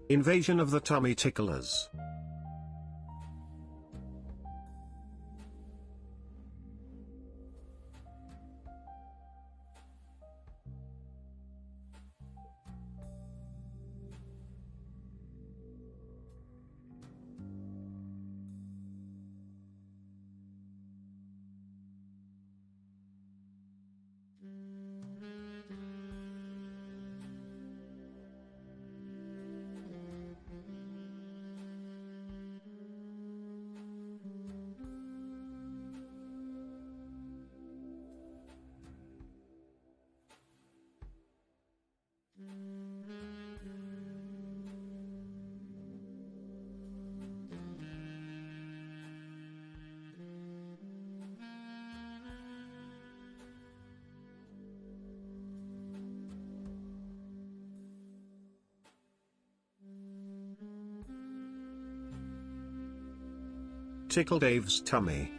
Invasion of the tummy ticklers. Tickle Dave's tummy.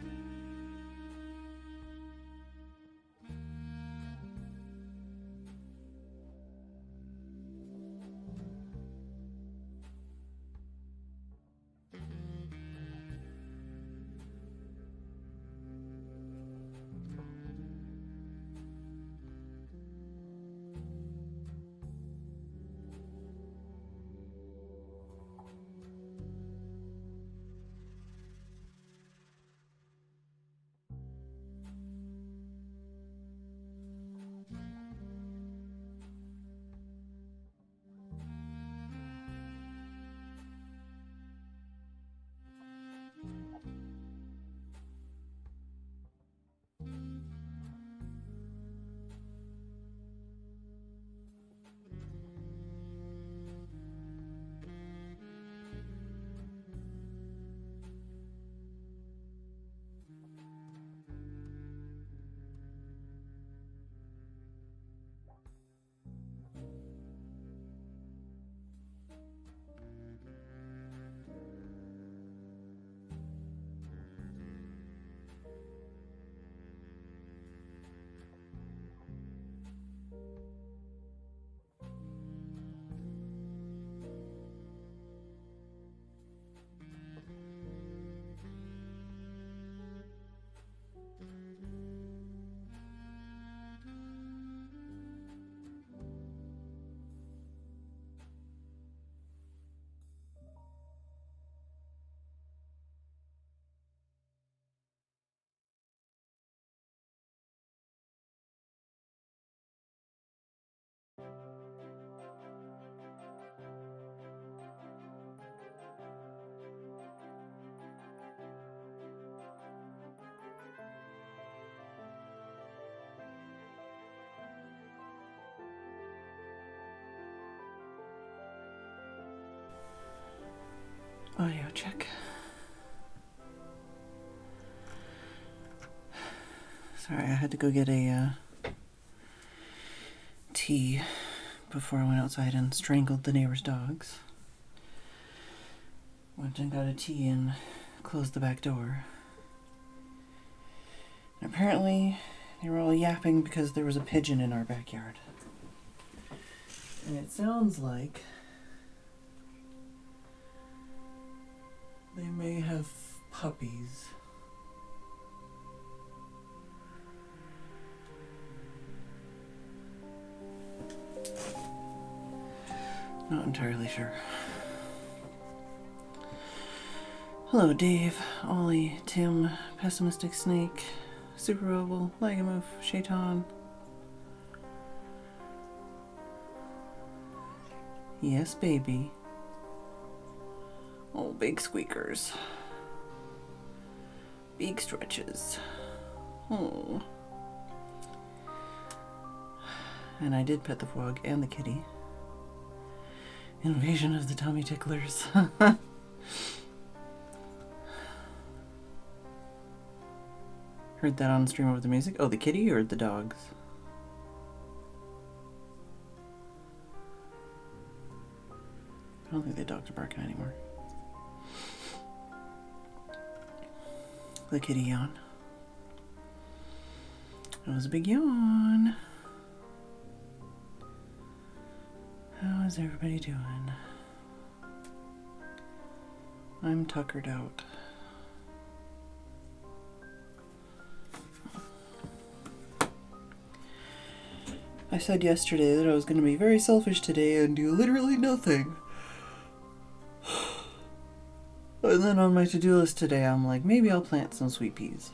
Audio check. Sorry, I had to go get a tea before I went outside and strangled the neighbor's dogs. Went and got a tea and closed the back door. And apparently they were all yapping because there was a pigeon in our backyard. And it sounds like they may have puppies. Not entirely sure. Hello, Dave, Ollie, Tim, Pessimistic Snake, Super Oval, Legamoof, Shaitan. Yes, baby. Oh, big squeakers. Big stretches. Oh. And I did pet the frog and the kitty. Invasion of the tummy ticklers. Heard that on stream over the music. Oh, the kitty or the dogs? I don't think the dogs are barking anymore. The kitty yawn. That was a big yawn. How is everybody doing? I'm tuckered out. I said yesterday that I was going to be very selfish today and do literally nothing. And then on my to-do list today, I'm like, maybe I'll plant some sweet peas.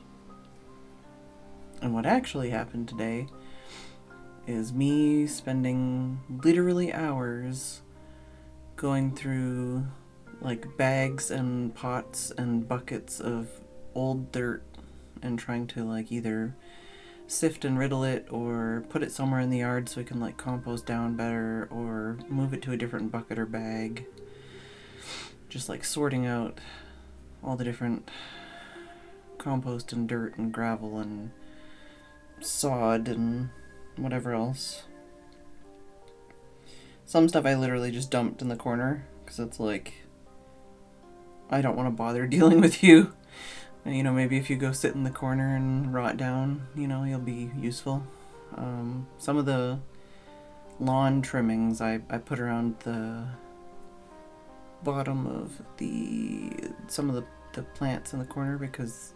And what actually happened today is me spending literally hours going through like bags and pots and buckets of old dirt and trying to like either sift and riddle it or put it somewhere in the yard so it can like compost down better or move it to a different bucket or bag. Just like sorting out all the different compost and dirt and gravel and sod and whatever else. Some stuff I literally just dumped in the corner because it's like, I don't want to bother dealing with you. You know, maybe if you go sit in the corner and rot down, you know, you'll be useful. Some of the lawn trimmings I put around the bottom of some of the plants in the corner because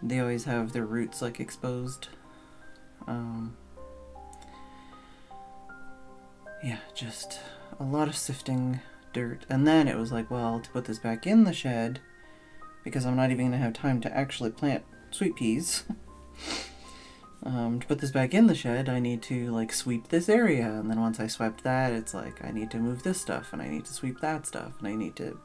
they always have their roots like exposed. Yeah, just a lot of sifting dirt. And then it was like, well, to put this back in the shed, because I'm not even going to have time to actually plant sweet peas. To put this back in the shed, I need to like sweep this area, and then once I swept that, it's like I need to move this stuff, and I need to sweep that stuff, and I need to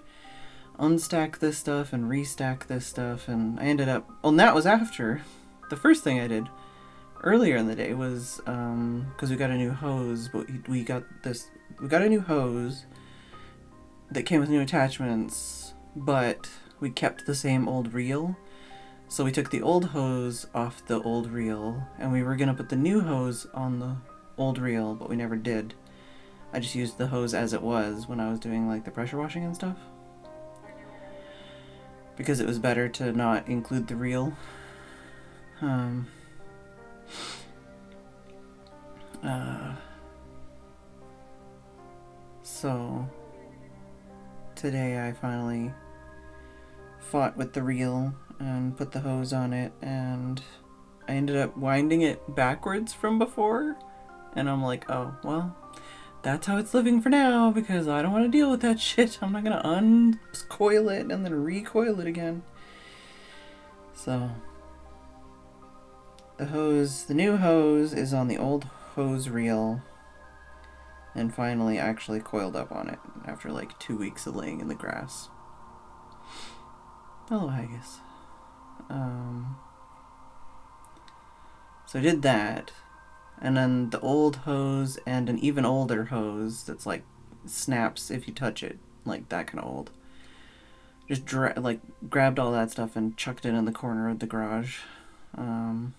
unstack this stuff and restack this stuff, and I ended up, well, and that was after. The first thing I did earlier in the day was, because we got a new hose, but we got a new hose that came with new attachments, but we kept the same old reel. So we took the old hose off the old reel, and we were going to put the new hose on the old reel, but we never did. I just used the hose as it was when I was doing like the pressure washing and stuff. Because it was better to not include the reel. So today I finally fought with the reel and put the hose on it, and I ended up winding it backwards from before, and I'm like, oh, well, that's how it's living for now, because I don't want to deal with that shit. I'm not gonna uncoil it and then recoil it again. So the new hose is on the old hose reel, and finally actually coiled up on it after like 2 weeks of laying in the grass. Hello, Haggis. So I did that, and then the old hose and an even older hose that's like snaps if you touch it, like that kind of old. Just grabbed all that stuff and chucked it in the corner of the garage. And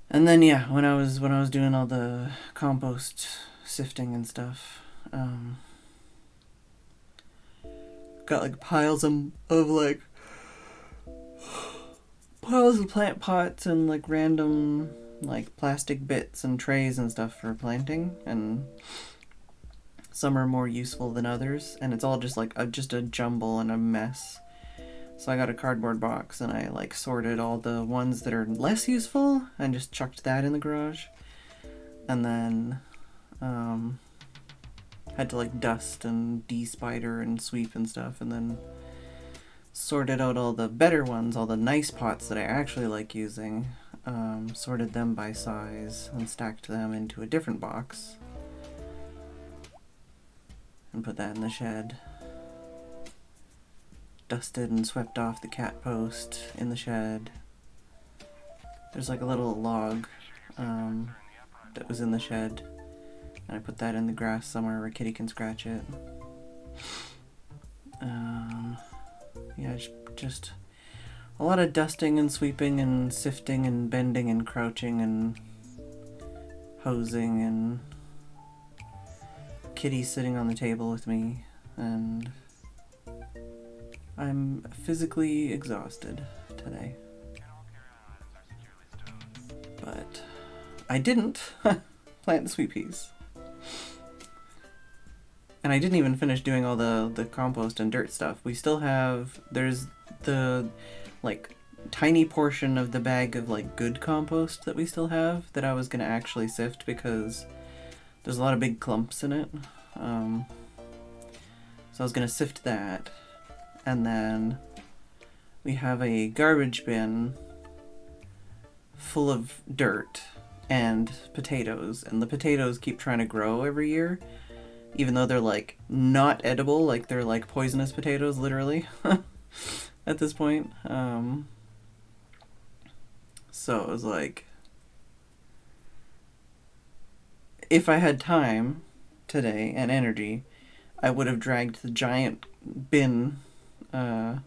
then yeah, when I was doing all the compost sifting and stuff, got like piles of plant pots and like random like plastic bits and trays and stuff for planting, and some are more useful than others, and it's all just like just a jumble and a mess. So I got a cardboard box and I like sorted all the ones that are less useful and just chucked that in the garage, and then had to like dust and de-spider and sweep and stuff, and then sorted out all the better ones, all the nice pots that I actually like using, sorted them by size and stacked them into a different box and put that in the shed. Dusted and swept off the cat post in the shed. There's like a little log that was in the shed, and I put that in the grass somewhere where Kitty can scratch it. Yeah, just a lot of dusting and sweeping and sifting and bending and crouching and hosing, and Kitty sitting on the table with me, and I'm physically exhausted today. But I didn't plant the sweet peas. And I didn't even finish doing all the compost and dirt stuff. We still have, there's the, like, tiny portion of the bag of, like, good compost that we still have that I was going to actually sift because there's a lot of big clumps in it. So I was going to sift that. And then we have a garbage bin full of dirt and potatoes. And the potatoes keep trying to grow every year, even though they're, like, not edible. Like, they're, like, poisonous potatoes, literally, at this point. So it was like, if I had time today and energy, I would have dragged the giant bin of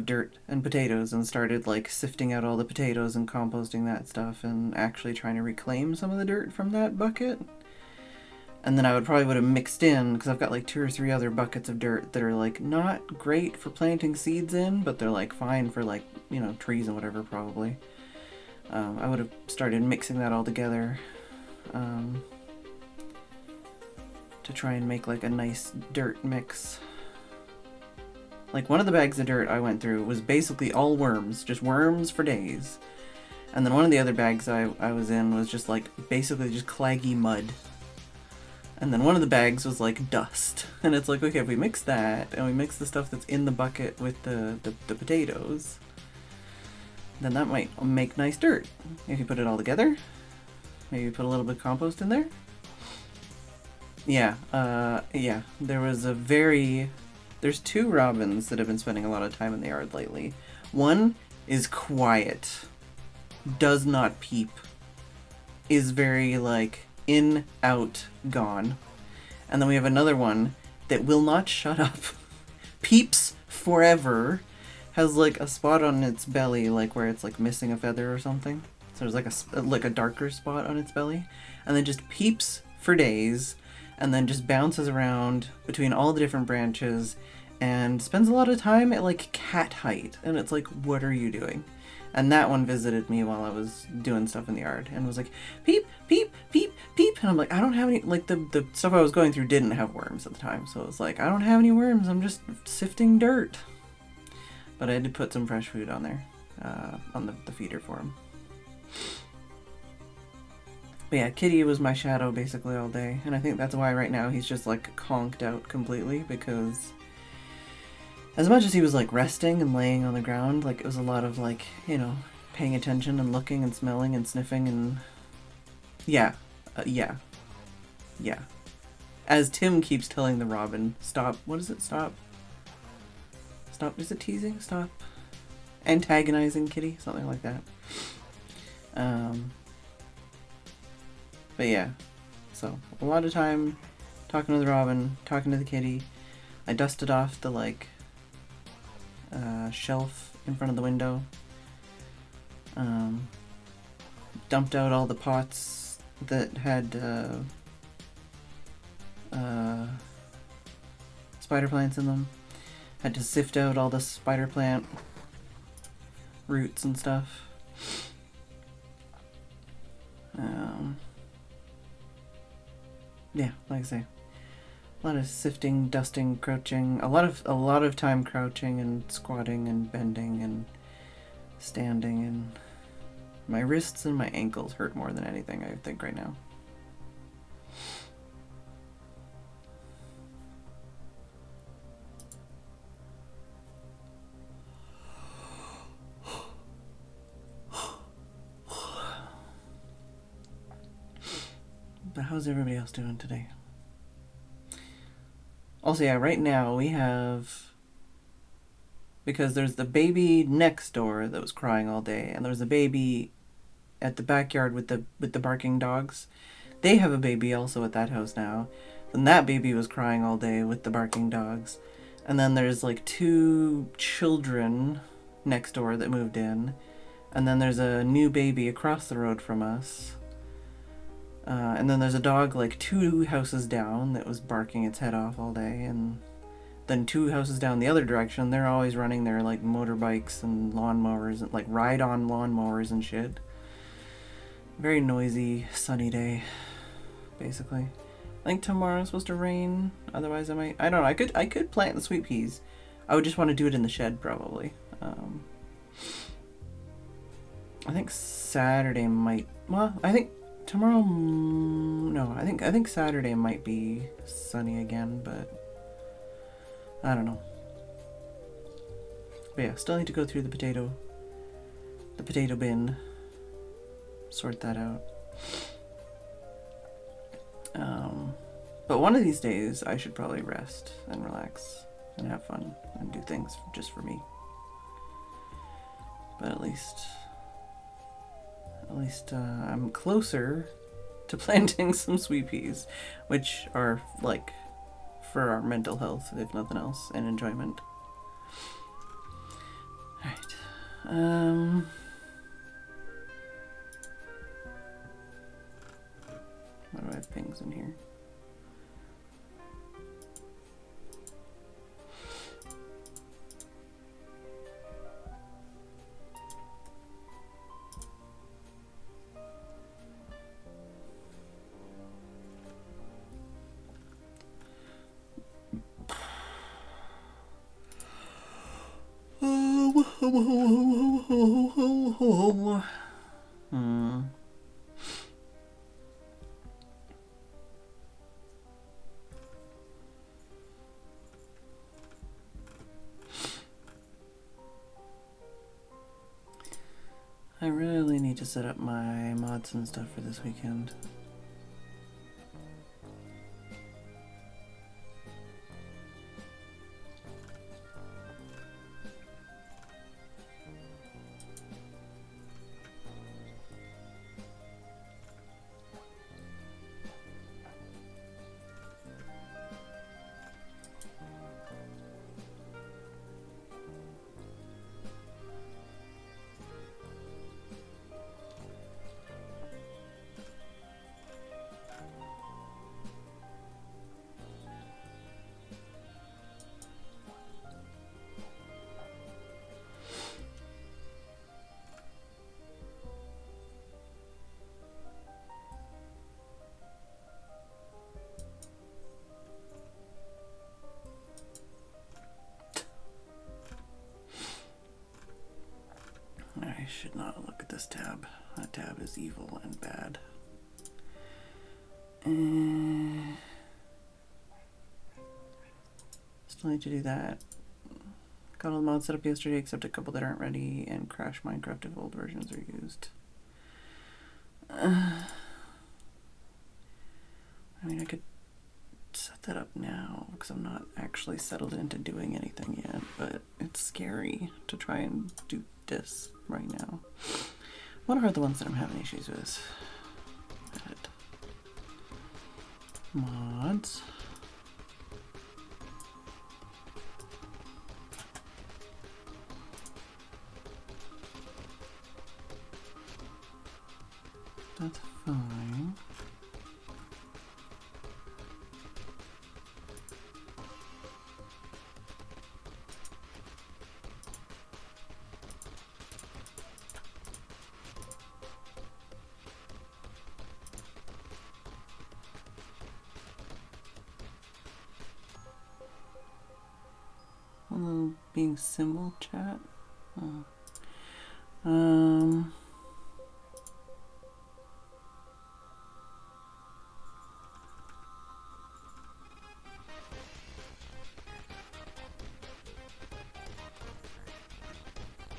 dirt and potatoes and started, like, sifting out all the potatoes and composting that stuff and actually trying to reclaim some of the dirt from that bucket. And then I would have mixed in, because I've got like 2 or 3 other buckets of dirt that are, like, not great for planting seeds in, but they're, like, fine for, like, you know, trees and whatever, probably. I would have started mixing that all together to try and make, like, a nice dirt mix. Like, one of the bags of dirt I went through was basically all worms, just worms for days. And then one of the other bags I was in was just, like, basically just claggy mud. And then one of the bags was, like, dust. And it's like, okay, if we mix that, and we mix the stuff that's in the bucket with the potatoes, then that might make nice dirt. If you put it all together, maybe put a little bit of compost in there. Yeah, there's 2 robins that have been spending a lot of time in the yard lately. One is quiet, does not peep, is very, like, in, out, gone. And then we have another one that will not shut up. Peeps forever. Has, like, a spot on its belly, like, where it's, like, missing a feather or something. So there's, like, a darker spot on its belly. And then just peeps for days. And then just bounces around between all the different branches. And spends a lot of time at, like, cat height. And it's like, what are you doing? And that one visited me while I was doing stuff in the yard and was like, peep, peep, peep, peep. And I'm like, I don't have any, like, the stuff I was going through didn't have worms at the time. So it was like, I don't have any worms. I'm just sifting dirt. But I had to put some fresh food on there, on the feeder for him. But yeah, Kitty was my shadow basically all day. And I think that's why right now he's just, like, conked out completely, because as much as he was, like, resting and laying on the ground, like, it was a lot of, like, you know, paying attention and looking and smelling and sniffing and... Yeah. As Tim keeps telling the robin, stop. What is it? Stop. Stop. Is it teasing? Stop. Antagonizing Kitty? Something like that. But yeah. So, a lot of time talking to the robin, talking to the kitty. I dusted off the, like, shelf in front of the window. Dumped out all the pots that had spider plants in them. Had to sift out all the spider plant roots and stuff. Yeah, like I say, a lot of sifting, dusting, crouching, a lot of time crouching and squatting and bending and standing, and my wrists and my ankles hurt more than anything, I think, right now. But how's everybody else doing today? Also, yeah, right now we have, because there's the baby next door that was crying all day, and there's a baby at the backyard with the barking dogs. They have a baby also at that house now. And that baby was crying all day with the barking dogs. And then there's, like, 2 children next door that moved in. And then there's a new baby across the road from us. And then there's a dog, like, 2 houses down that was barking its head off all day. And then 2 houses down the other direction, they're always running their, like, motorbikes and lawnmowers, and, like, ride-on lawnmowers and shit. Very noisy, sunny day, basically. I think tomorrow's supposed to rain. Otherwise, I might. I don't know. I could plant the sweet peas. I would just want to do it in the shed probably. I think Saturday might. Well, I think tomorrow. No, I think Saturday might be sunny again, but I don't know. But yeah, still need to go through the potato bin, sort that out. But one of these days I should probably rest and relax and have fun and do things just for me. But at least I'm closer to planting some sweet peas, which are like for our mental health, if nothing else, and enjoyment. Alright. Why do I have pings in here? I really need to set up my mods and stuff for this weekend. I should not look at this tab. That tab is evil and bad. Still need to do that. Got all the mods set up yesterday except a couple that aren't ready, and crash Minecraft if old versions are used. I mean, I could set that up now because I'm not actually settled into doing anything yet, but it's scary to try and do this right now. What are the ones that I'm having issues with? Edit. Mods. That's fine. Being symbol chat. Oh.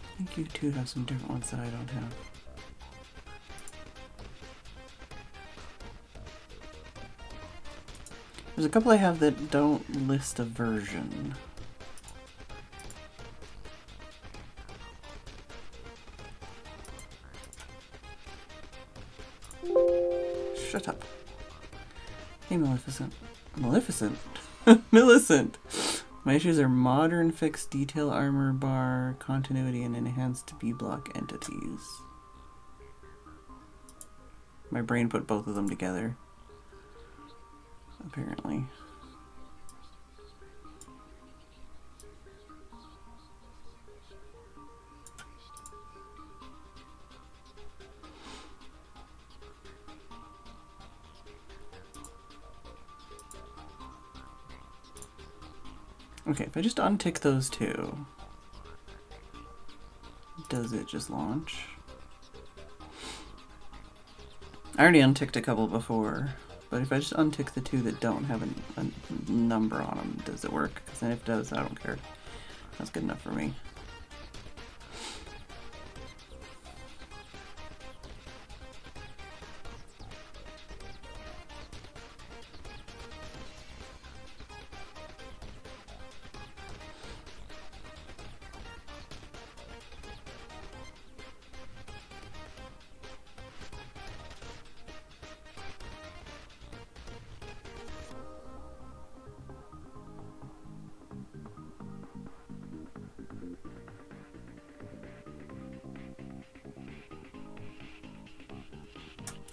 I think you two have some different ones that I don't have. There's a couple I have that don't list a version. Shut up. Hey, Maleficent. Maleficent? Millicent! My issues are modern fixed detail armor bar, continuity, and enhanced B-block entities. My brain put both of them together. Apparently. Okay, if I just untick those two, does it just launch? I already unticked a couple before, but if I just untick the two that don't have a number on them, does it work? Because then if it does, I don't care. That's good enough for me.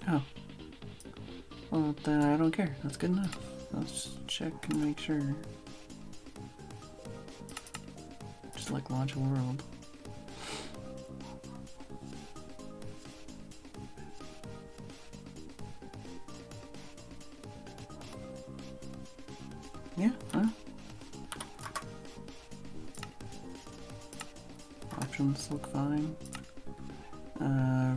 Oh. Well, then I don't care. That's good enough. Let's just check and make sure. Just like launch a world. Yeah, well. Options look fine.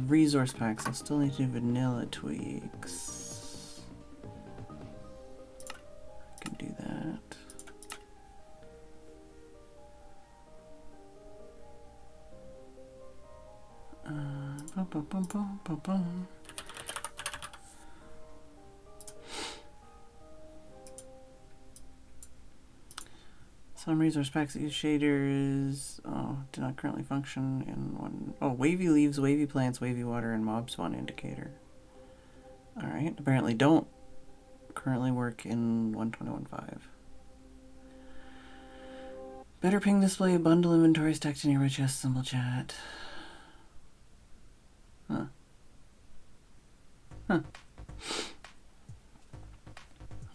Resource packs. I still need to do vanilla tweaks. I can do that. Bum, bum, bum, bum, bum, bum. Some resource packs use shaders. Oh, do not currently function in one. Oh, wavy leaves, wavy plants, wavy water, and mob spawn indicator. Alright, apparently don't currently work in 121.5. Better ping display, bundle inventory stacked to nearby chest, symbol chat. Huh. Huh.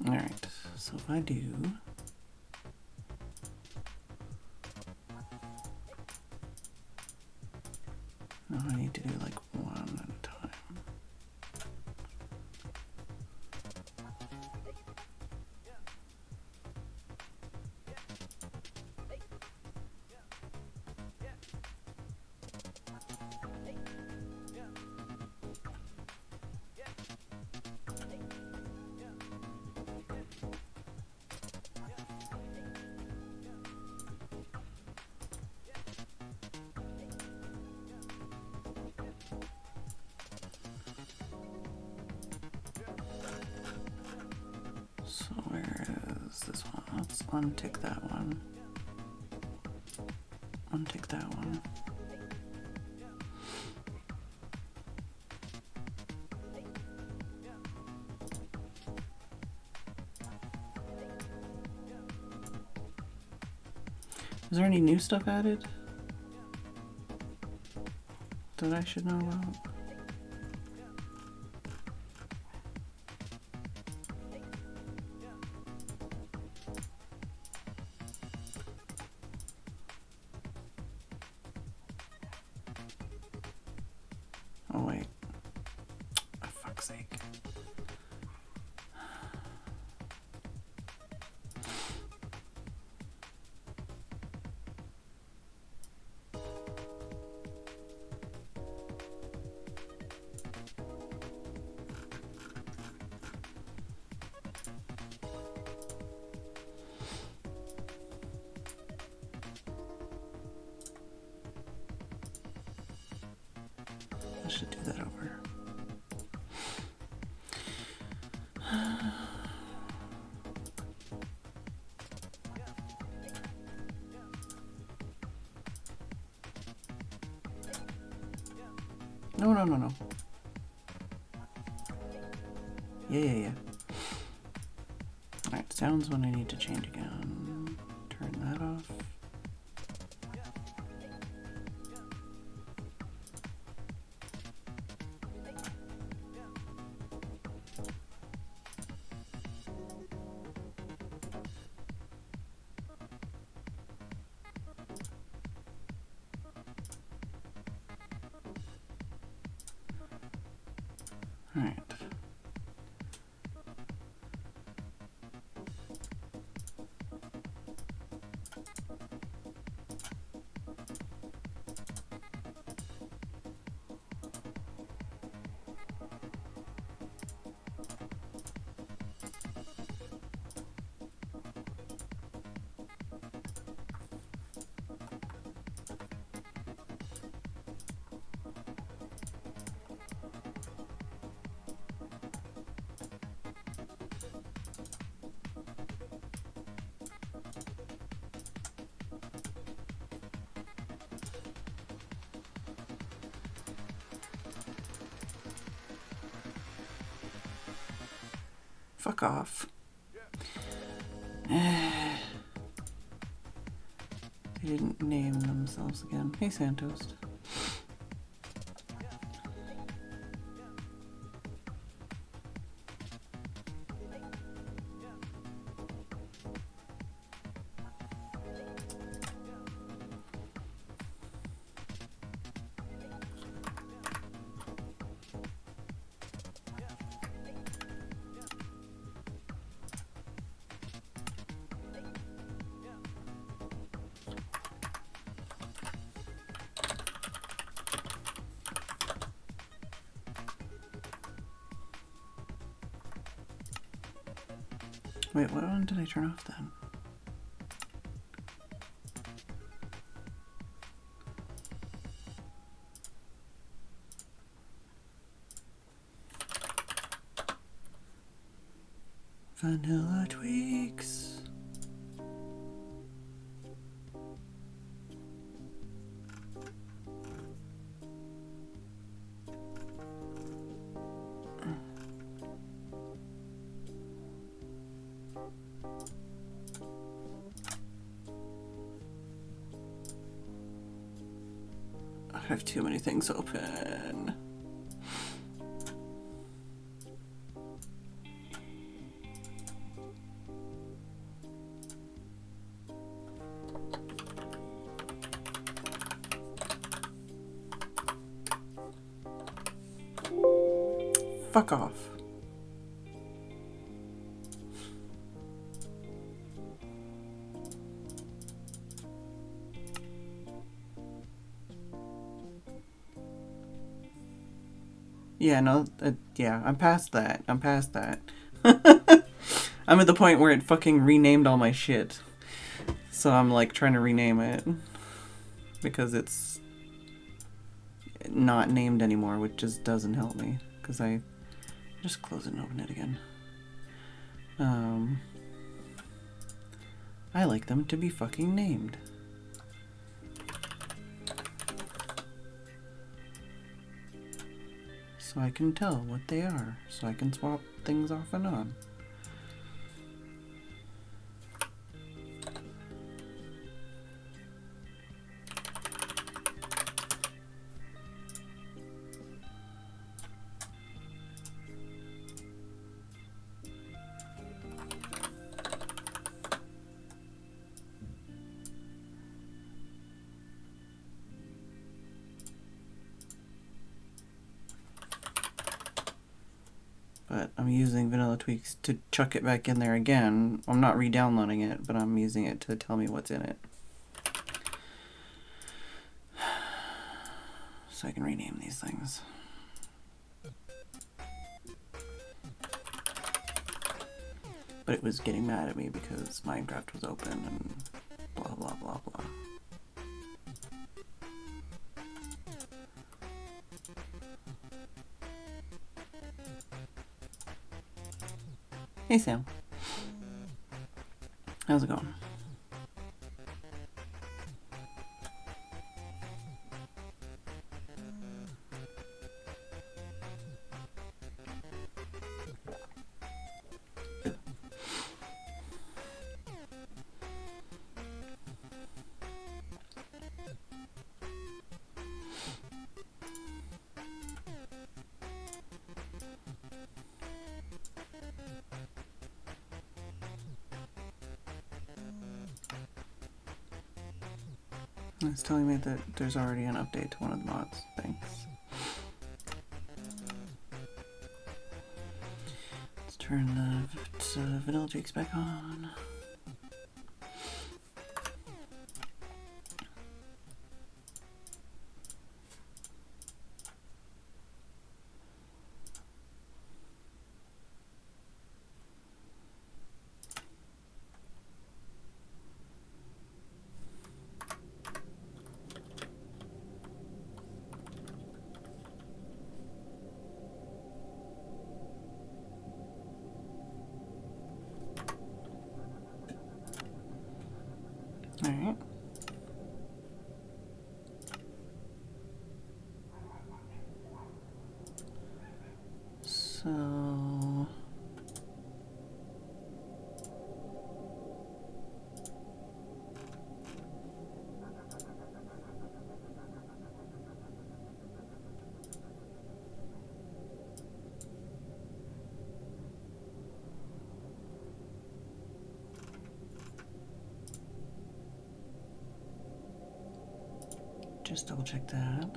Alright, so if I do... No, I need to do like one at a time. So where is this one? Let's untick that one. Untick that one. Is there any new stuff added that I should know about? Oh wait. For fuck's sake. I should do that over. No. Yeah. Alright, sounds when I need to change again. Turn that off. Alright. Fuck off. They didn't name themselves again. Hey, Santos. Wait, what one did I turn off then? Vanilla tweaks. I have too many things open. Fuck off. Yeah, no, yeah, I'm past that. I'm past that. I'm at the point where it fucking renamed all my shit. So I'm like trying to rename it. Because it's not named anymore, which just doesn't help me. Because I just close it and open it again. I like them to be fucking named. So I can tell what they are. So I can swap things off and on. But I'm using Vanilla Tweaks to chuck it back in there again. I'm not re-downloading it, but I'm using it to tell me what's in it. So I can rename these things. But it was getting mad at me because Minecraft was open and blah blah blah blah. Hey Sam. How's it going? It's telling me that there's already an update to one of the mods. Thanks. Let's turn the Vanilla Tweaks back on. Alright. So just double check that.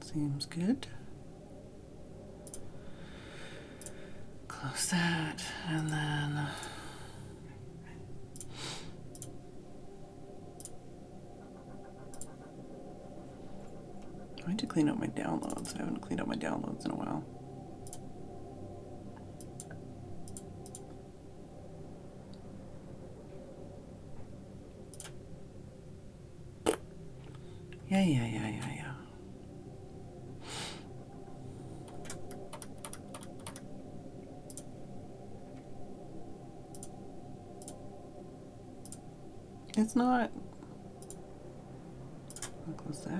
Seems good. Close that, and then I need to clean up my downloads. I haven't cleaned up my downloads in a while. Yeah. It's not. I'll close that.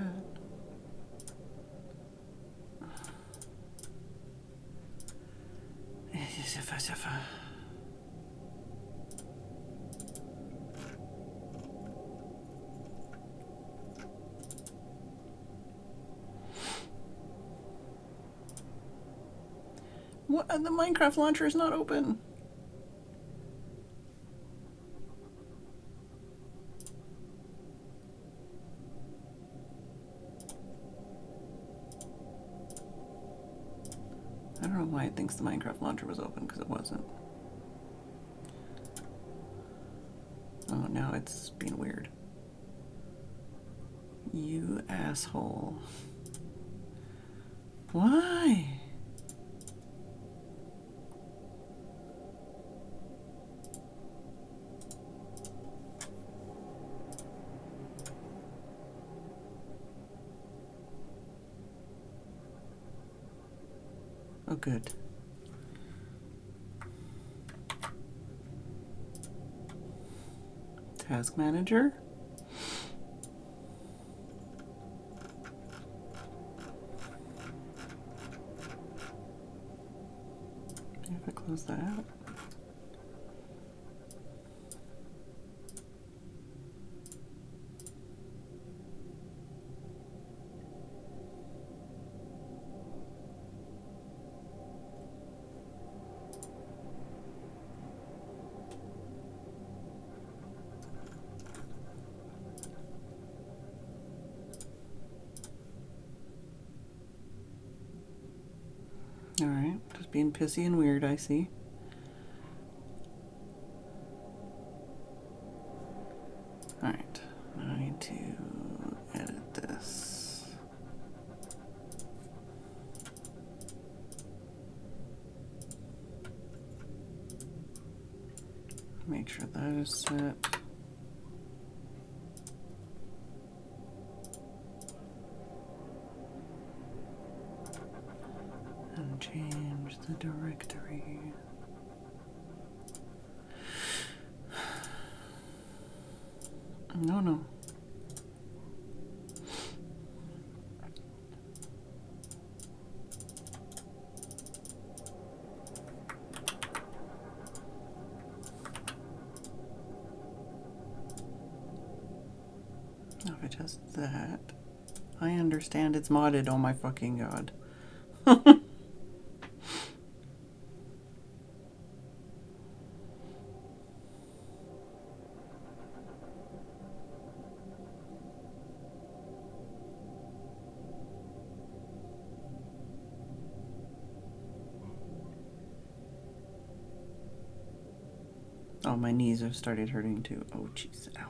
What? The Minecraft launcher is not open. I don't know why it thinks the Minecraft launcher was open, because it wasn't. Oh, now it's being weird. You asshole. Why? Oh, good. Task manager. If I close that. Alright, just being pissy and weird, I see. Alright, I need to edit this. Make sure that is set. And change the directory. No. If I just that. I understand it's modded, oh my fucking god. Oh, my knees have started hurting too. Oh, jeez. Ow.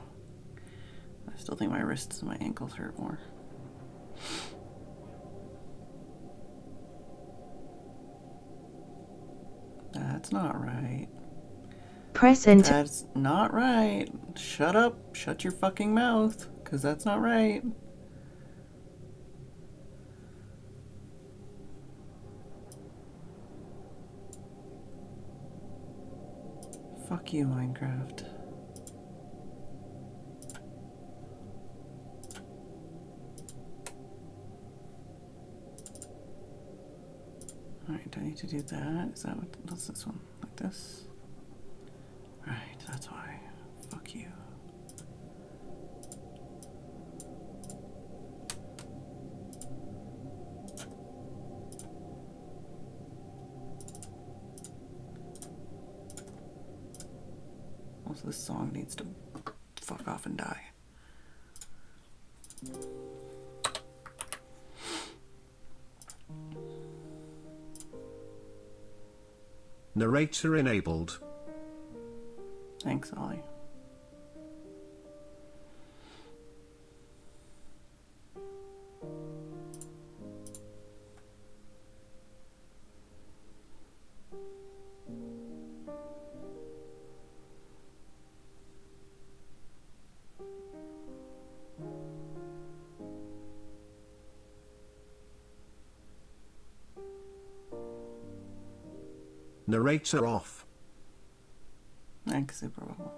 I still think my wrists and my ankles hurt more. That's not right. Press enter. That's not right. Shut up. Shut your fucking mouth. Because that's not right. Fuck you, Minecraft. Alright, I need to do that. Is that what's this one? Like this? Right, that's why. Fuck you. Also, this song needs to fuck off and die. Narrator enabled. Thanks, Ollie. Narrator off. Thanks, Super Bubble.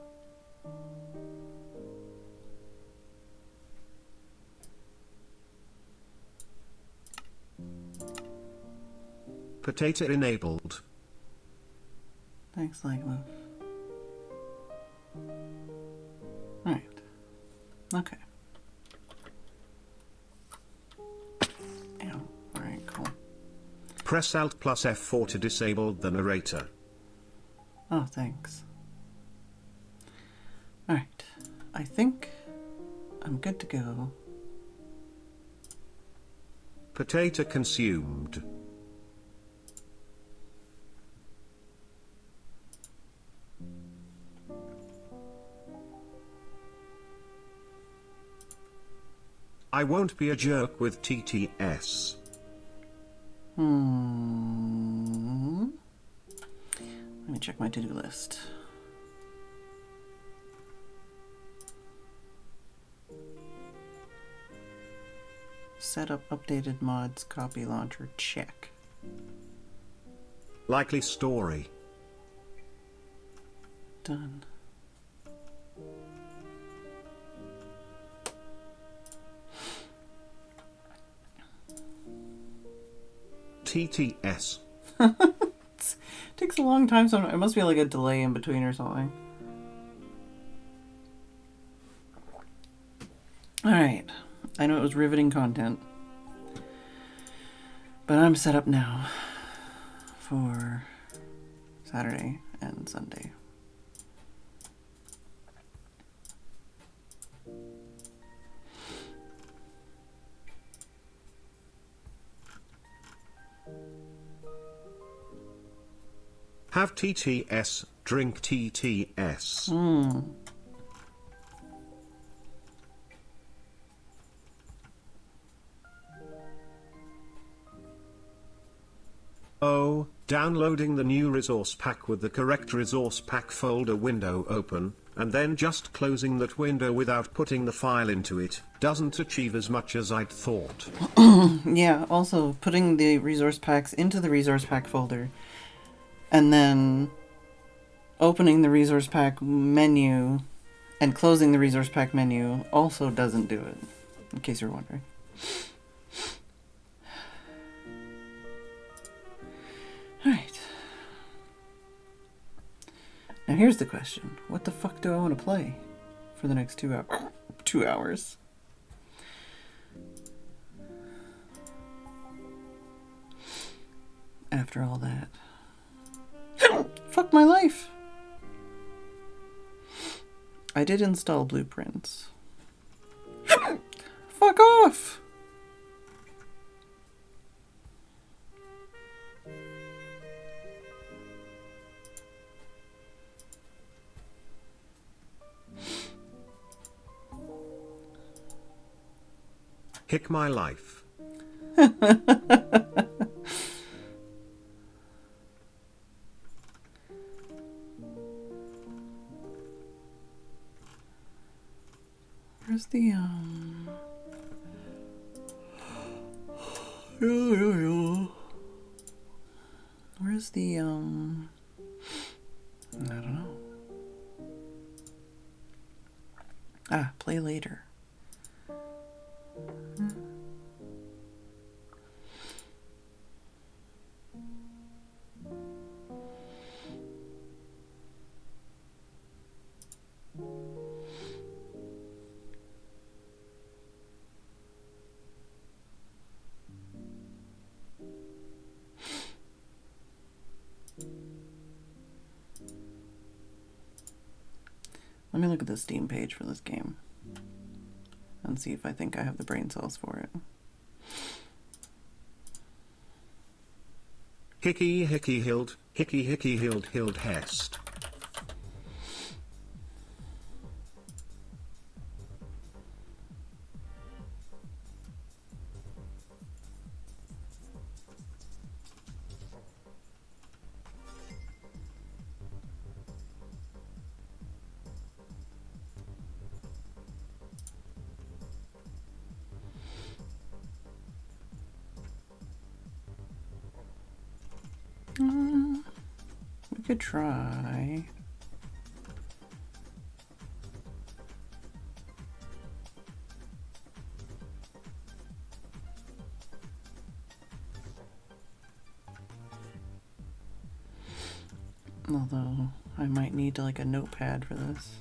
Potato enabled. Thanks, Legmove. Right. Okay. Ow. Alright, cool. Press Alt plus F4 to disable the narrator. Oh, thanks. Alright. I think I'm good to go. Potato consumed. I won't be a jerk with TTS. Let me check my to-do list. Set up updated mods, copy launcher, check. Likely story. Done. TTS. It takes a long time, so it must be like a delay in between or something. Alright. I know it was riveting content, but I'm set up now for Saturday and Sunday. Have TTS, drink TTS. Oh, downloading the new resource pack with the correct resource pack folder window open, and then just closing that window without putting the file into it, doesn't achieve as much as I'd thought. Yeah, also putting the resource packs into the resource pack folder and then opening the resource pack menu and closing the resource pack menu also doesn't do it, in case you're wondering. Alright. Now here's the question. What the fuck do I want to play for the next 2 hours? After all that. Fuck my life! I did install blueprints. Fuck off! Hick my life. Where's the, Where's the, I don't know. Ah, play later. Let me look at the Steam page for this game and see if I think I have the brain cells for it. Hickey hickey hild hild hest. We could try. Although I might need like a notepad for this.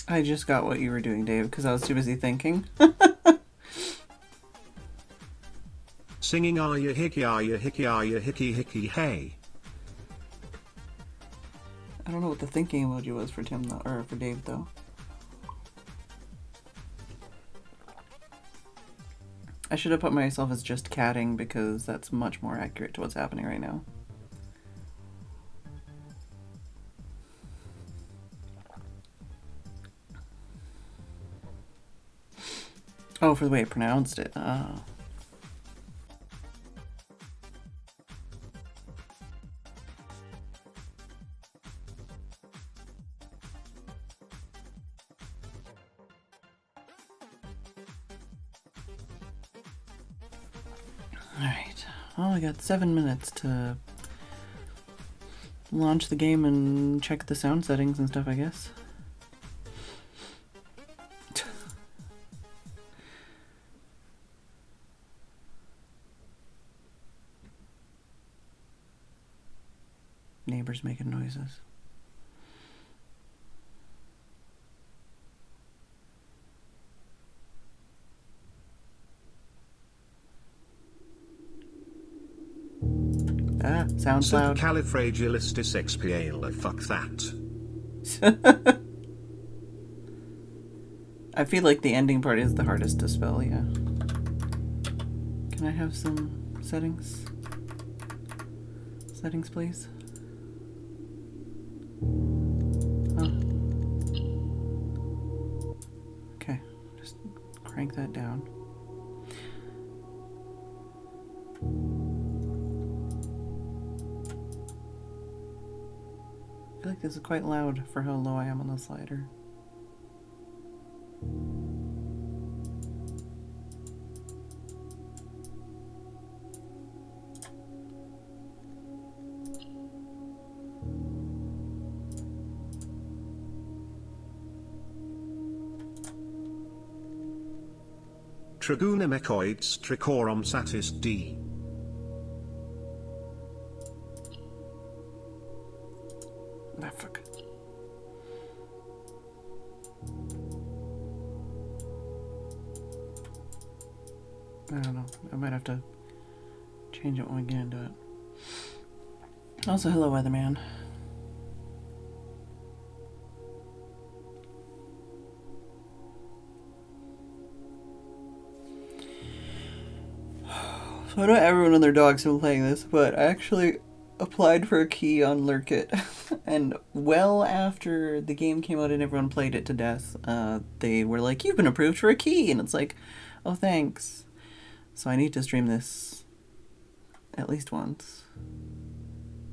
I just got what you were doing, Dave, because I was too busy thinking. Singing are you hickey hickey hey. I don't know what the thinking emoji was for Tim though, or for Dave though. I should have put myself as just catting because that's much more accurate to what's happening right now. Oh, for the way it pronounced it. Oh. Alright. Well, I got 7 minutes to launch the game and check the sound settings and stuff, I guess. Neighbors making noises. Ah, sounds loud. Supercalifragilisticexpialidocious. Fuck that. I feel like the ending part is the hardest to spell, yeah. Can I have some settings? Settings, please. Oh. Okay, just crank that down. I feel like this is quite loud for how low I am on the slider. Trigunemecoids trichorum satis D. Ah, fuck. I don't know. I might have to change it when we get into it. Also, hello, weatherman. So I know everyone and their dogs have been playing this, but I actually applied for a key on Lurkit, and well after the game came out and everyone played it to death, they were like, "You've been approved for a key," and it's like, "Oh, thanks." So I need to stream this at least once,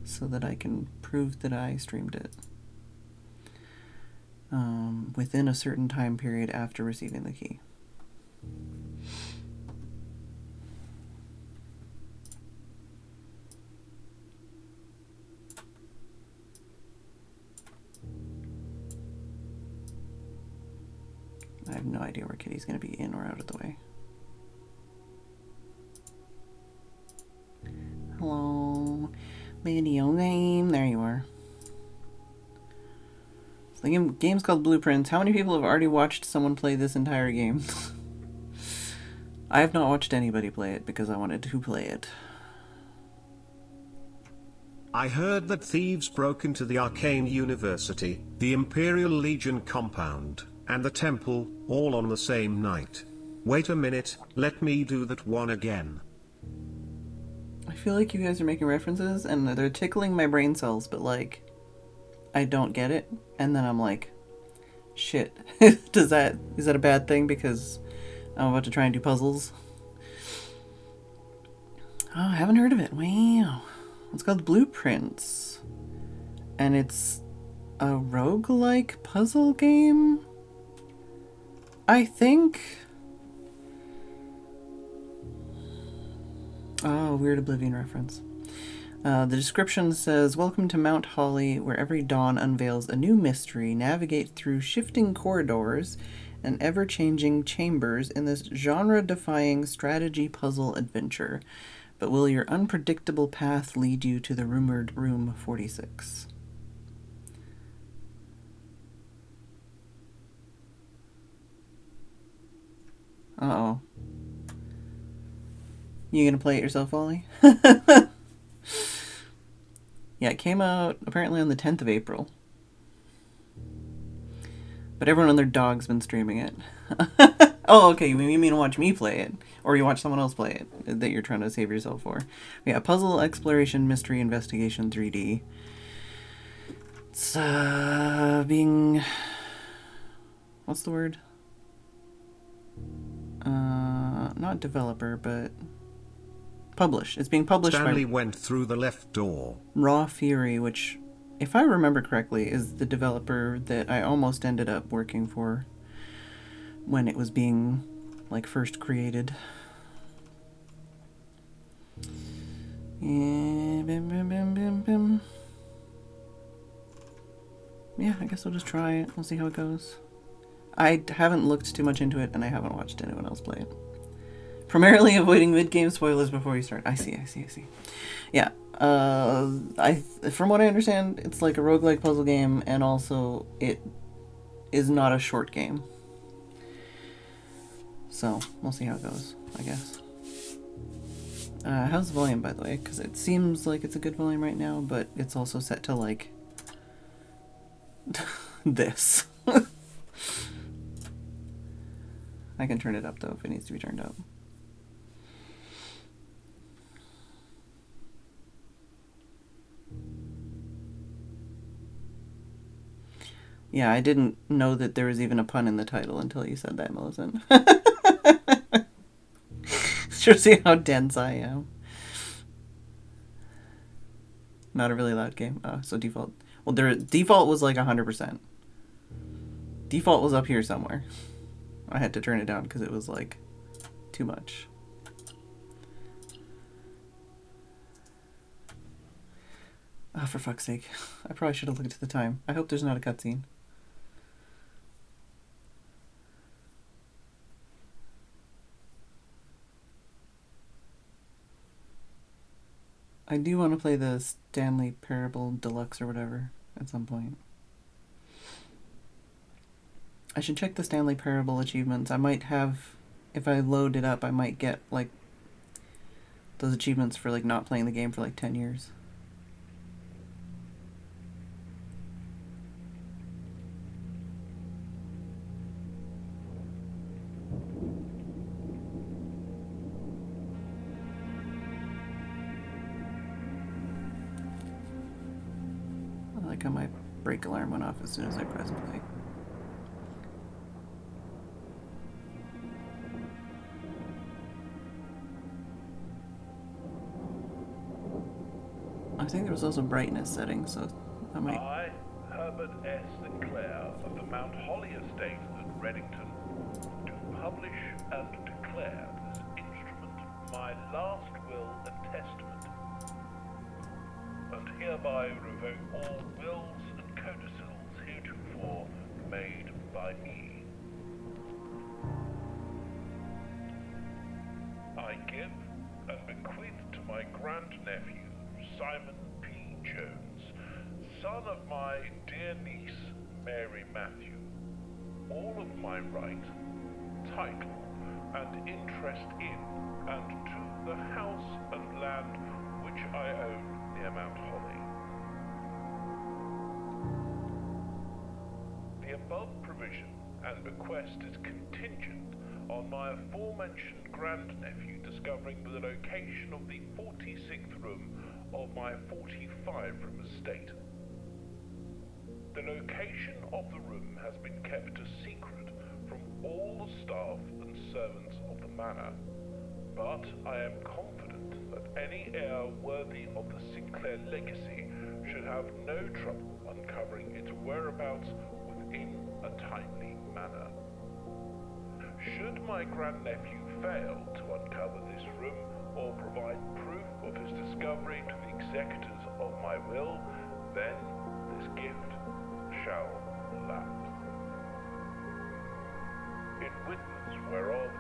so that I can prove that I streamed it within a certain time period after receiving the key. I have no idea where Kitty's going to be in or out of the way. Hello. The game's called Blueprints. How many people have already watched someone play this entire game? I have not watched anybody play it because I wanted to play it. I heard that thieves broke into the Arcane University, the Imperial Legion compound, and the temple, all on the same night. Wait a minute, let me do that one again. I feel like you guys are making references and they're tickling my brain cells, but like, I don't get it. And then I'm like, shit, is that a bad thing because I'm about to try and do puzzles? Oh, I haven't heard of it. Wow. It's called Blueprints. And it's a roguelike puzzle game? I think. Oh, Weird Oblivion reference. The description says, welcome to Mount Holly, where every dawn unveils a new mystery. Navigate through shifting corridors and ever-changing chambers in this genre-defying strategy puzzle adventure. But will your unpredictable path lead you to the rumored Room 46? Uh-oh. You gonna play it yourself, Ollie? Yeah, it came out apparently on the 10th of April. But everyone and their dog's been streaming it. Oh, okay, you mean watch me play it? Or you watch someone else play it that you're trying to save yourself for. Yeah, puzzle, exploration, mystery, investigation, 3D. It's, being... What's the word? Not developer, but... Published. It's being published Stanley by... went through the left door. Raw Fury, which, if I remember correctly, is the developer that I almost ended up working for when it was being, like, first created. Yeah, yeah, I guess I'll just try it. We'll see how it goes. I haven't looked too much into it, and I haven't watched anyone else play it. Primarily avoiding mid-game spoilers before you start. I see. Yeah. From what I understand, it's like a roguelike puzzle game, and also it is not a short game. So, we'll see how it goes, I guess. How's the volume, by the way? Because it seems like it's a good volume right now, but it's also set to, like, this. I can turn it up, though, if it needs to be turned up. Yeah, I didn't know that there was even a pun in the title until you said that, Millicent. Should see how dense I am. Not a really loud game. So default. Well, default was like 100%. Default was up here somewhere. I had to turn it down because it was like too much. Ah, for fuck's sake. I probably should have looked at the time. I hope there's not a cutscene. I do want to play the Stanley Parable Deluxe or whatever at some point. I should check the Stanley Parable achievements. I might have, if I load it up, I might get, like, those achievements for, like, not playing the game for, like, 10 years. I like how my brake alarm went off as soon as I pressed play. I think there was also brightness settings, so I might... I, Herbert S. Sinclair of the Mount Holly Estate at Reddington, do publish and declare this instrument my last will and testament, and hereby revoke all wills and codicils heretofore made by me. I give and bequeath to my grandnephew, Simon P. Jones, son of my dear niece, Mary Matthew, all of my right, title, and interest in and to the house and land which I own near Mount Holly. The above provision and bequest is contingent on my aforementioned grandnephew discovering the location of the 46th room of my 45-room estate. The location of the room has been kept a secret from all the staff and servants of the manor, but I am confident that any heir worthy of the Sinclair legacy should have no trouble uncovering its whereabouts within a timely manner. Should my grandnephew fail to uncover this room or provide proof of his discovery to the executors of my will, then this gift shall lapse. In witness whereof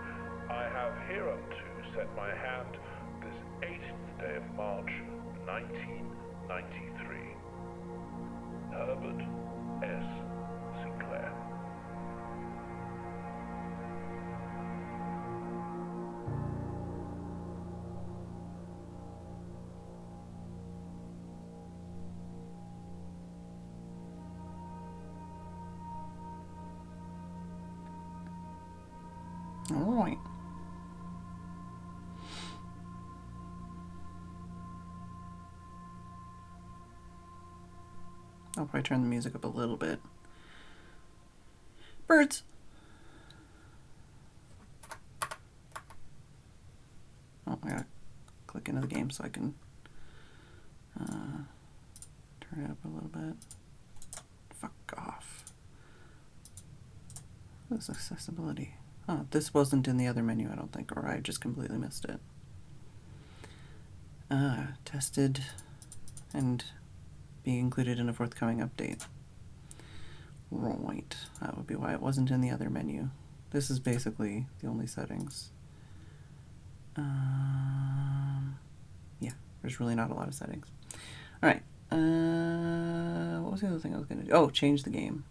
I have hereunto set my hand this 18th day of March, 1993. Herbert S. Sinclair. All right. I'll probably turn the music up a little bit. Birds! Oh, I gotta click into the game so I can turn it up a little bit. Fuck off. This accessibility. Oh, this wasn't in the other menu, I don't think, or I just completely missed it. Tested and be included in a forthcoming update. Right, that would be why it wasn't in the other menu. This is basically the only settings. Yeah, there's really not a lot of settings. Alright, what was the other thing I was going to do? Oh, change the game.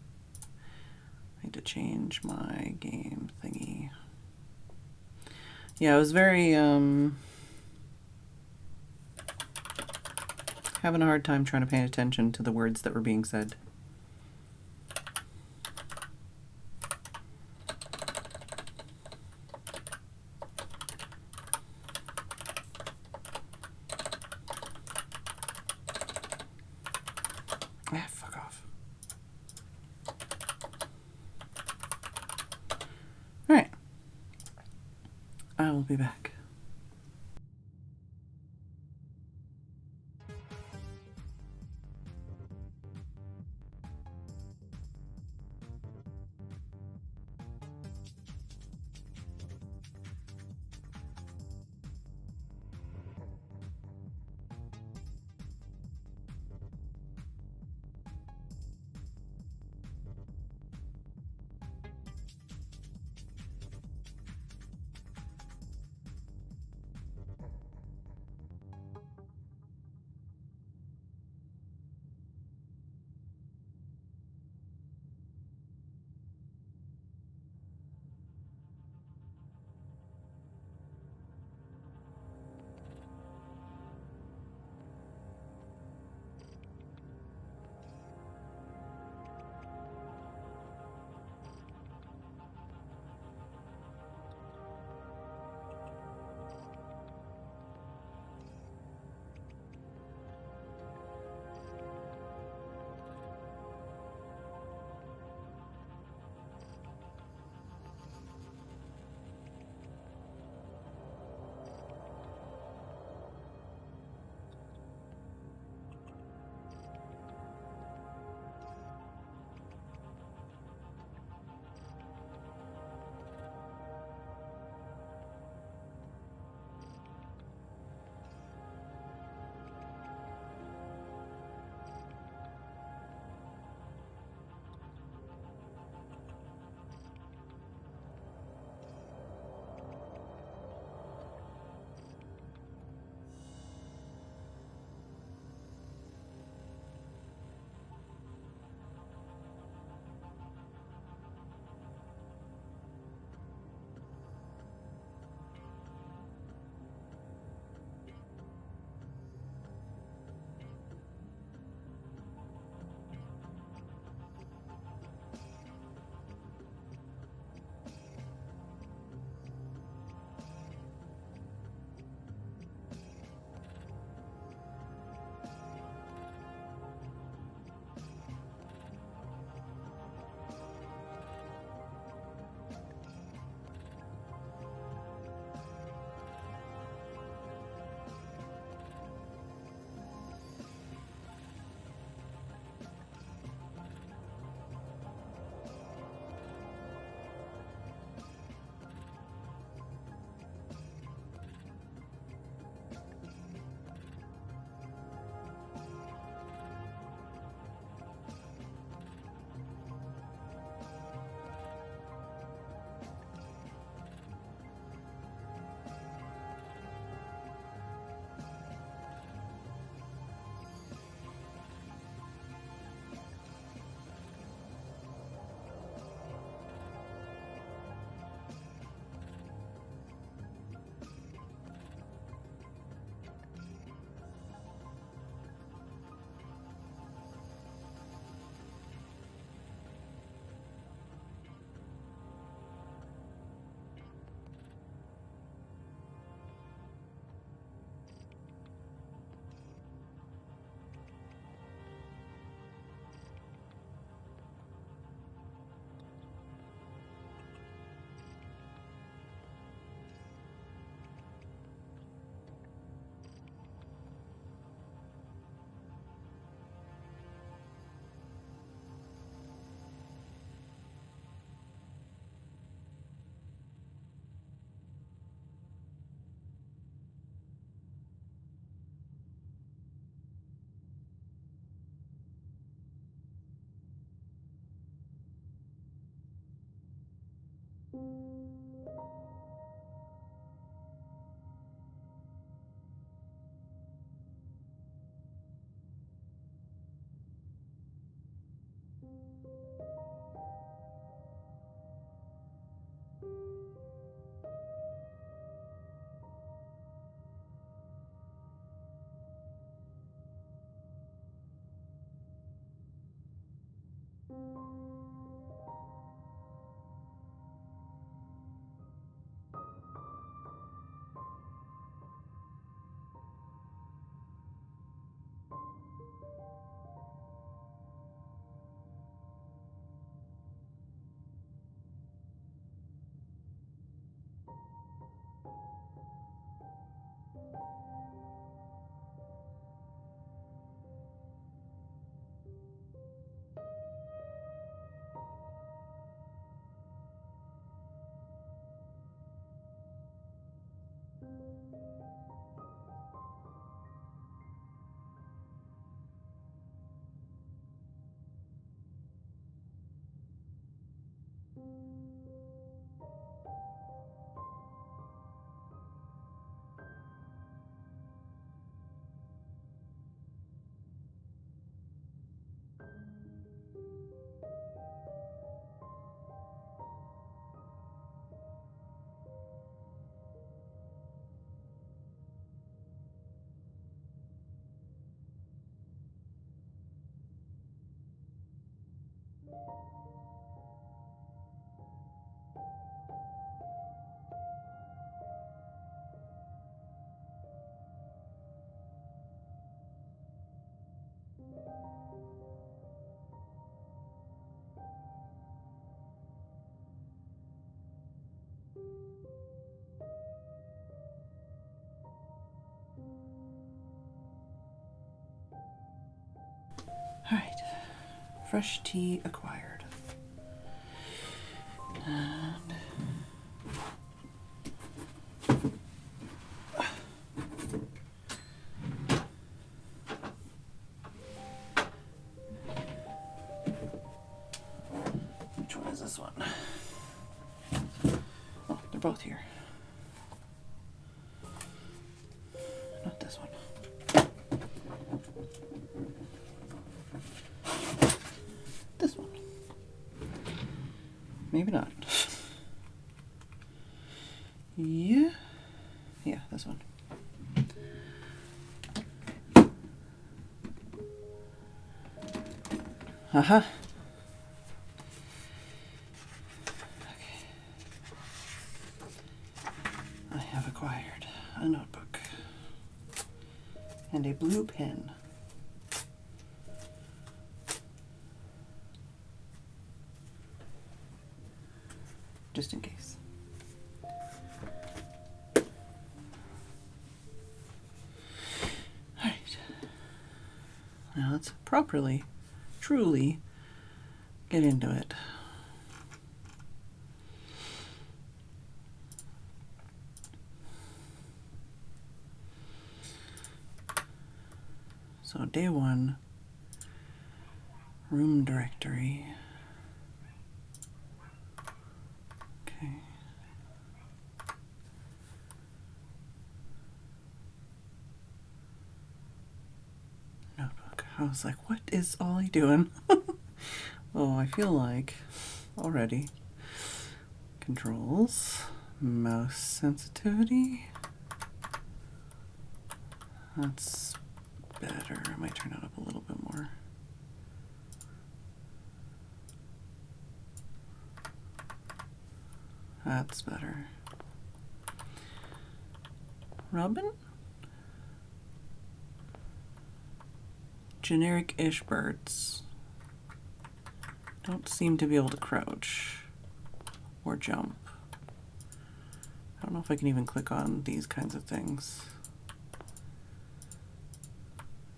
I need to change my game thingy. Yeah, I was very, having a hard time trying to pay attention to the words that were being said. Ah, fuck off. Alright. I will be back. Alright. Fresh tea acquired. And which one is this one? Oh, they're both here. Not this one. This one. Maybe not. Yeah. Yeah, this one. Haha. Okay. I have acquired a notebook and a blue pen. Just in case. Alright. Now let's properly, truly get into it. So day 1, room directory. Okay. Notebook. I was like, what is Ollie doing? Oh, I feel like already. Controls. Mouse sensitivity. That's better. I might turn it up a little bit more. That's better. Robin? Generic-ish birds. Don't seem to be able to crouch or jump. I don't know if I can even click on these kinds of things.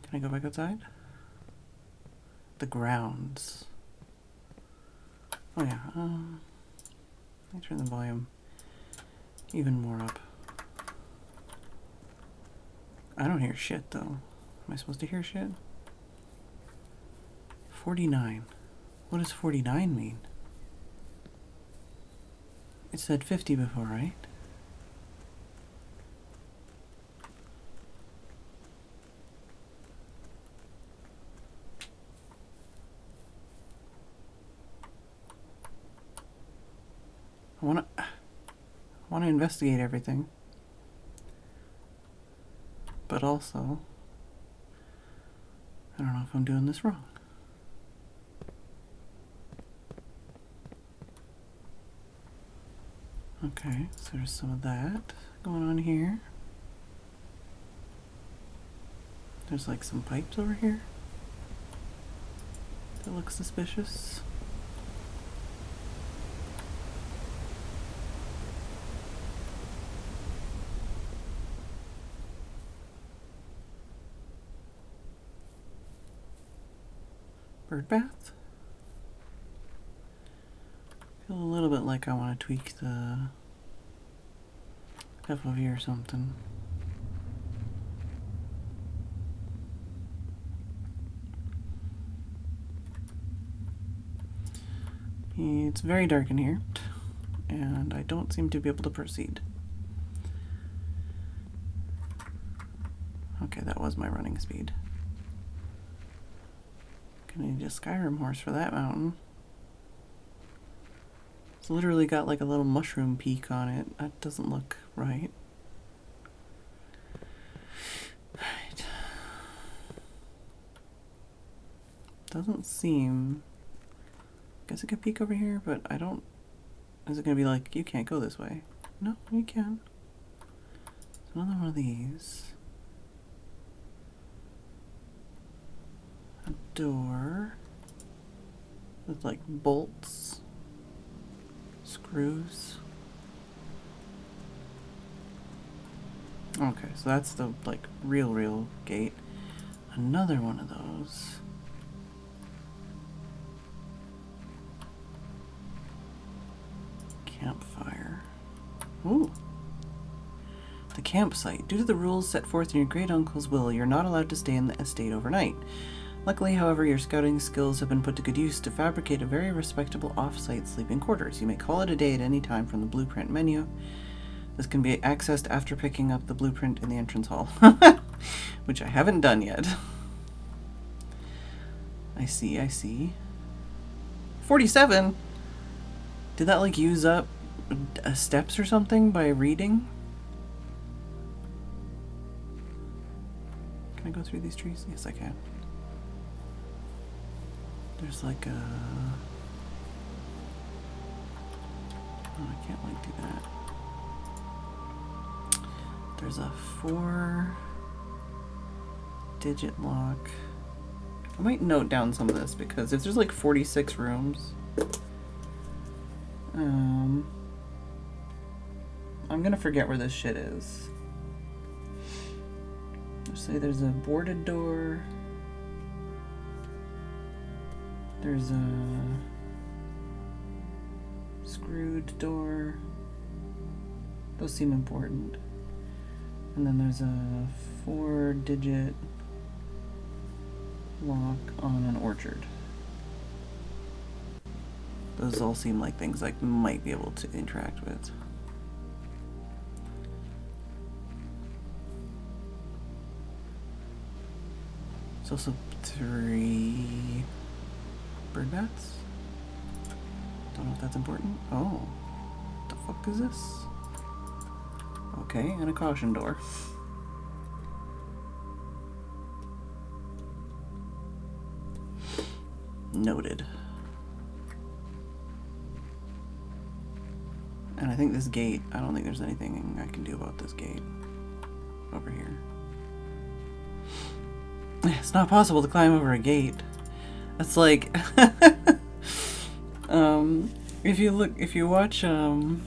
Can I go back outside? The grounds. Oh yeah. Let me turn the volume even more up. I don't hear shit though. Am I supposed to hear shit? 49. What does 49 mean? It said 50 before, right? want to investigate everything. But also, I don't know if I'm doing this wrong. Okay, so there's some of that going on here. There's like some pipes over here that look suspicious. Bird bath? Feel a little bit like I want to tweak the FOV or something. It's very dark in here, and I don't seem to be able to proceed. Okay, that was my running speed. Gonna need a Skyrim horse for that mountain. It's literally got like a little mushroom peak on it. That doesn't look right. Right. Doesn't seem... I guess it could peek over here, but I don't... Is it gonna be like, you can't go this way? No, you can. It's another one of these. A door with like bolts, screws. Okay, so that's the like real gate. Another one of those. Campfire. Ooh. The campsite. Due to the rules set forth in your great uncle's will, you're not allowed to stay in the estate overnight. Luckily, however, your scouting skills have been put to good use to fabricate a very respectable off-site sleeping quarters. You may call it a day at any time from the blueprint menu. This can be accessed after picking up the blueprint in the entrance hall. Which I haven't done yet. I see. 47? Did that like use up steps or something by reading? Can I go through these trees? Yes, I can. There's like a... Oh, I can't like do that. There's a 4-digit lock. I might note down some of this because if there's like 46 rooms, I'm gonna forget where this shit is. Let's say there's a boarded door. There's a screwed door. Those seem important. And then there's a 4-digit lock on an orchard. Those all seem like things I might be able to interact with. There's also 3 bird baths. Don't know if that's important. Oh, what the fuck is this? Okay, and a caution door. Noted. And I think this gate, I don't think there's anything I can do about this gate over here. It's not possible to climb over a gate. That's like if you watch hidden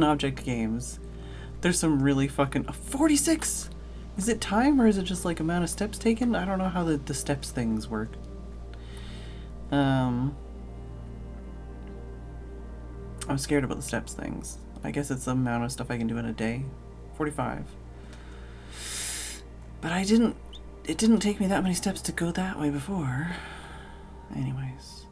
object games, there's some really fucking 46. Is it time or is it just like amount of steps taken? I don't know how the steps things work. I'm scared about the steps things. I guess it's the amount of stuff I can do in a day. 45. But it didn't take me that many steps to go that way before. Anyways.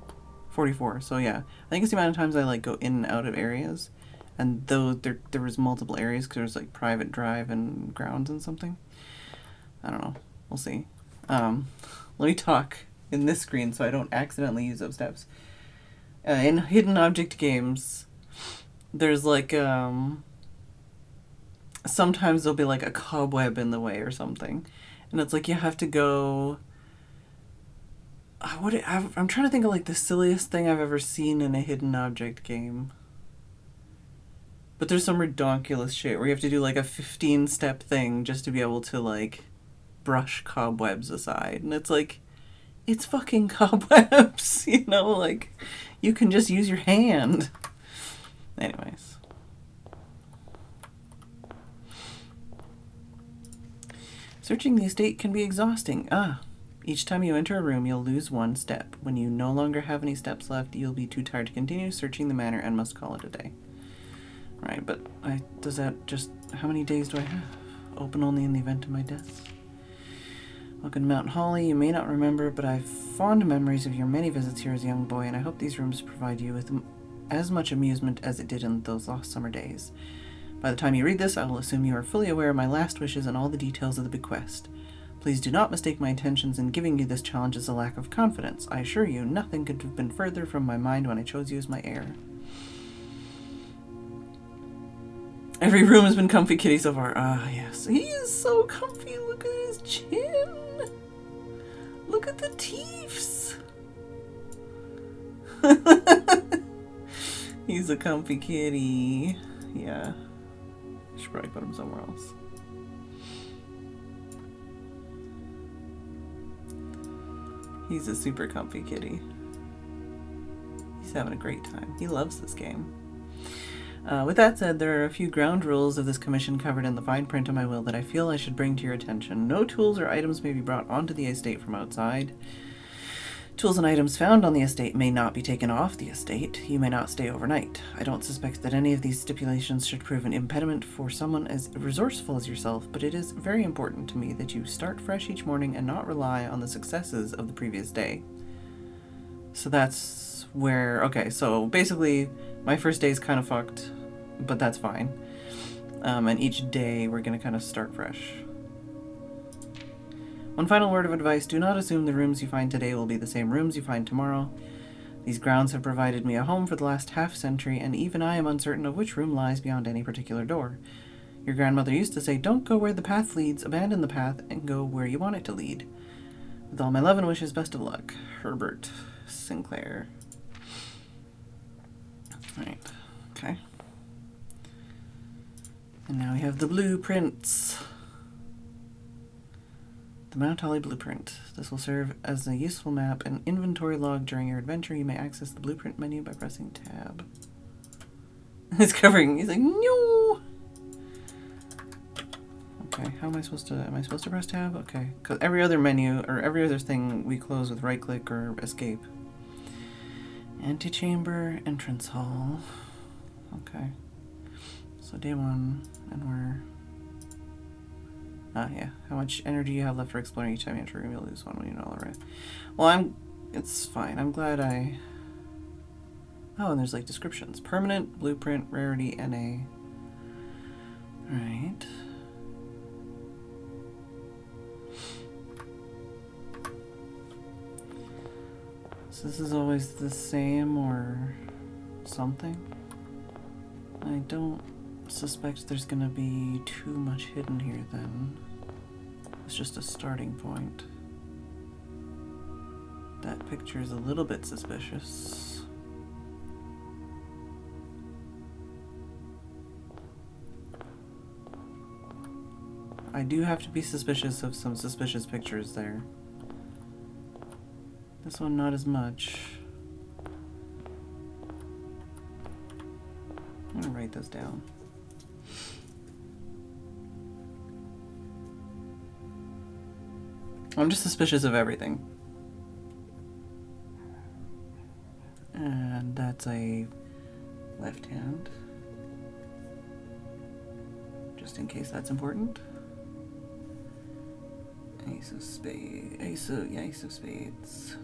44. So yeah, I think it's the amount of times I like go in and out of areas. And though there was multiple areas because there's like private drive and grounds and something. I don't know. We'll see. Let me talk in this screen so I don't accidentally use up steps. In hidden object games, there's like, sometimes there'll be like a cobweb in the way or something. And it's like you have to go... I'm trying to think of like the silliest thing I've ever seen in a hidden object game. But there's some redonkulous shit where you have to do like a 15-step thing just to be able to like brush cobwebs aside. And it's like, it's fucking cobwebs, you know, like you can just use your hand. Anyways. Searching the estate can be exhausting. Each time you enter a room, you'll lose 1 step. When you no longer have any steps left, you'll be too tired to continue searching the manor and must call it a day. Right, but does that just... How many days do I have? Open only in the event of my death. Welcome to Mount Holly. You may not remember, but I have fond memories of your many visits here as a young boy, and I hope these rooms provide you with as much amusement as it did in those lost summer days. By the time you read this, I will assume you are fully aware of my last wishes and all the details of the bequest. Please do not mistake my intentions in giving you this challenge as a lack of confidence. I assure you, nothing could have been further from my mind when I chose you as my heir. Every room has been comfy kitty so far. Ah, yes. He is so comfy. Look at his chin. Look at the teeths. He's a comfy kitty. Yeah. Should probably put him somewhere else. He's a super comfy kitty. He's having a great time. He loves this game. With that said, there are a few ground rules of this commission covered in the fine print of my will that I feel I should bring to your attention. No tools or items may be brought onto the estate from outside. Tools and items found on the estate may not be taken off the estate. You may not stay overnight. I don't suspect that any of these stipulations should prove an impediment for someone as resourceful as yourself, but it is very important to me that you start fresh each morning and not rely on the successes of the previous day. So that's where... Okay, so basically my first day is kind of fucked, but that's fine. And each day we're going to kind of start fresh. One final word of advice, do not assume the rooms you find today will be the same rooms you find tomorrow. These grounds have provided me a home for the last half-century, and even I am uncertain of which room lies beyond any particular door. Your grandmother used to say, don't go where the path leads, abandon the path, and go where you want it to lead. With all my love and wishes, best of luck. Herbert Sinclair. Right, okay. And now we have the blueprints. The Mount Holly blueprint. This will serve as a useful map and inventory log during your adventure. You may access the blueprint menu by pressing tab. It's covering. He's like, no. Okay, how am I supposed to press tab? Okay, because every other menu or every other thing we close with right click or escape. Antechamber, entrance hall. Okay. So day 1, and we're... yeah. How much energy you have left for exploring each time you enter a room, you'll lose 1 when you know all right. Well, it's fine. I'm glad I... Oh, and there's like descriptions. Permanent, blueprint, rarity, NA. Alright. So this is always the same or something? I don't suspect there's gonna be too much hidden here then. It's just a starting point. That picture is a little bit suspicious. I do have to be suspicious of some suspicious pictures there. This one not as much. I'm gonna write those down. I'm just suspicious of everything. And that's a left hand. Just in case that's important. Ace of spades. Ace of spades.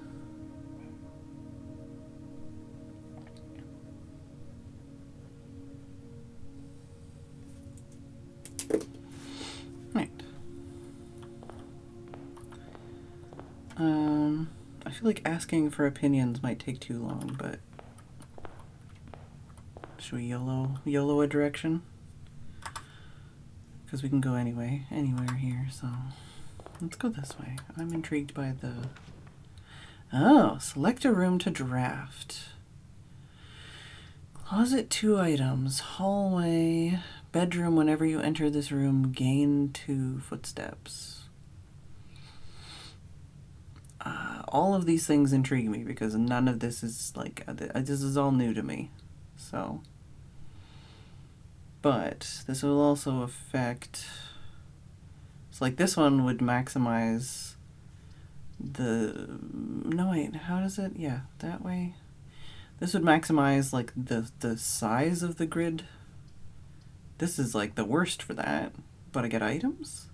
Right. I feel like asking for opinions might take too long, but Should we YOLO a direction? Because we can go anywhere here, so let's go this way. I'm intrigued by the... Oh, select a room to draft. Closet 2 items. Hallway. Bedroom. Whenever you enter this room, gain 2 footsteps. All of these things intrigue me because none of this is like... This is all new to me. So... But this will also affect... So like this one would maximize the... No wait, how does it... Yeah, that way. This would maximize like the size of the grid. This is like the worst for that, but I get items.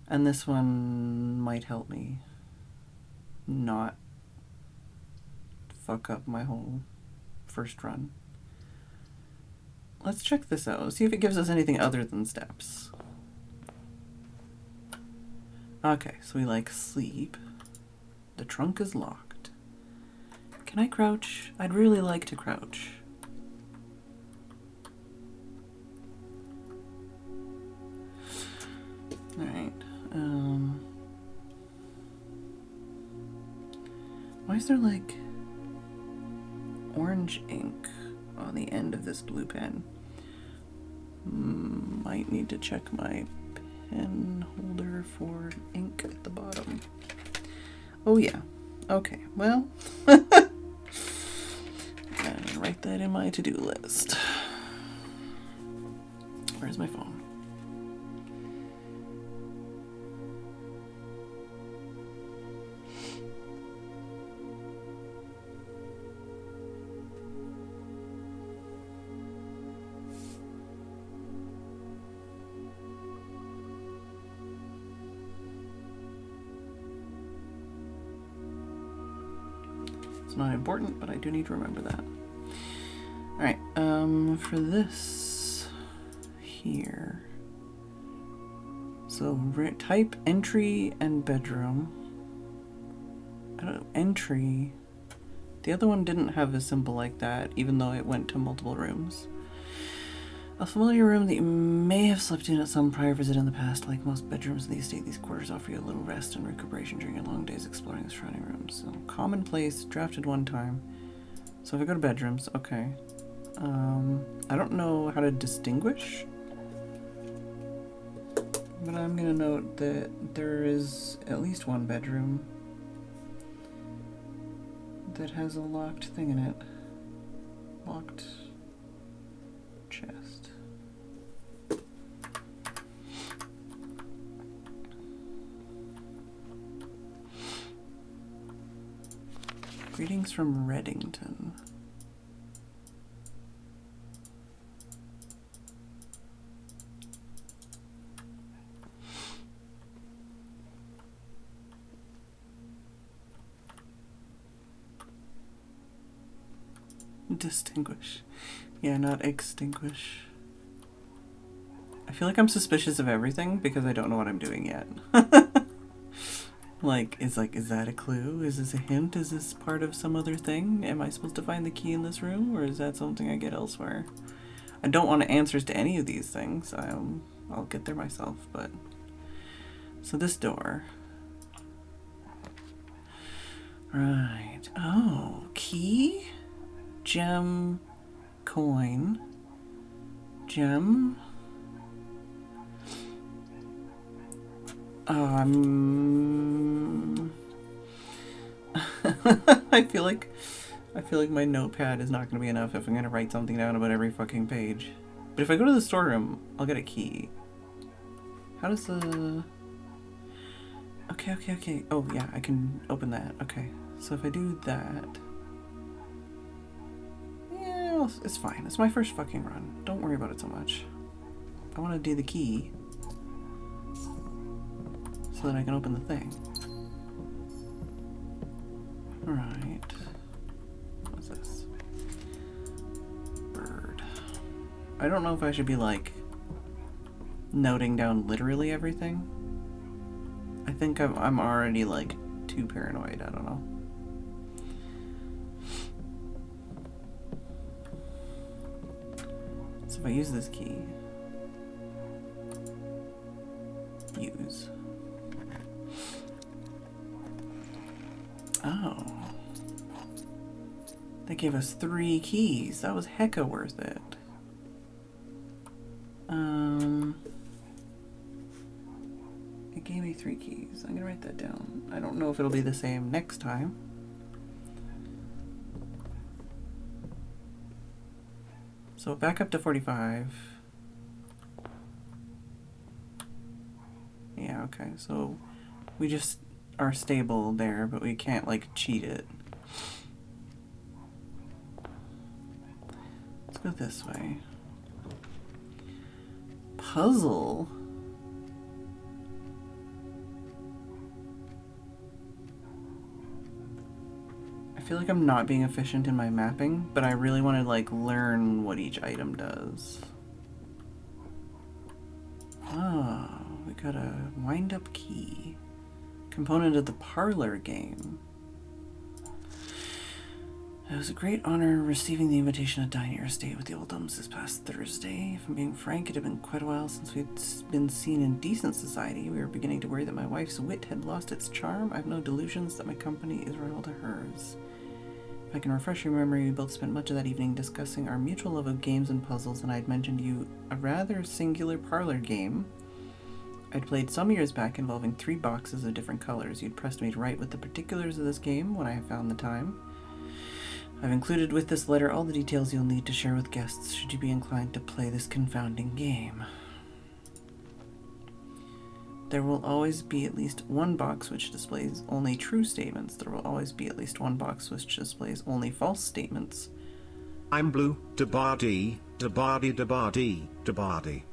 And this one might help me not fuck up my whole first run. Let's check this out. See if it gives us anything other than steps. Okay, so we like sleep. The trunk is locked. Can I crouch? I'd really like to crouch. Alright. Why is there like orange ink on the end of this blue pen? Might need to check my pen holder for ink at the bottom. Oh yeah. Okay, well. I'll write that in my to-do list. Where's my phone? Not important, but I do need to remember that. Alright, for this here, so type entry and bedroom. I don't know, entry. The other one didn't have a symbol like that, even though it went to multiple rooms. A familiar room that you may have slept in at some prior visit in the past. Like most bedrooms in the estate, these quarters offer you a little rest and recuperation during your long days exploring the surrounding rooms. So, commonplace, drafted one time. So if I go to bedrooms, okay. I don't know how to distinguish, but I'm gonna note that there is at least one bedroom that has a locked thing in it. Locked chest. Greetings from Reddington. Distinguish. Yeah, not extinguish. I feel like I'm suspicious of everything because I don't know what I'm doing yet. Like, is that a clue? Is this a hint? Is this part of some other thing? Am I supposed to find the key in this room, or is that something I get elsewhere? I don't want answers to any of these things. I'll get there myself, but... So this door. Right. Oh, key? Gem. Coin. Gem. I feel like my notepad is not going to be enough if I'm going to write something down about every fucking page. But if I go to the storeroom, I'll get a key. How does the... Okay. Oh, yeah, I can open that. Okay. So if I do that... Yeah, it's fine. It's my first fucking run. Don't worry about it so much. I want to do the key so that I can open the thing. Alright. What's this? Bird. I don't know if I should be, like, noting down literally everything. I think I'm already, like, too paranoid. I don't know. So if I use this key, use. Oh. They gave us 3 keys. That was hecka worth it. It gave me 3 keys. I'm gonna write that down. I don't know if it'll be the same next time. So back up to 45. Yeah, okay. So we just are stable there, but we can't like cheat it. Let's go this way. Puzzle. I feel like I'm not being efficient in my mapping, but I really want to like learn what each item does. Ah, we got a wind-up key. Component of the parlor game. It was a great honor receiving the invitation to dine at your estate with the Oldhams this past Thursday. If I'm being frank, it had been quite a while since we'd been seen in decent society. We were beginning to worry that my wife's wit had lost its charm. I have no delusions that my company is rival to hers. If I can refresh your memory, we both spent much of that evening discussing our mutual love of games and puzzles, and I had mentioned you a rather singular parlor game I'd played some years back involving 3 boxes of different colors. You'd pressed me to write with the particulars of this game when I found the time. I've included with this letter all the details you'll need to share with guests should you be inclined to play this confounding game. There will always be at least one box which displays only true statements. There will always be at least one box which displays only false statements. I'm blue, da-ba-dee, da-ba-dee, da-ba-dee, da-ba-dee.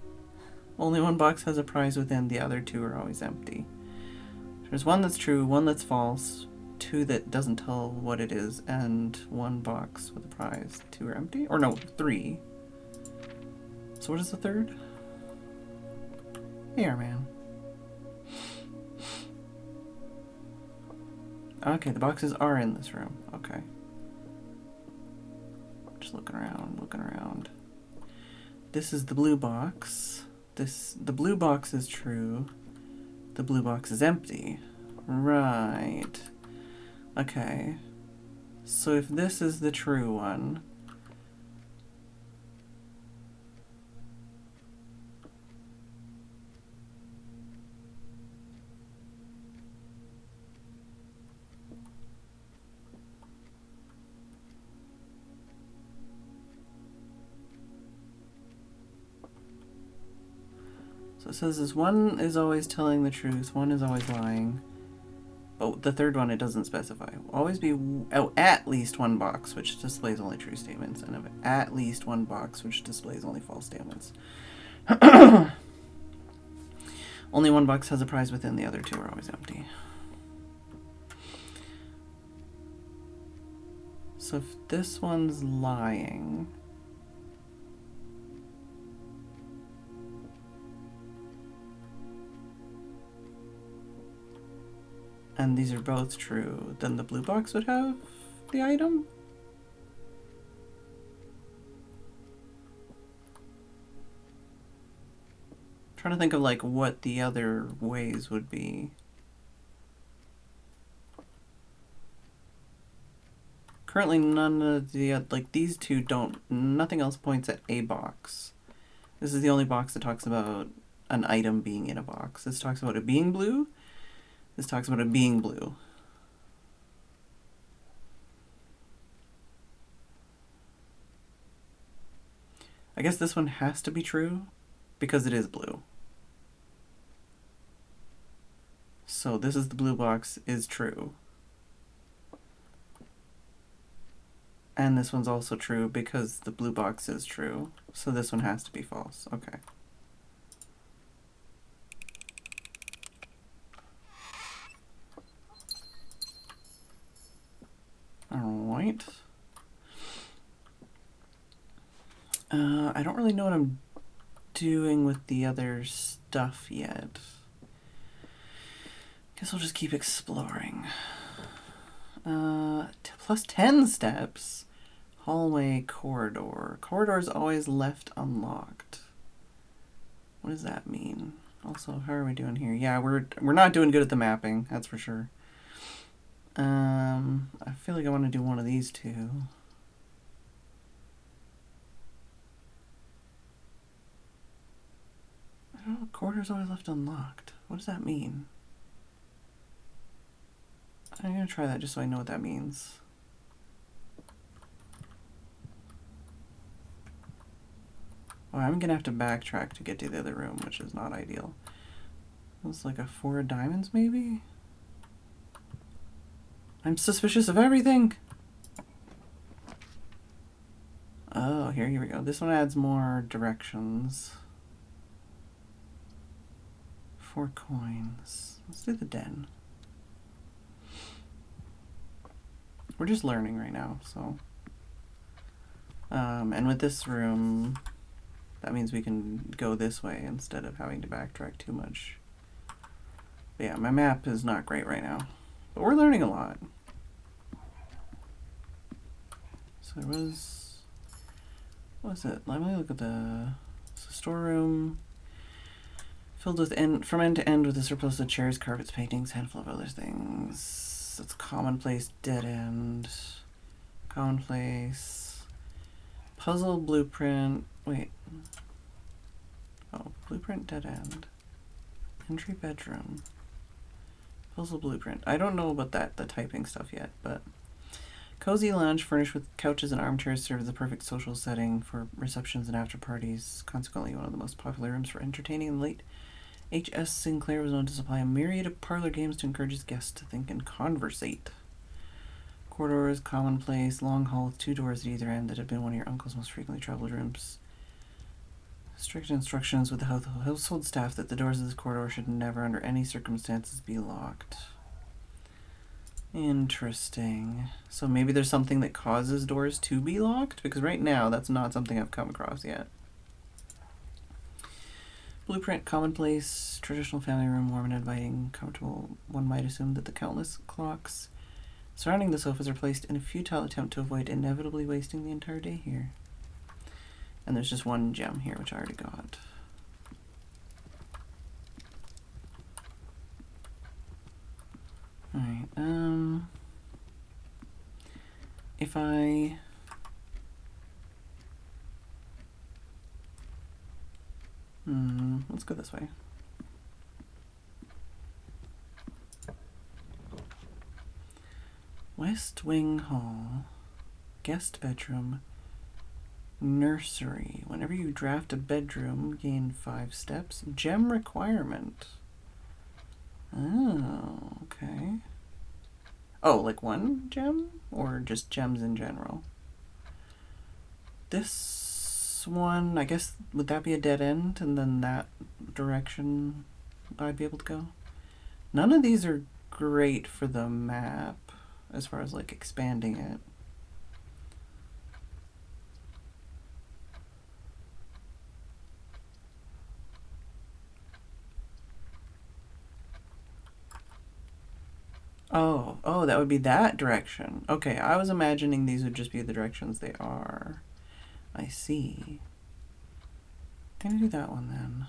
Only one box has a prize within, the other 2 are always empty. There's one that's true, one that's false, 2 that doesn't tell what it is, and 1 box with a prize. 2 are empty? Or no, 3. So what is the 3rd? Airman. Okay, the boxes are in this room. Okay. Just looking around, looking around. This is the blue box. The blue box is true. The blue box is empty. Right. Okay. So if this is the true one, so it says this one is always telling the truth, one is always lying. Oh, the 3rd one it doesn't specify. Will always be at least 1 box which displays only true statements, and at least 1 box which displays only false statements. Only 1 box has a prize within, the other 2 are always empty. So if this one's lying, and these are both true, then the blue box would have the item? I'm trying to think of like what the other ways would be. Currently none of the, like these 2 don't, nothing else points at a box. This is the only box that talks about an item being in a box. This talks about it being blue. This talks about it being blue. I guess this one has to be true because it is blue. So this is the blue box is true. And this one's also true because the blue box is true. So this one has to be false. Okay. Alright. I don't really know what I'm doing with the other stuff yet. Guess we'll just keep exploring. Plus 10 steps. Hallway corridor. Corridor is always left unlocked. What does that mean? Also, how are we doing here? Yeah, we're not doing good at the mapping, that's for sure. I feel like I want to do one of these two. I don't know, corridor's always left unlocked. What does that mean? I'm gonna try that just so I know what that means. Oh, I'm gonna have to backtrack to get to the other room, which is not ideal. It's like a 4 of diamonds, maybe? I'm suspicious of everything! Oh, here we go. This one adds more directions. 4 coins. Let's do the den. We're just learning right now, so. And with this room, that means we can go this way instead of having to backtrack too much. But yeah, my map is not great right now, but we're learning a lot. So there was, what was it? Let me look at the storeroom. Filled with from end to end with a surplus of chairs, carpets, paintings, handful of other things. It's commonplace, dead end. Commonplace. Puzzle, blueprint. Wait. Oh, blueprint, dead end. Entry, bedroom. Puzzle, blueprint. I don't know about the typing stuff yet, but. Cozy lounge furnished with couches and armchairs serve as the perfect social setting for receptions and after parties. Consequently, one of the most popular rooms for entertaining in the late H.S. Sinclair was known to supply a myriad of parlor games to encourage his guests to think and conversate. Corridors, commonplace, long hall with 2 doors at either end that have been one of your uncle's most frequently traveled rooms. Strict instructions with the household staff that the doors of this corridor should never, under any circumstances, be locked. Interesting. So maybe there's something that causes doors to be locked? Because right now, that's not something I've come across yet. Blueprint, commonplace, traditional family room, warm and inviting, comfortable. One might assume that the countless clocks surrounding the sofas are placed in a futile attempt to avoid inevitably wasting the entire day here. And there's just 1 gem here, which I already got. Alright, if I... let's go this way. West Wing Hall, guest bedroom, nursery. Whenever you draft a bedroom, gain 5 steps. Gem requirement. Oh, okay. Oh, like 1 gem? Or just gems in general? This one, I guess, would that be a dead end? And then that direction I'd be able to go? None of these are great for the map, as far as, like, expanding it. Oh, that would be that direction. Okay, I was imagining these would just be the directions they are. I see. Gonna do that one then.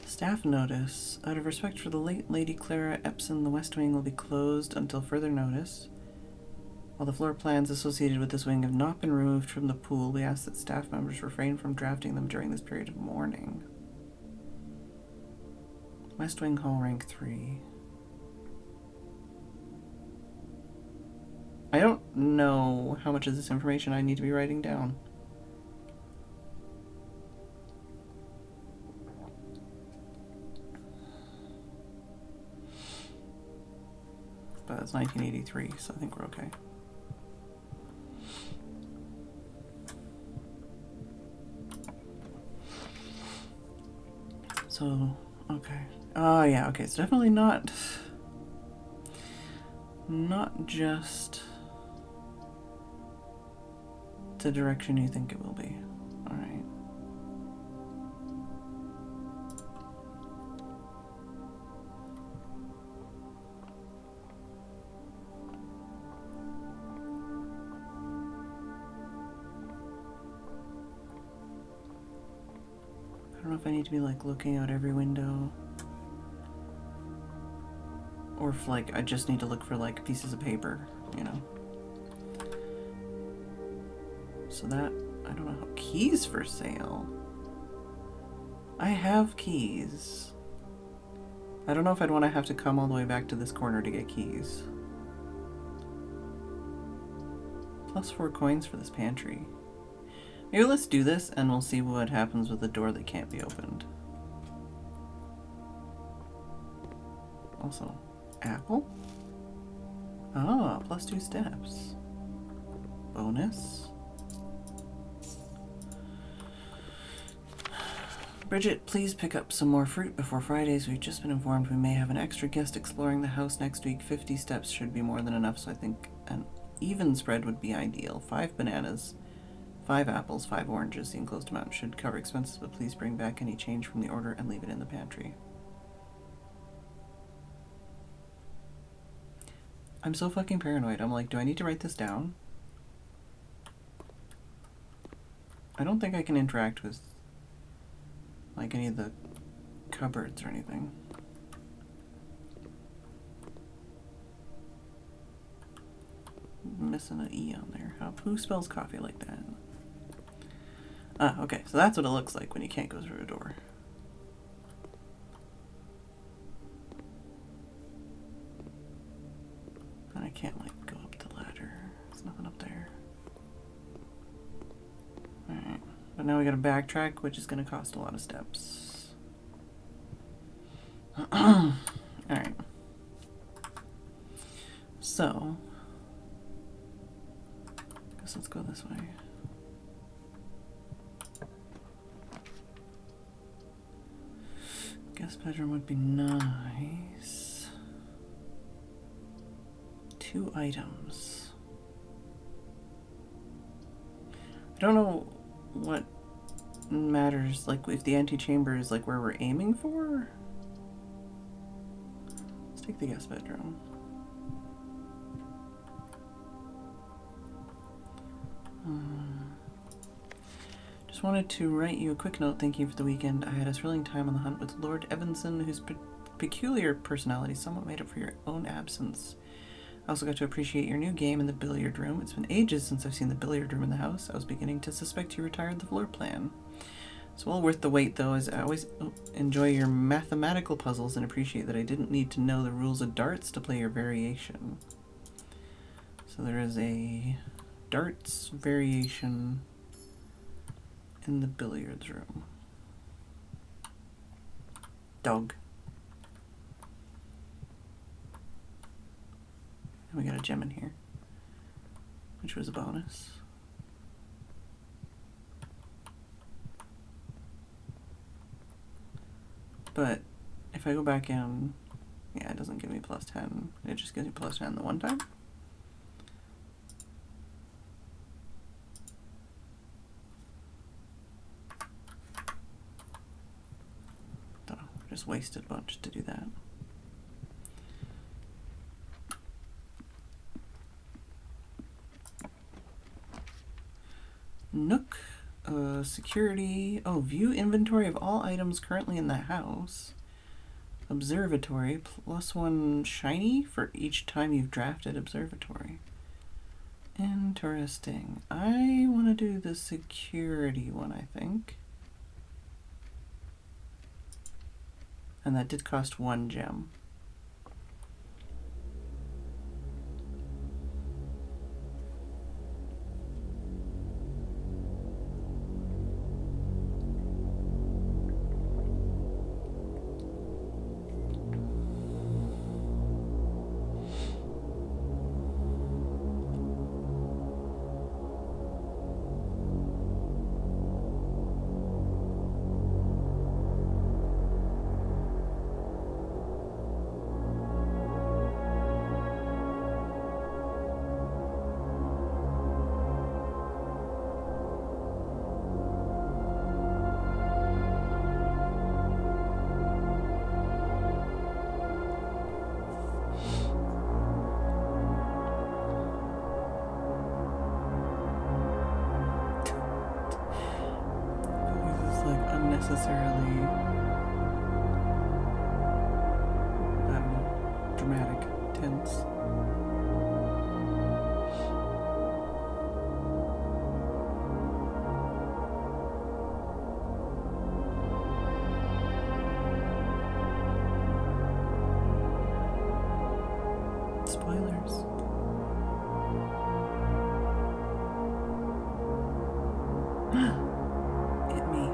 Staff notice. Out of respect for the late Lady Clara Epson, the West Wing will be closed until further notice. While the floor plans associated with this wing have not been removed from the pool, we ask that staff members refrain from drafting them during this period of mourning. West Wing Hall, rank 3. I don't know how much of this information I need to be writing down. But it's 1983, so I think we're okay. So, okay. Oh, yeah, okay. It's definitely not just the direction you think it will be. Alright. if I need to be like looking out every window. Or if like I just need to look for like pieces of paper, you know. So that, I don't know how, keys for sale. I have keys. I don't know if I'd want to have to come all the way back to this corner to get keys. Plus 4 coins for this pantry. Maybe let's do this and we'll see what happens with the door that can't be opened. Also, apple? Ah, plus 2 steps. Bonus. Bridget, please pick up some more fruit before Fridays. We've just been informed we may have an extra guest exploring the house next week. 50 steps should be more than enough, so I think an even spread would be ideal. 5 bananas, 5 apples, 5 oranges. The enclosed amount should cover expenses, but please bring back any change from the order and leave it in the pantry. I'm so fucking paranoid. I'm like, do I need to write this down? I don't think I can interact with like any of the cupboards or anything. Missing an E on there. Who spells coffee like that? Ah, okay, so that's what it looks like when you can't go through a door. And I can't like go up the ladder. There's nothing up there. Alright. But now we gotta backtrack, which is gonna cost a lot of steps. Alright. So, guess let's go this way. Guest bedroom would be nice. 2 items. I don't know what matters, like if the antechamber is like where we're aiming for. Let's take the guest bedroom. Just wanted to write you a quick note thanking you for the weekend. I had a thrilling time on the hunt with Lord Evanson, whose peculiar personality somewhat made up for your own absence. I also got to appreciate your new game in the billiard room. It's been ages since I've seen the billiard room in the house. I was beginning to suspect you retired the floor plan. It's well worth the wait, though, as I always enjoy your mathematical puzzles and appreciate that I didn't need to know the rules of darts to play your variation. So there is a darts variation in the billiards room. Dog. And we got a gem in here, which was a bonus. But if I go back in, yeah, it doesn't give me plus 10. It just gives me plus 10 the one time. Don't know, just wasted a bunch to do that. Nook, security. Oh, view inventory of all items currently in the house. Observatory, +1 shiny for each time you've drafted observatory. Interesting. I want to do the security one, I think. And that did cost 1 gem. necessarily, I don't know, dramatic, tense. Spoilers. Hit me.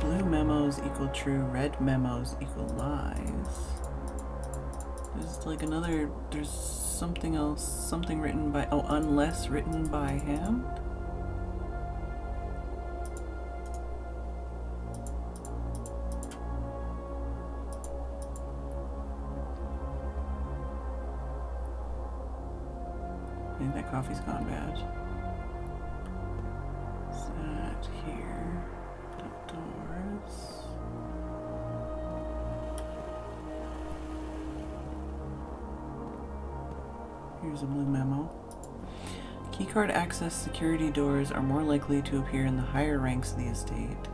Blue memos equal true, red memos equal lies. There's like another, there's something else, something written by, oh, unless written by hand? I think that coffee's gone bad. Is that here? Outdoors. Here's a blue memo. Keycard access security doors are more likely to appear in the higher ranks of the estate.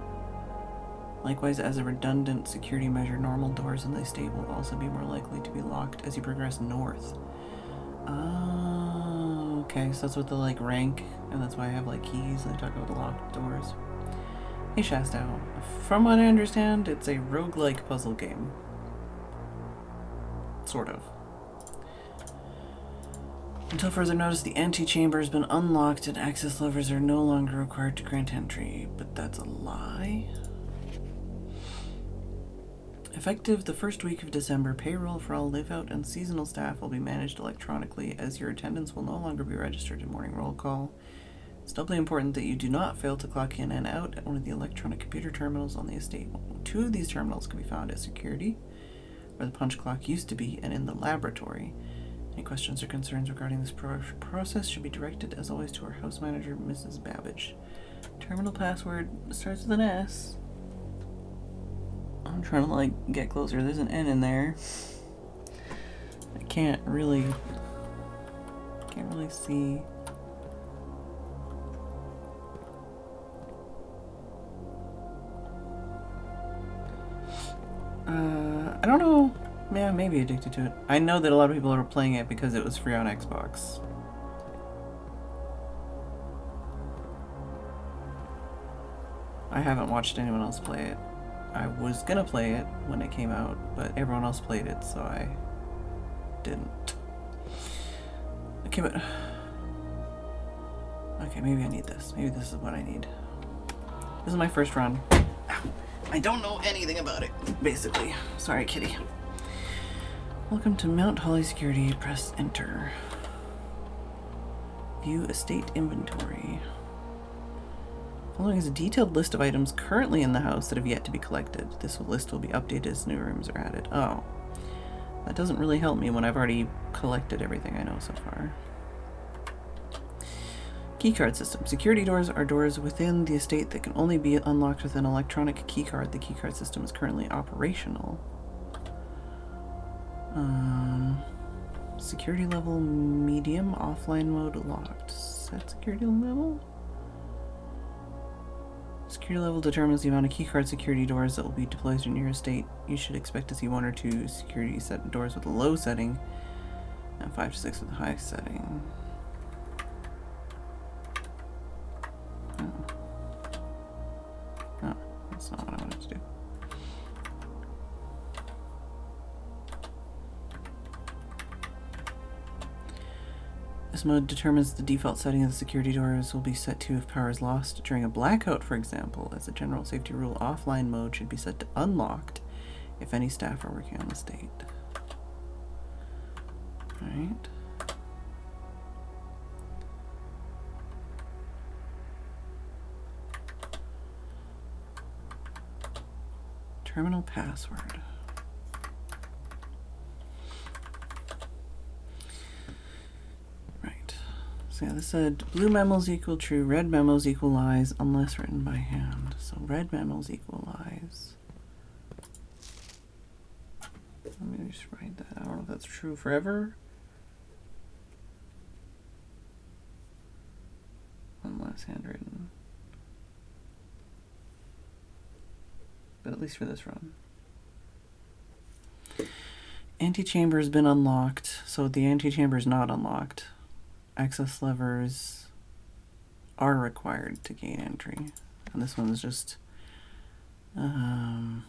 Likewise, as a redundant security measure, normal doors in the estate will also be more likely to be locked as you progress north. Oh, okay, so that's what the like rank, and that's why I have like keys, and they talk about the locked doors. Hey Shasta, from what I understand, it's a roguelike puzzle game. Sort of. Until further notice, the antechamber has been unlocked and access levers are no longer required to grant entry, but that's a lie. Effective the first week of December, payroll for all live-out and seasonal staff will be managed electronically, as your attendance will no longer be registered in morning roll call. It's doubly important that you do not fail to clock in and out at one of the electronic computer terminals on the estate. 2 of these terminals can be found at security, where the punch clock used to be, and in the laboratory. Any questions or concerns regarding this process should be directed, as always, to our house manager, Mrs. Babbage. Terminal password starts with an S. I'm trying to like get closer. There's an N in there. I can't really see. I don't know. Yeah, maybe addicted to it. I know that a lot of people are playing it because it was free on Xbox. I haven't watched anyone else play it. I was gonna play it when it came out, but everyone else played it, so I didn't. Okay, but... Okay, maybe I need this. Maybe this is what I need. This is my first run. Ow. I don't know anything about it, basically. Sorry, kitty. Welcome to Mount Holly Security. Press Enter. View Estate Inventory. Following is a detailed list of items currently in the house that have yet to be collected. This list will be updated as new rooms are added. Oh. That doesn't really help me when I've already collected everything I know so far. Keycard system. Security doors are doors within the estate that can only be unlocked with an electronic keycard. The keycard system is currently operational. Security level medium, offline mode locked. Set security level? Security level determines the amount of keycard security doors that will be deployed in your estate. You should expect to see 1 or 2 security set doors with a low setting and 5 to 6 with a high setting. Oh, that's not what I wanted to do. This mode determines the default setting of the security doors will be set to if power is lost during a blackout, for example. As a general safety rule, offline mode should be set to unlocked if any staff are working on the estate. Alright. Terminal password. So yeah, this said blue memos equal true, red memos equal lies, unless written by hand. So red memos equal lies. Let me just write that. I don't know if that's true forever. Unless handwritten. But at least for this run. Antechamber has been unlocked, so the antechamber is not unlocked. Access levers are required to gain entry. And this one's just alright,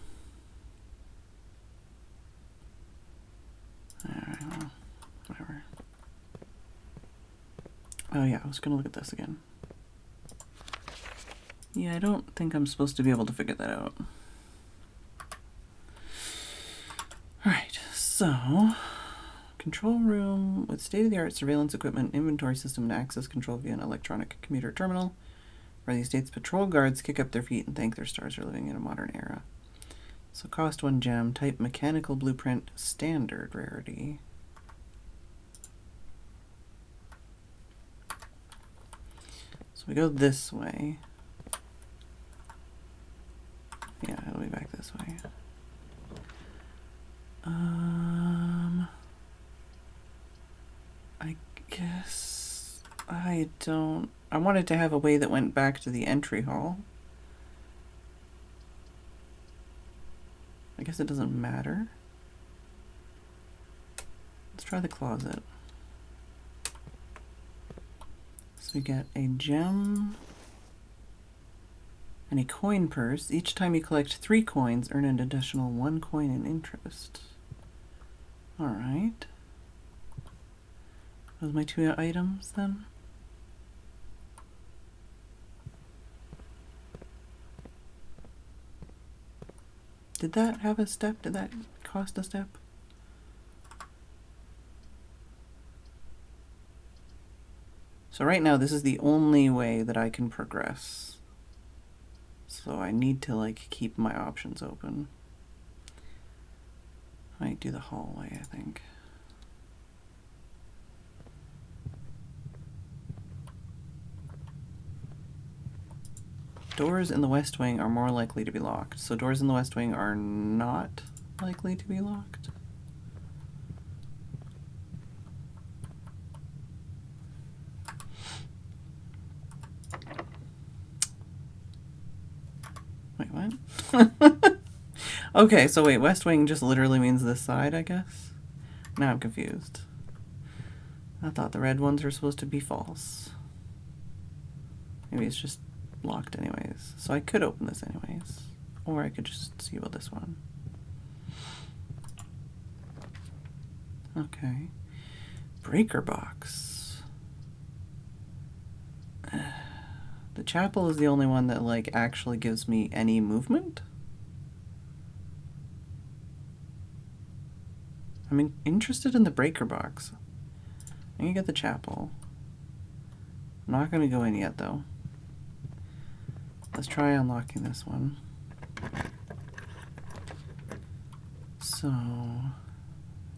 well, whatever. Oh yeah, I was gonna look at this again. Yeah, I don't think I'm supposed to be able to figure that out. Alright, so control room with state-of-the-art surveillance equipment, inventory system, and access control via an electronic computer terminal. Where these states patrol guards kick up their feet and thank their stars for living in a modern era. So cost 1 gem, type mechanical blueprint, standard rarity. So we go this way. Yeah, it'll be back this way. I guess I wanted to have a way that went back to the entry hall. I guess it doesn't matter. Let's try the closet. So we get a gem and a coin purse. Each time you collect 3 coins, earn an additional 1 coin in interest. Alright. Those are my 2 items then. Did that have a step? Did that cost a step? So right now this is the only way that I can progress. So I need to like keep my options open. I might do the hallway, I think. Doors in the West Wing are more likely to be locked. So doors in the West Wing are not likely to be locked. Wait, what? Okay, so wait, West Wing just literally means this side, I guess? Now I'm confused. I thought the red ones were supposed to be false. Maybe it's just locked anyways. So I could open this anyways. Or I could just see about this one. Okay. Breaker box. The chapel is the only one that like actually gives me any movement. I'm interested in the breaker box. I'm gonna get the chapel. I'm not gonna go in yet though. Let's try unlocking this one. So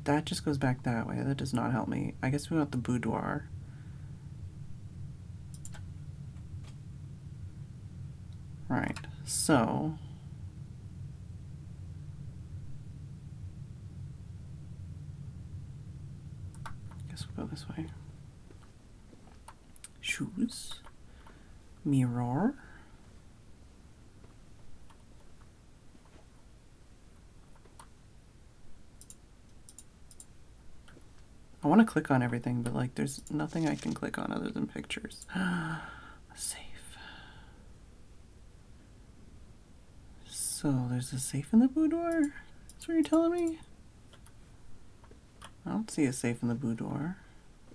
that just goes back that way. That does not help me. I guess we want the boudoir. Right, so I guess we'll go this way. Shoes. Mirror. I want to click on everything, but like there's nothing I can click on other than pictures. Safe. So there's a safe in the boudoir? That's what you're telling me? I don't see a safe in the boudoir.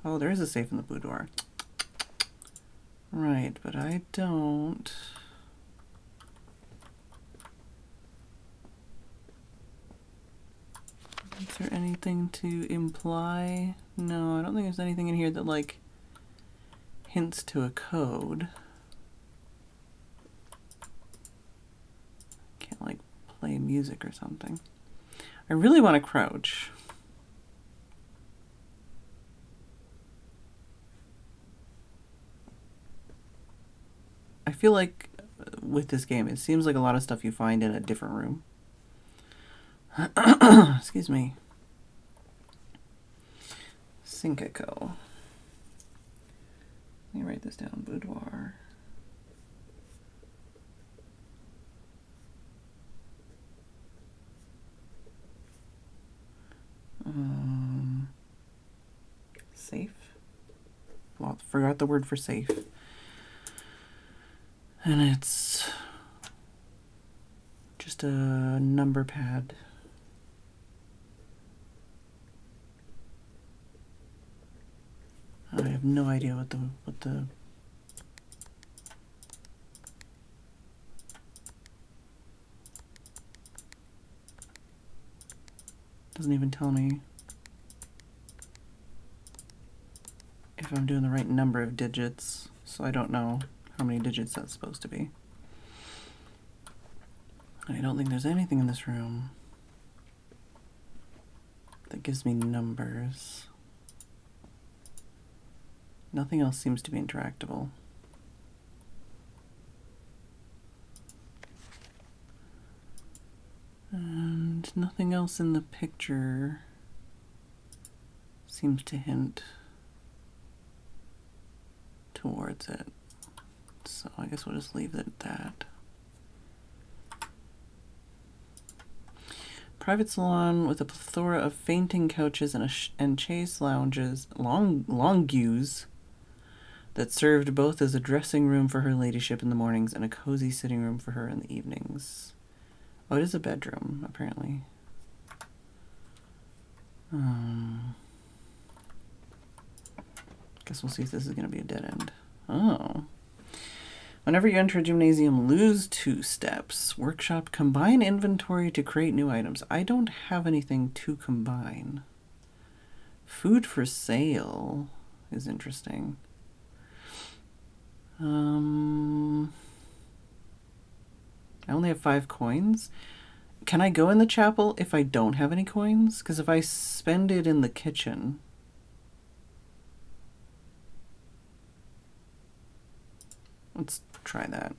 Oh, there is a safe in the boudoir. Right, but I don't. Is there anything to imply? No, I don't think there's anything in here that like hints to a code. Can't like play music or something. I really want to crouch. I feel like with this game, it seems like a lot of stuff you find in a different room. Excuse me. think I go. Let me write this down. Boudoir. Safe. Well, forgot the word for safe. And it's just a number pad. I have no idea what the doesn't even tell me if I'm doing the right number of digits, so I don't know how many digits that's supposed to be. I don't think there's anything in this room that gives me numbers. Nothing else seems to be interactable. And nothing else in the picture seems to hint towards it. So I guess we'll just leave it at that. Private salon with a plethora of fainting couches and chaise lounges, longues that served both as a dressing room for her ladyship in the mornings and a cozy sitting room for her in the evenings. Oh, it is a bedroom, apparently. Guess we'll see if this is going to be a dead end. Oh. Whenever you enter a gymnasium, lose 2 steps. Workshop, combine inventory to create new items. I don't have anything to combine. Food for sale is interesting. I only have 5 coins. Can I go in the chapel if I don't have any coins? Because if I spend it in the kitchen... Let's try that.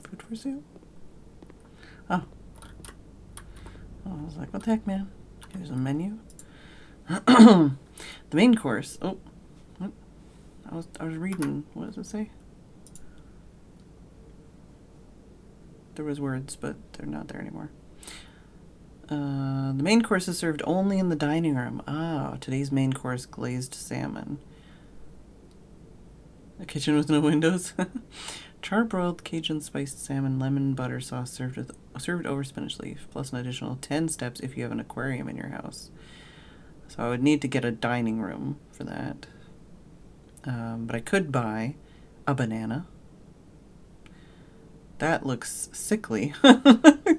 Food for sale? Oh. I was like, what the heck, man? There's a menu. The main course. Oh. What? I was reading. What does it say? There was words, but they're not there anymore. The main course is served only in the dining room. Ah, today's main course, glazed salmon. A kitchen with no windows. Charbroiled Cajun spiced salmon, lemon butter sauce served over spinach leaf, plus an additional 10 steps if you have an aquarium in your house. So I would need to get a dining room for that. But I could buy a banana. That looks sickly.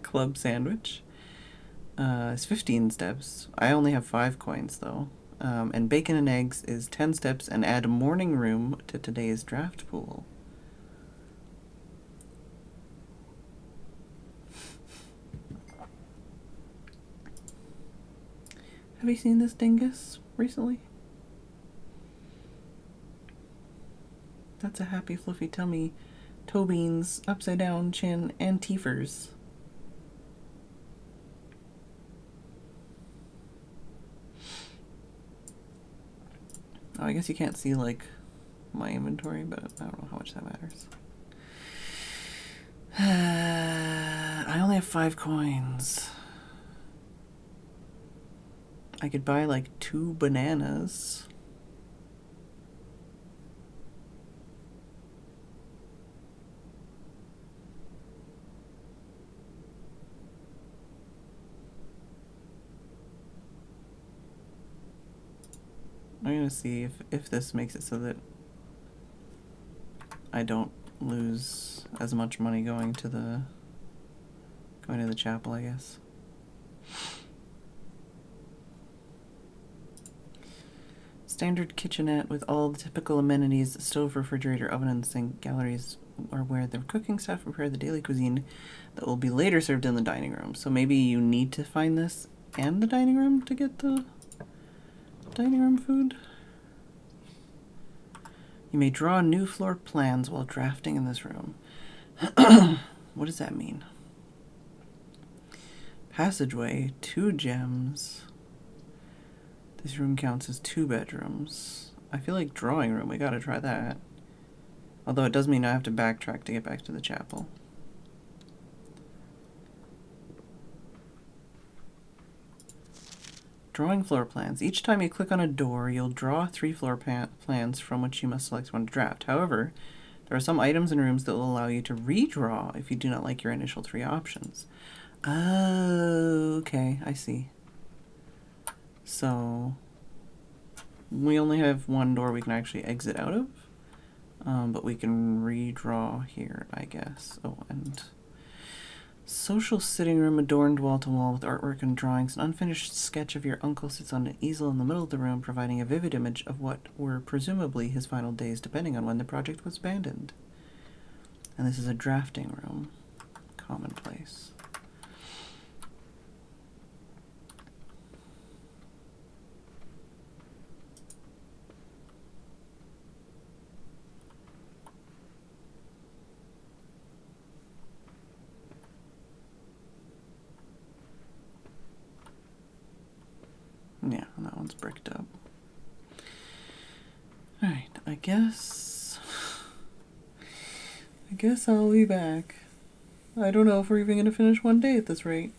Club sandwich. It's 15 steps. I only have 5 coins though. And bacon and eggs is 10 steps and add morning room to today's draft pool. Have you seen this dingus recently? That's a happy fluffy tummy, toe beans, upside down chin, and teethers. Oh, I guess you can't see like my inventory, but I don't know how much that matters. I only have 5 coins. I could buy like 2 bananas. I'm gonna see if this makes it so that I don't lose as much money going to the chapel, I guess. Standard kitchenette with all the typical amenities: stove, refrigerator, oven, and sink. Galleries are where the cooking staff prepare the daily cuisine that will be later served in the dining room. So maybe you need to find this and the dining room to get the dining room food. You may draw new floor plans while drafting in this room. What does that mean? Passageway, 2 gems. This room counts as 2 bedrooms. I feel like drawing room, we gotta try that. Although it does mean I have to backtrack to get back to the chapel. Drawing floor plans. Each time you click on a door, you'll draw 3 floor plans from which you must select one to draft. However, there are some items and rooms that will allow you to redraw if you do not like your initial 3 options. Oh, okay, I see. So, we only have 1 door we can actually exit out of, but we can redraw here, I guess. Oh, and social sitting room adorned wall to wall with artwork and drawings. An unfinished sketch of your uncle sits on an easel in the middle of the room, providing a vivid image of what were presumably his final days, depending on when the project was abandoned. And this is a drafting room. Commonplace. Yeah, that one's bricked up. Alright, I guess I'll be back. I don't know if we're even going to finish one day at this rate.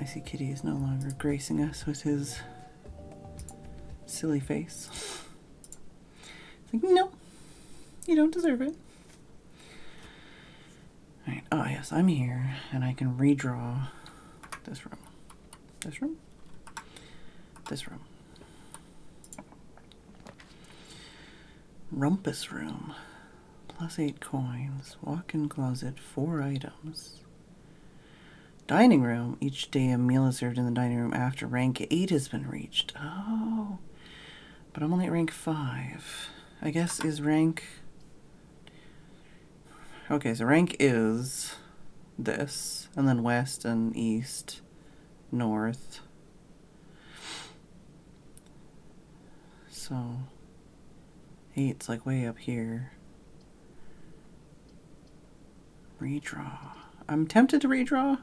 see Kitty is no longer gracing us with his silly face. It's like, no, you don't deserve it. Alright, oh yes, I'm here, and I can redraw this room. This room? This room. Rumpus room. +8 coins. Walk-in closet, 4 items. Dining room. Each day a meal is served in the dining room after rank 8 has been reached. Oh. But I'm only at rank 5. I guess is rank... Okay, so rank is this. And then west and east. North. So... 8's like way up here. Redraw. I'm tempted to redraw.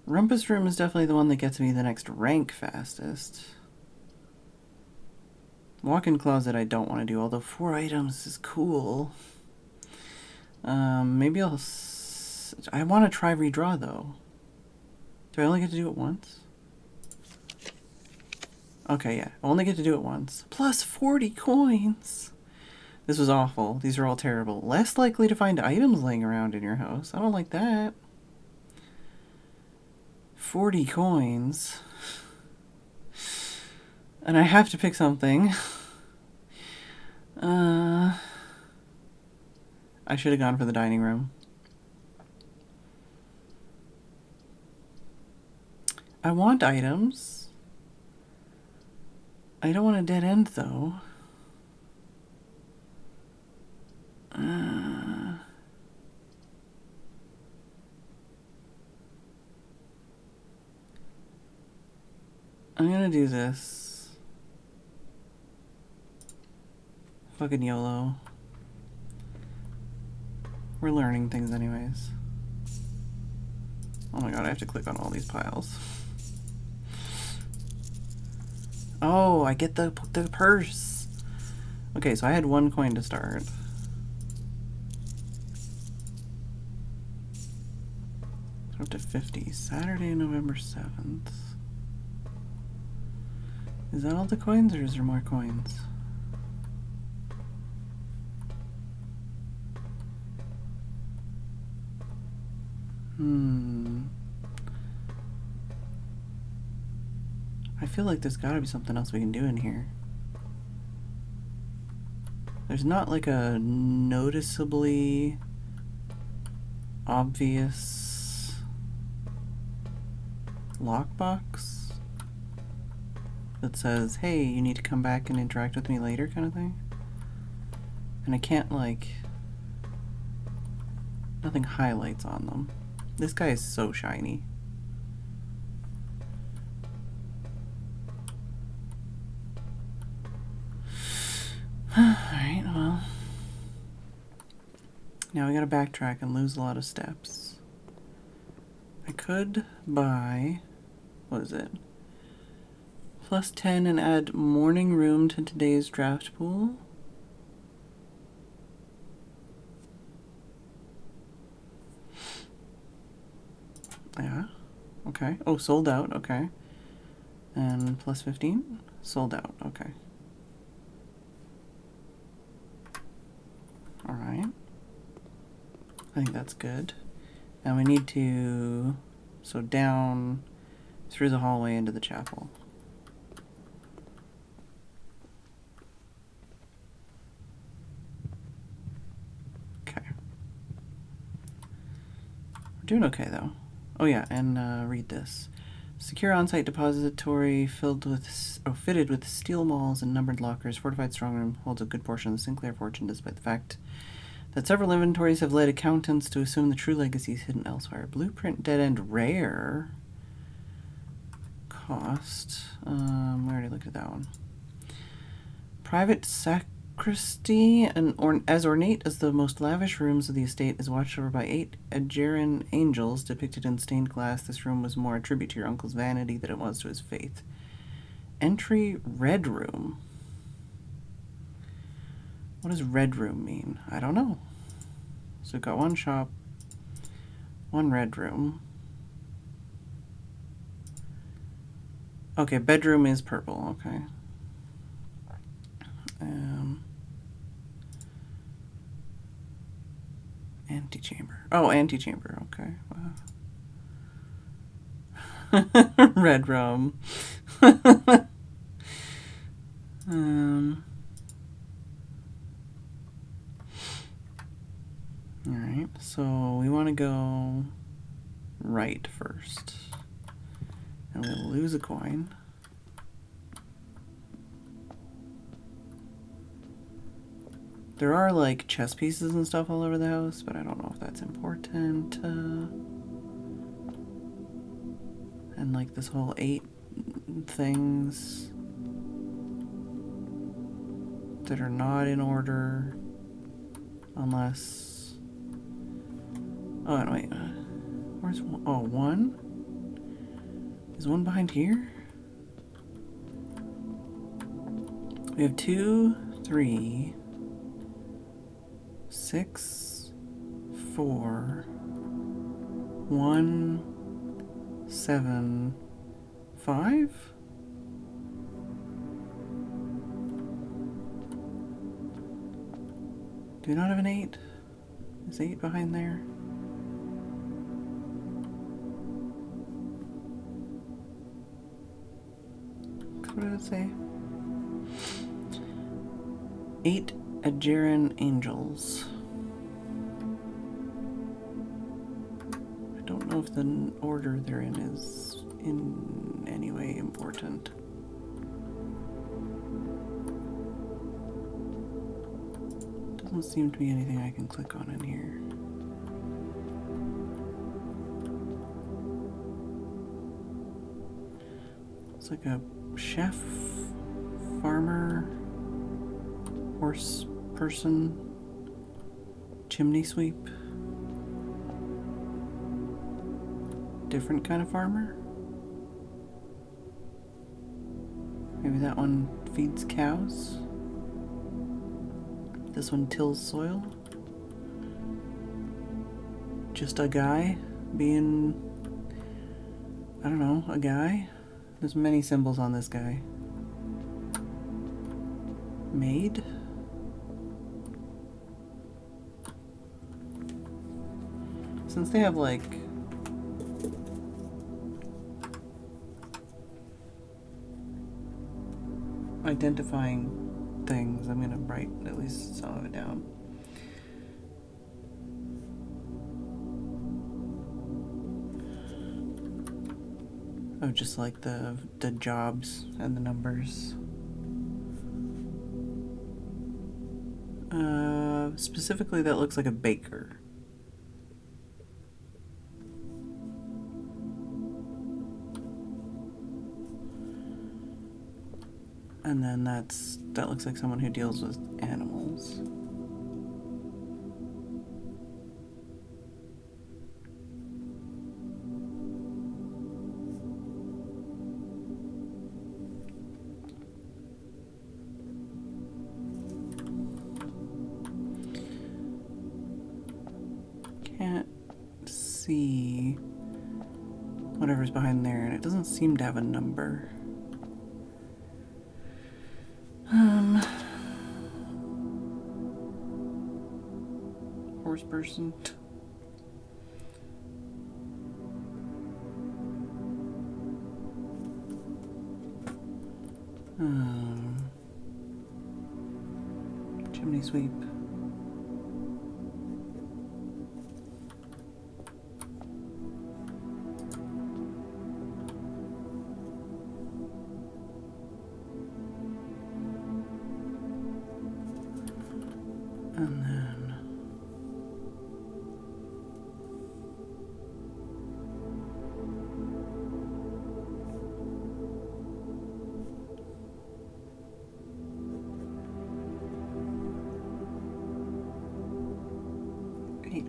Rumpus room is definitely the one that gets me the next rank fastest. Walk-in closet I don't want to do, although 4 items is cool. Maybe I'll... I want to try redraw though. Do I only get to do it once? Okay, yeah. I only get to do it once. Plus 40 coins! This was awful. These are all terrible. Less likely to find items laying around in your house. I don't like that. 40 coins. And I have to pick something. I should have gone for the dining room. I want items. I don't want a dead end, though. I'm gonna do this. Fucking YOLO. We're learning things anyways. Oh my god, I have to click on all these piles. Oh, I get the purse. Okay, so I had 1 coin to start. So up to 50. Saturday, November 7th. Is that all the coins, or is there more coins? I feel like there's gotta be something else we can do in here. There's not like a noticeably obvious lockbox that says, hey, you need to come back and interact with me later kind of thing. And I can't, like... Nothing highlights on them. This guy is so shiny. Alright, well. Now we gotta backtrack and lose a lot of steps. I could buy... What is it? +10 and add morning room to today's draft pool. Yeah. Okay. Oh, sold out. Okay. And +15? Sold out. Okay. Alright. I think that's good. And we need to... So down through the hallway into the chapel. Okay. We're doing okay, though. Oh yeah, and read this. Secure on-site depository fitted with steel malls and numbered lockers. Fortified strongroom holds a good portion of the Sinclair fortune, despite the fact that several inventories have led accountants to assume the true legacy is hidden elsewhere. Blueprint dead end rare. Cost. We already looked at that one. Private sacristy, as ornate as the most lavish rooms of the estate, is watched over by 8 Aegeran angels depicted in stained glass. This room was more a tribute to your uncle's vanity than it was to his faith. Entry red room. What does red room mean? I don't know. So we've got 1 shop, 1 red room. Okay, bedroom is purple. Okay. Antechamber. Oh, antechamber. Okay. Wow. Red room. Alright, so we want to go right first. And we'll lose a coin. There are like chess pieces and stuff all over the house, but I don't know if that's important. And like this whole 8 things that are not in order, unless. Oh, and wait, where's one? Oh, 1? Is 1 behind here? We have 2, 3, 6, 4, 1, 7, 5? Do we not have an 8? Is 8 behind there? What did it say? 8 Adjaran angels. I don't know if the order they're in is in any way important. Doesn't seem to be anything I can click on in here. It's like a chef, farmer, horse person, chimney sweep. Different kind of farmer. Maybe that one feeds cows. This one tills soil. Just a guy being, I don't know, a guy. There's many symbols on this guy. Maid? Since they have like identifying things, I'm gonna write at least some of it down. Oh, just like the jobs and the numbers. Specifically, that looks like a baker. And then that looks like someone who deals with animals. Can't see whatever's behind there, and it doesn't seem to have a number. Horse person. Chimney sweep. And then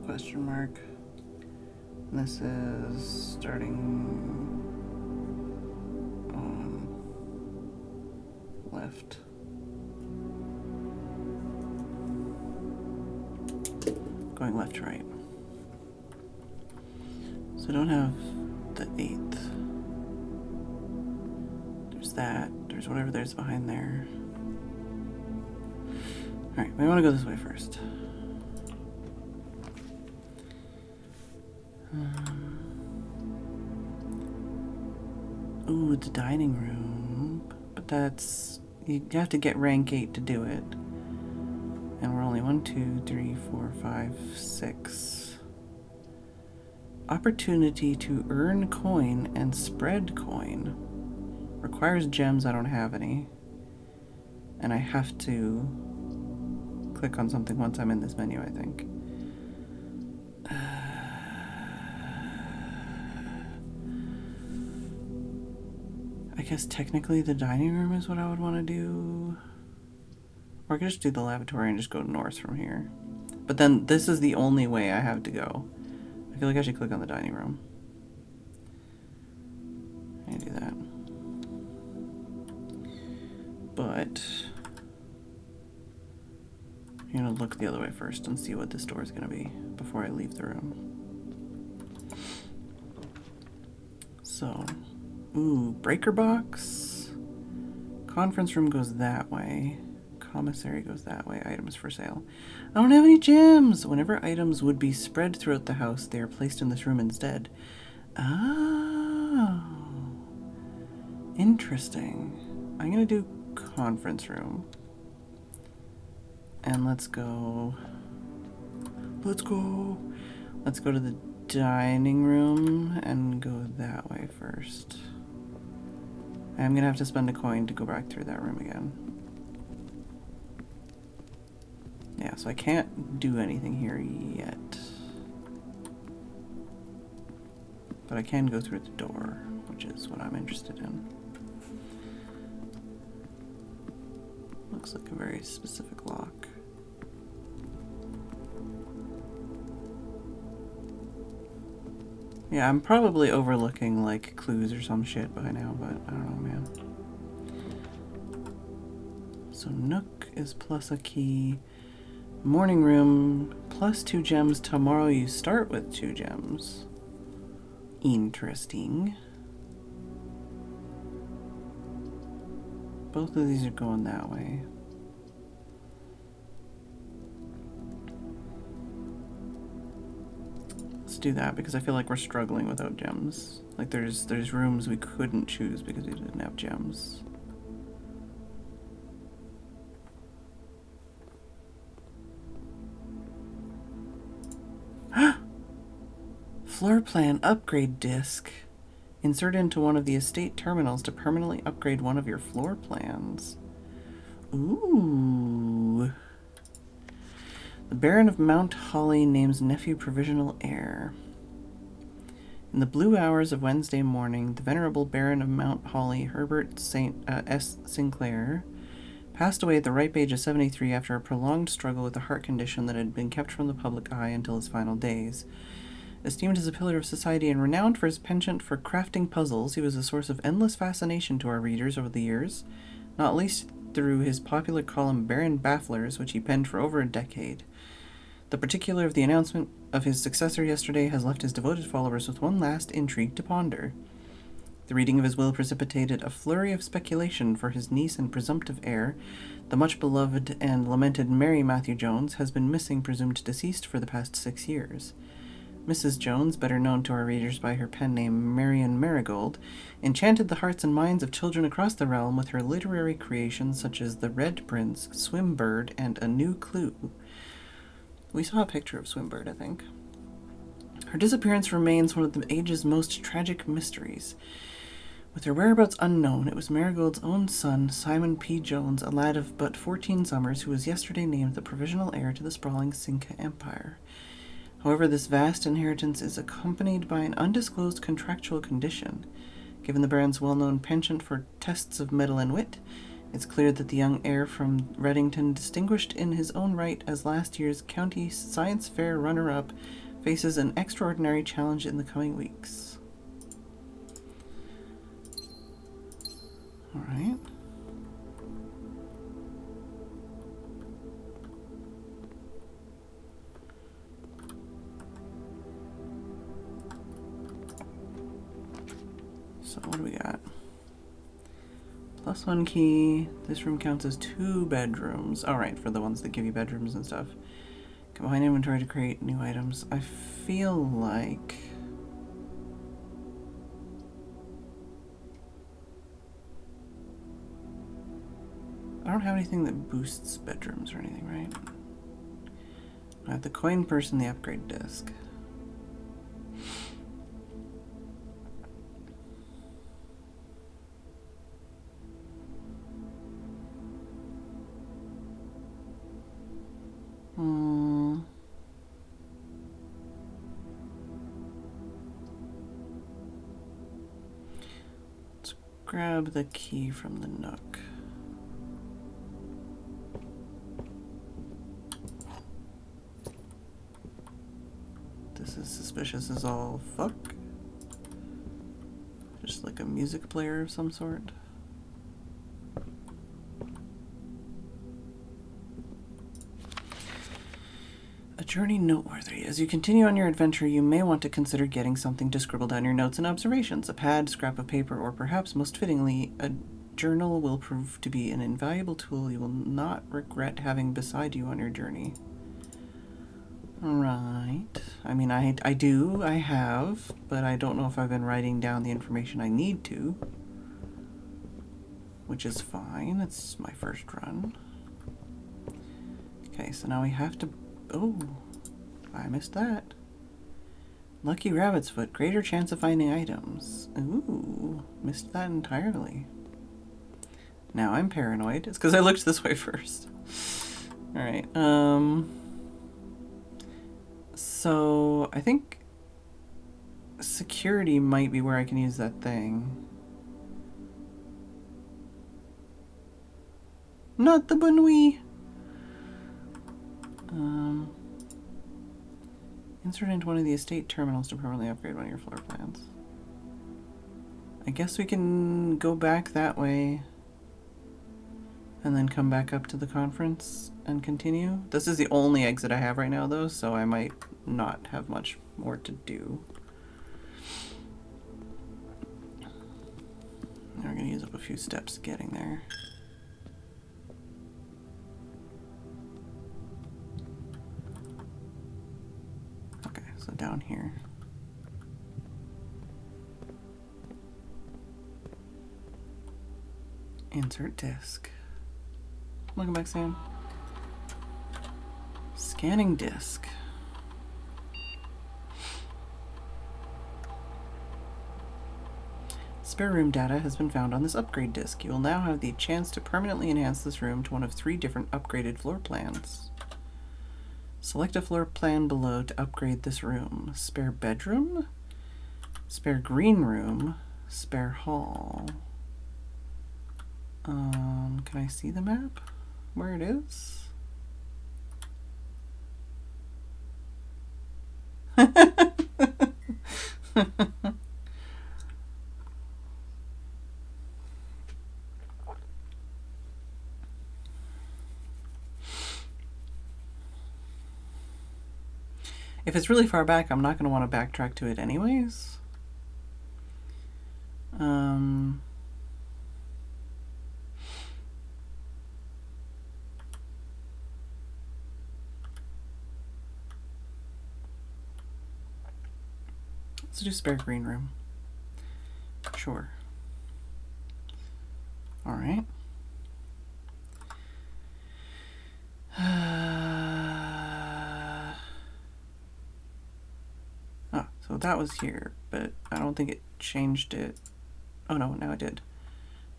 question mark. And this is starting on left. Going left to right. So I don't have the 8th. that. There's whatever there's behind there. Alright, we want to go this way first. Ooh, the dining room. But that's... You have to get rank 8 to do it. And we're only 1, 2, 3, 4, 5, 6. Opportunity to earn coin and spread coin. Requires gems, I don't have any. And I have to click on something once I'm in this menu, I think. I guess technically the dining room is what I would want to do. Or I could just do the lavatory and just go north from here. But then this is the only way I have to go. I feel like I should click on the dining room. I can do that. But I'm gonna look the other way first and see what this door is gonna be before I leave the room. So, ooh, breaker box. Conference room goes that way. Commissary goes that way. Items for sale. I don't have any gems! Whenever items would be spread throughout the house, they are placed in this room instead. Oh. Interesting. I'm gonna do conference room. And let's go to the dining room and go that way first. I'm gonna have to spend a coin to go back through that room again. Yeah, so I can't do anything here yet. But I can go through the door, which is what I'm interested in. Looks like a very specific lock. Yeah, I'm probably overlooking like clues or some shit by now, but I don't know, man. So Nook is plus a key. Morning room plus 2 gems. Tomorrow you start with 2 gems. Interesting. Both of these are going that way. Let's do that because I feel like we're struggling without gems. Like there's rooms we couldn't choose because we didn't have gems. Floor plan upgrade disc. Insert into one of the estate terminals to permanently upgrade one of your floor plans. Ooh. The Baron of Mount Holly names nephew provisional heir. In the blue hours of Wednesday morning, the venerable Baron of Mount Holly, Herbert S. Sinclair, passed away at the ripe age of 73 after a prolonged struggle with a heart condition that had been kept from the public eye until his final days. Esteemed as a pillar of society and renowned for his penchant for crafting puzzles, he was a source of endless fascination to our readers over the years, not least through his popular column Baron Bafflers, which he penned for over a decade. The particular of the announcement of his successor yesterday has left his devoted followers with one last intrigue to ponder. The reading of his will precipitated a flurry of speculation for his niece and presumptive heir. The much-beloved and lamented Mary Matthew Jones has been missing, presumed deceased, for the past 6 years. Mrs. Jones, better known to our readers by her pen name Marion Marigold, enchanted the hearts and minds of children across the realm with her literary creations such as The Red Prince, Swimbird, and A New Clue. We saw a picture of Swimbird, I think. Her disappearance remains one of the age's most tragic mysteries. With her whereabouts unknown, it was Marigold's own son, Simon P. Jones, a lad of but 14 summers, who was yesterday named the provisional heir to the sprawling Cinca Empire. However, this vast inheritance is accompanied by an undisclosed contractual condition. Given the Baron's well-known penchant for tests of mettle and wit, it's clear that the young heir from Reddington, distinguished in his own right as last year's County Science Fair runner-up, faces an extraordinary challenge in the coming weeks. All right. So what do we got? +1 key. This room counts as 2 bedrooms. Alright, for the ones that give you bedrooms and stuff. Combine inventory to create new items. I feel like... I don't have anything that boosts bedrooms or anything, right? I have the coin purse and the upgrade disc. Let's grab the key from the nook. This is suspicious as all fuck. Just like a music player of some sort. A journey noteworthy. As you continue on your adventure, you may want to consider getting something to scribble down your notes and observations. A pad, scrap of paper, or perhaps most fittingly, a journal will prove to be an invaluable tool you will not regret having beside you on your journey. Right. I mean, I have, but I don't know if I've been writing down the information I need to. Which is fine. It's my first run. Okay, so now we have to... Oh, I missed that. Lucky rabbit's foot. Greater chance of finding items. Ooh, missed that entirely. Now I'm paranoid. It's because I looked this way first. Alright, so I think security might be where I can use that thing. Not the bonui. Insert into one of the estate terminals to permanently upgrade one of your floor plans. I guess we can go back that way and then come back up to the conference and continue. This is the only exit I have right now though, so I might not have much more to do. Now we're gonna use up a few steps getting there. Okay, so down here. Insert disk. Welcome back, Sam. Scanning disk. Spare room data has been found on this upgrade disk. You will now have the chance to permanently enhance this room to one of 3 different upgraded floor plans. Select a floor plan below to upgrade this room. Spare bedroom, spare green room, spare hall. Can I see the map? Where it is? If it's really far back, I'm not going to want to backtrack to it anyways. Let's do spare green room. Sure. All right. Oh, so that was here, but I don't think it changed it. Oh no, now it did.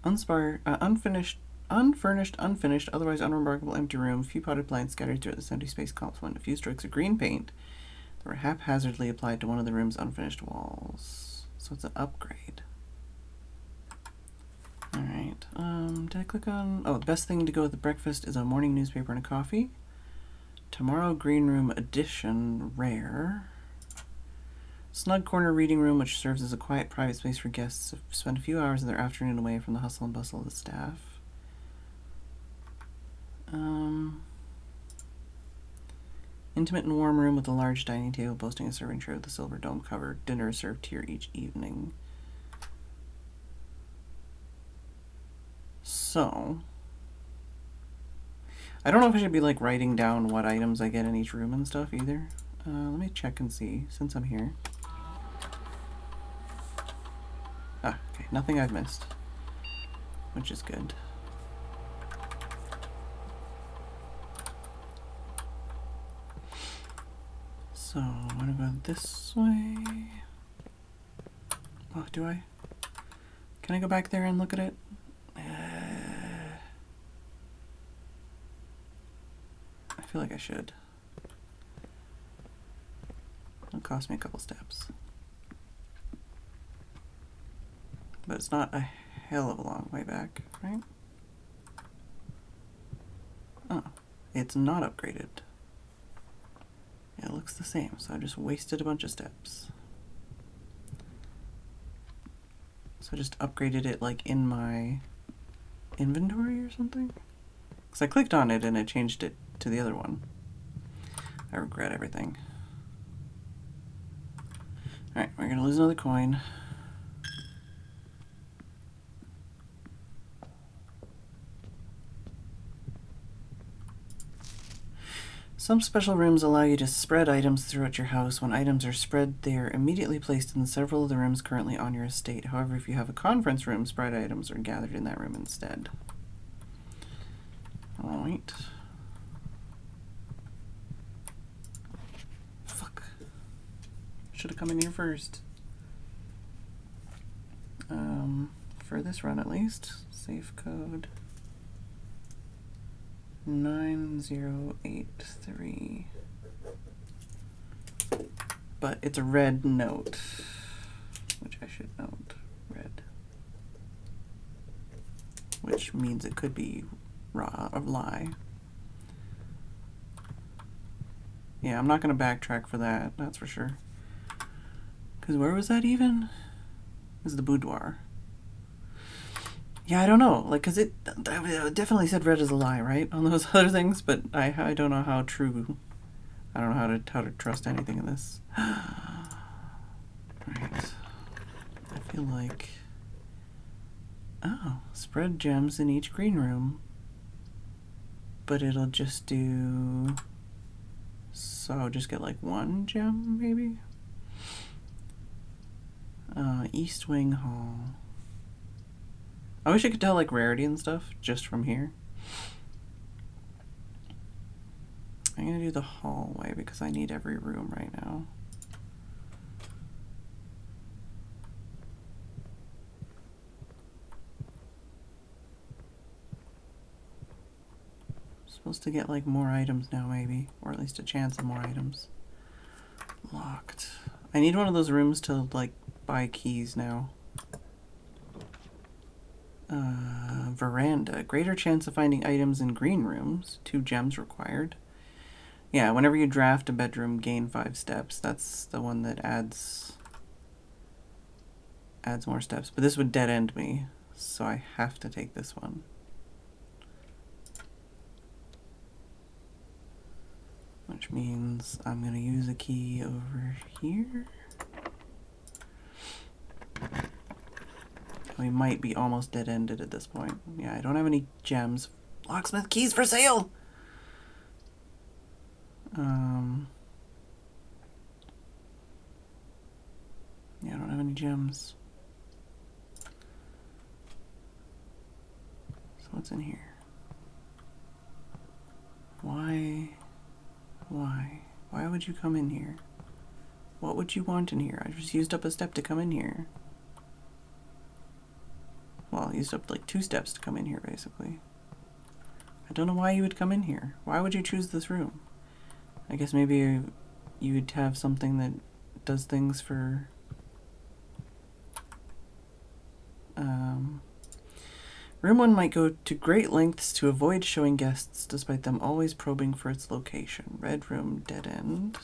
Unfurnished, otherwise unremarkable empty room. Few potted plants scattered throughout this empty space complement a few strokes of green paint that were haphazardly applied to one of the room's unfinished walls. So it's an upgrade. Alright, did I click on... Oh, the best thing to go with the breakfast is a morning newspaper and a coffee. Tomorrow green room edition, rare. Snug corner reading room, which serves as a quiet private space for guests to spend a few hours of their afternoon away from the hustle and bustle of the staff. Intimate and warm room with a large dining table boasting a serving tray with a silver dome cover. Dinner is served here each evening. So, I don't know if I should be like writing down what items I get in each room and stuff either. Let me check and see since I'm here. Ah, okay, nothing I've missed, which is good. So, I'm gonna go this way. Oh, do I? Can I go back there and look at it? I feel like I should. It'll cost me a couple steps. But it's not a hell of a long way back, right? Oh, it's not upgraded. It looks the same, so I just wasted a bunch of steps. So I just upgraded it like in my inventory or something? Because I clicked on it and it changed it to the other one. I regret everything. Alright, we're gonna lose another coin. Some special rooms allow you to spread items throughout your house. When items are spread, they are immediately placed in several of the rooms currently on your estate. However, if you have a conference room, spread items are gathered in that room instead. Alright. Fuck. Should have come in here first. For this run at least. Safe code 9083. But it's a red note, which I should note. Red. Which means it could be a lie. Yeah, I'm not going to backtrack for that, that's for sure. Because where was that even? It was the boudoir. Yeah, I don't know, like, because it definitely said red is a lie, right, on those other things, but I don't know how true, I don't know how to trust anything in this. Right. I feel like, oh, spread gems in each green room, but it'll just do, so I'll just get like one gem, maybe? East Wing Hall. I wish I could tell like rarity and stuff just from here. I'm gonna do the hallway because I need every room right now. Supposed to get like more items now maybe, or at least a chance of more items. Locked. I need one of those rooms to like buy keys now. Veranda. Greater chance of finding items in green rooms. 2 gems required. Yeah, whenever you draft a bedroom, gain 5 steps. That's the one that adds more steps. But this would dead end me, so I have to take this one. Which means I'm going to use a key over here. We might be almost dead-ended at this point. Yeah, I don't have any gems. Locksmith keys for sale! Yeah, I don't have any gems. So what's in here? Why would you come in here? What would you want in here? I just used up a step to come in here. Well, I used up like 2 steps to come in here, basically. I don't know why you would come in here. Why would you choose this room? I guess maybe you would have something that does things for... Room 1 might go to great lengths to avoid showing guests, despite them always probing for its location. Red room, dead end.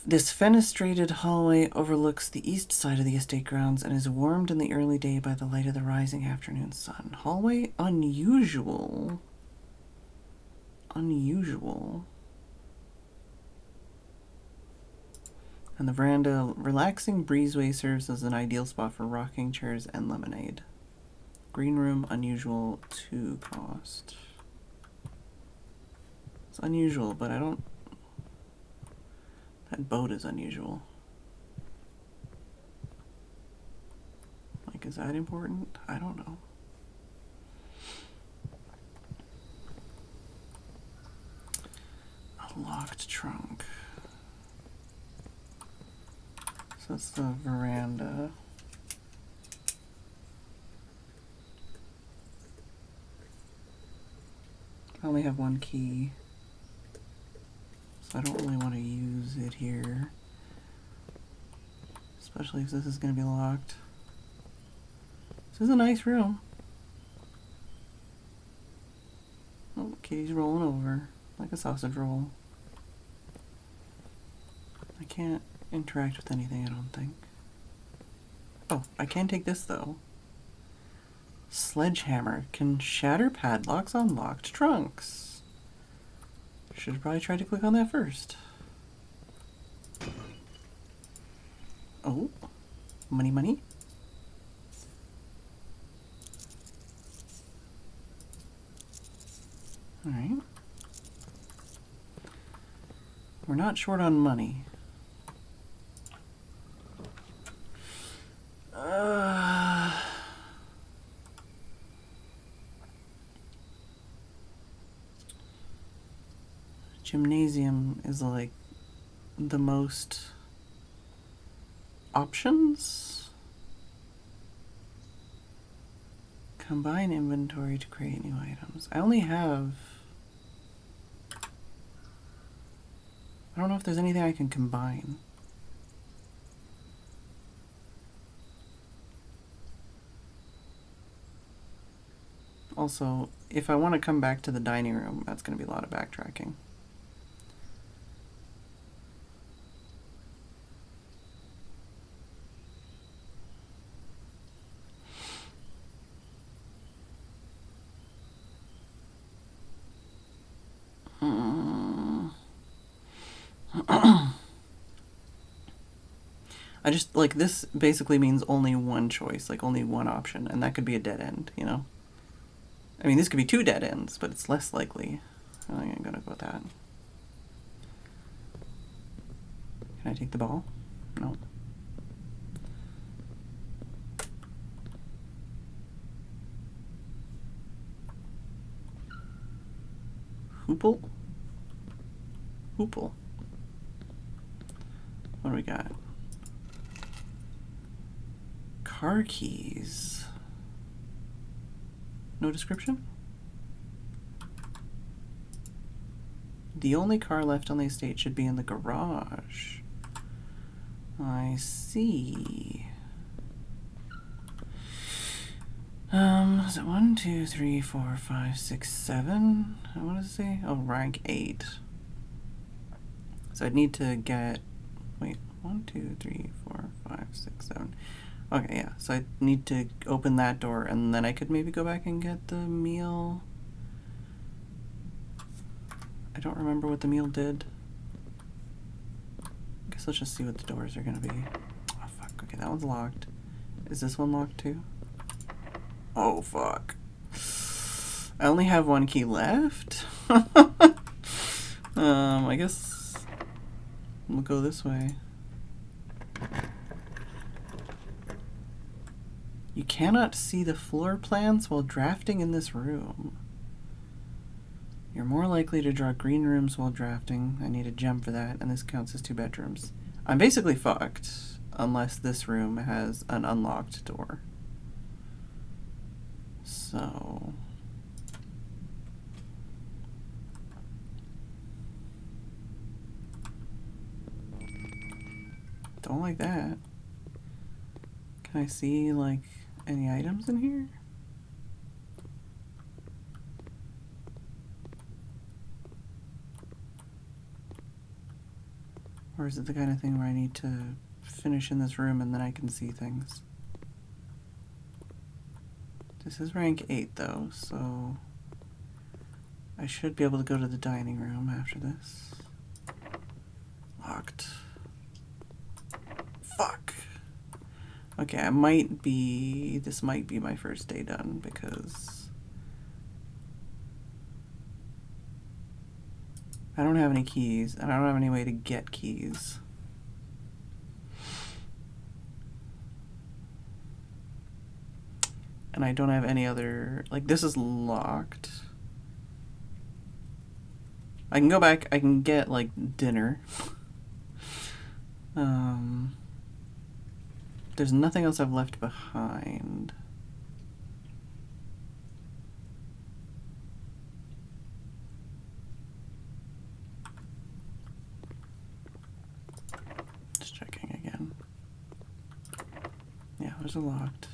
This fenestrated hallway overlooks the east side of the estate grounds and is warmed in the early day by the light of the rising afternoon sun. Hallway unusual. Unusual. And the veranda, relaxing breezeway serves as an ideal spot for rocking chairs and lemonade. Green room, unusual, 2 cost. It's unusual, but I don't... That boat is unusual. Like, is that important? I don't know. A locked trunk. So that's the veranda. I only have 1 key, so I don't really want to use it here, especially if this is going to be locked. This is a nice room. Oh, kitty's rolling over like a sausage roll. I can't interact with anything, I don't think. Oh, I can take this though. Sledgehammer can shatter padlocks on locked trunks. Should have probably tried to click on that first. Oh, money, money. All right. We're not short on money. Gymnasium is like the most options. Combine inventory to create new items. I only have... I don't know if there's anything I can combine. Also, if I want to come back to the dining room, that's going to be a lot of backtracking. I just, like, this basically means only one choice, like only one option, and that could be a dead end, you know? I mean, this could be 2 dead ends, but it's less likely. I think I'm gonna go with that. Can I take the ball? No. Hoople? Hoople. What do we got? Car keys. No description? The only car left on the estate should be in the garage. I see. Is it 1, 2, 3, 4, 5, 6, 7? What does it say? Oh, rank 8. So I'd need to get, wait, 1, 2, 3, 4, 5, 6, 7. Okay, yeah, so I need to open that door, and then I could maybe go back and get the meal. I don't remember what the meal did. I guess let's just see what the doors are gonna be. Oh, fuck, okay, that one's locked. Is this one locked too? Oh, fuck. I only have 1 key left? I guess we'll go this way. You cannot see the floor plans while drafting in this room. You're more likely to draw green rooms while drafting. I need a gem for that, and this counts as 2 bedrooms. I'm basically fucked, unless this room has an unlocked door. So... don't like that. Can I see, like, any items in here? Or is it the kind of thing where I need to finish in this room and then I can see things? This is rank 8 though, so I should be able to go to the dining room after this. Locked. Fuck. Okay, this might be my first day done because I don't have any keys and I don't have any way to get keys. And I don't have any other, like, this is locked. I can go back, I can get, like, dinner. There's nothing else I've left behind. Just checking again. Yeah, those are locked.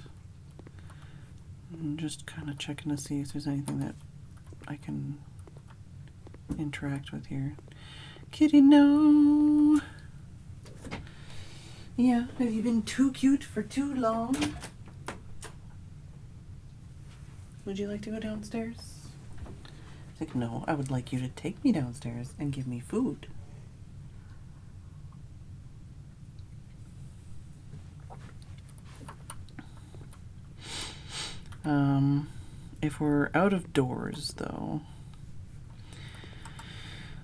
I'm just kind of checking to see if there's anything that I can interact with here. Kitty, no! Yeah, have you been too cute for too long? Would you like to go downstairs? It's like, no, I would like you to take me downstairs and give me food. If we're out of doors, though,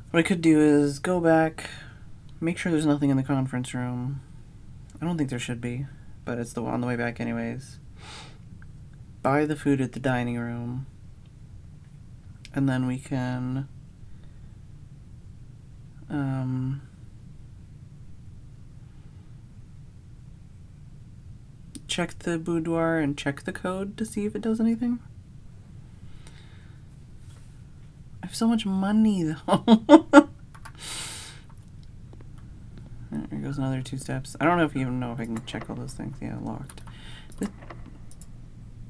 what I could do is go back, make sure there's nothing in the conference room. I don't think there should be, but it's on the way back anyways. Buy the food at the dining room, and then we can check the boudoir and check the code to see if it does anything. I have so much money, though. There goes another 2 steps. I don't know if you even know if I can check all those things. Yeah, locked.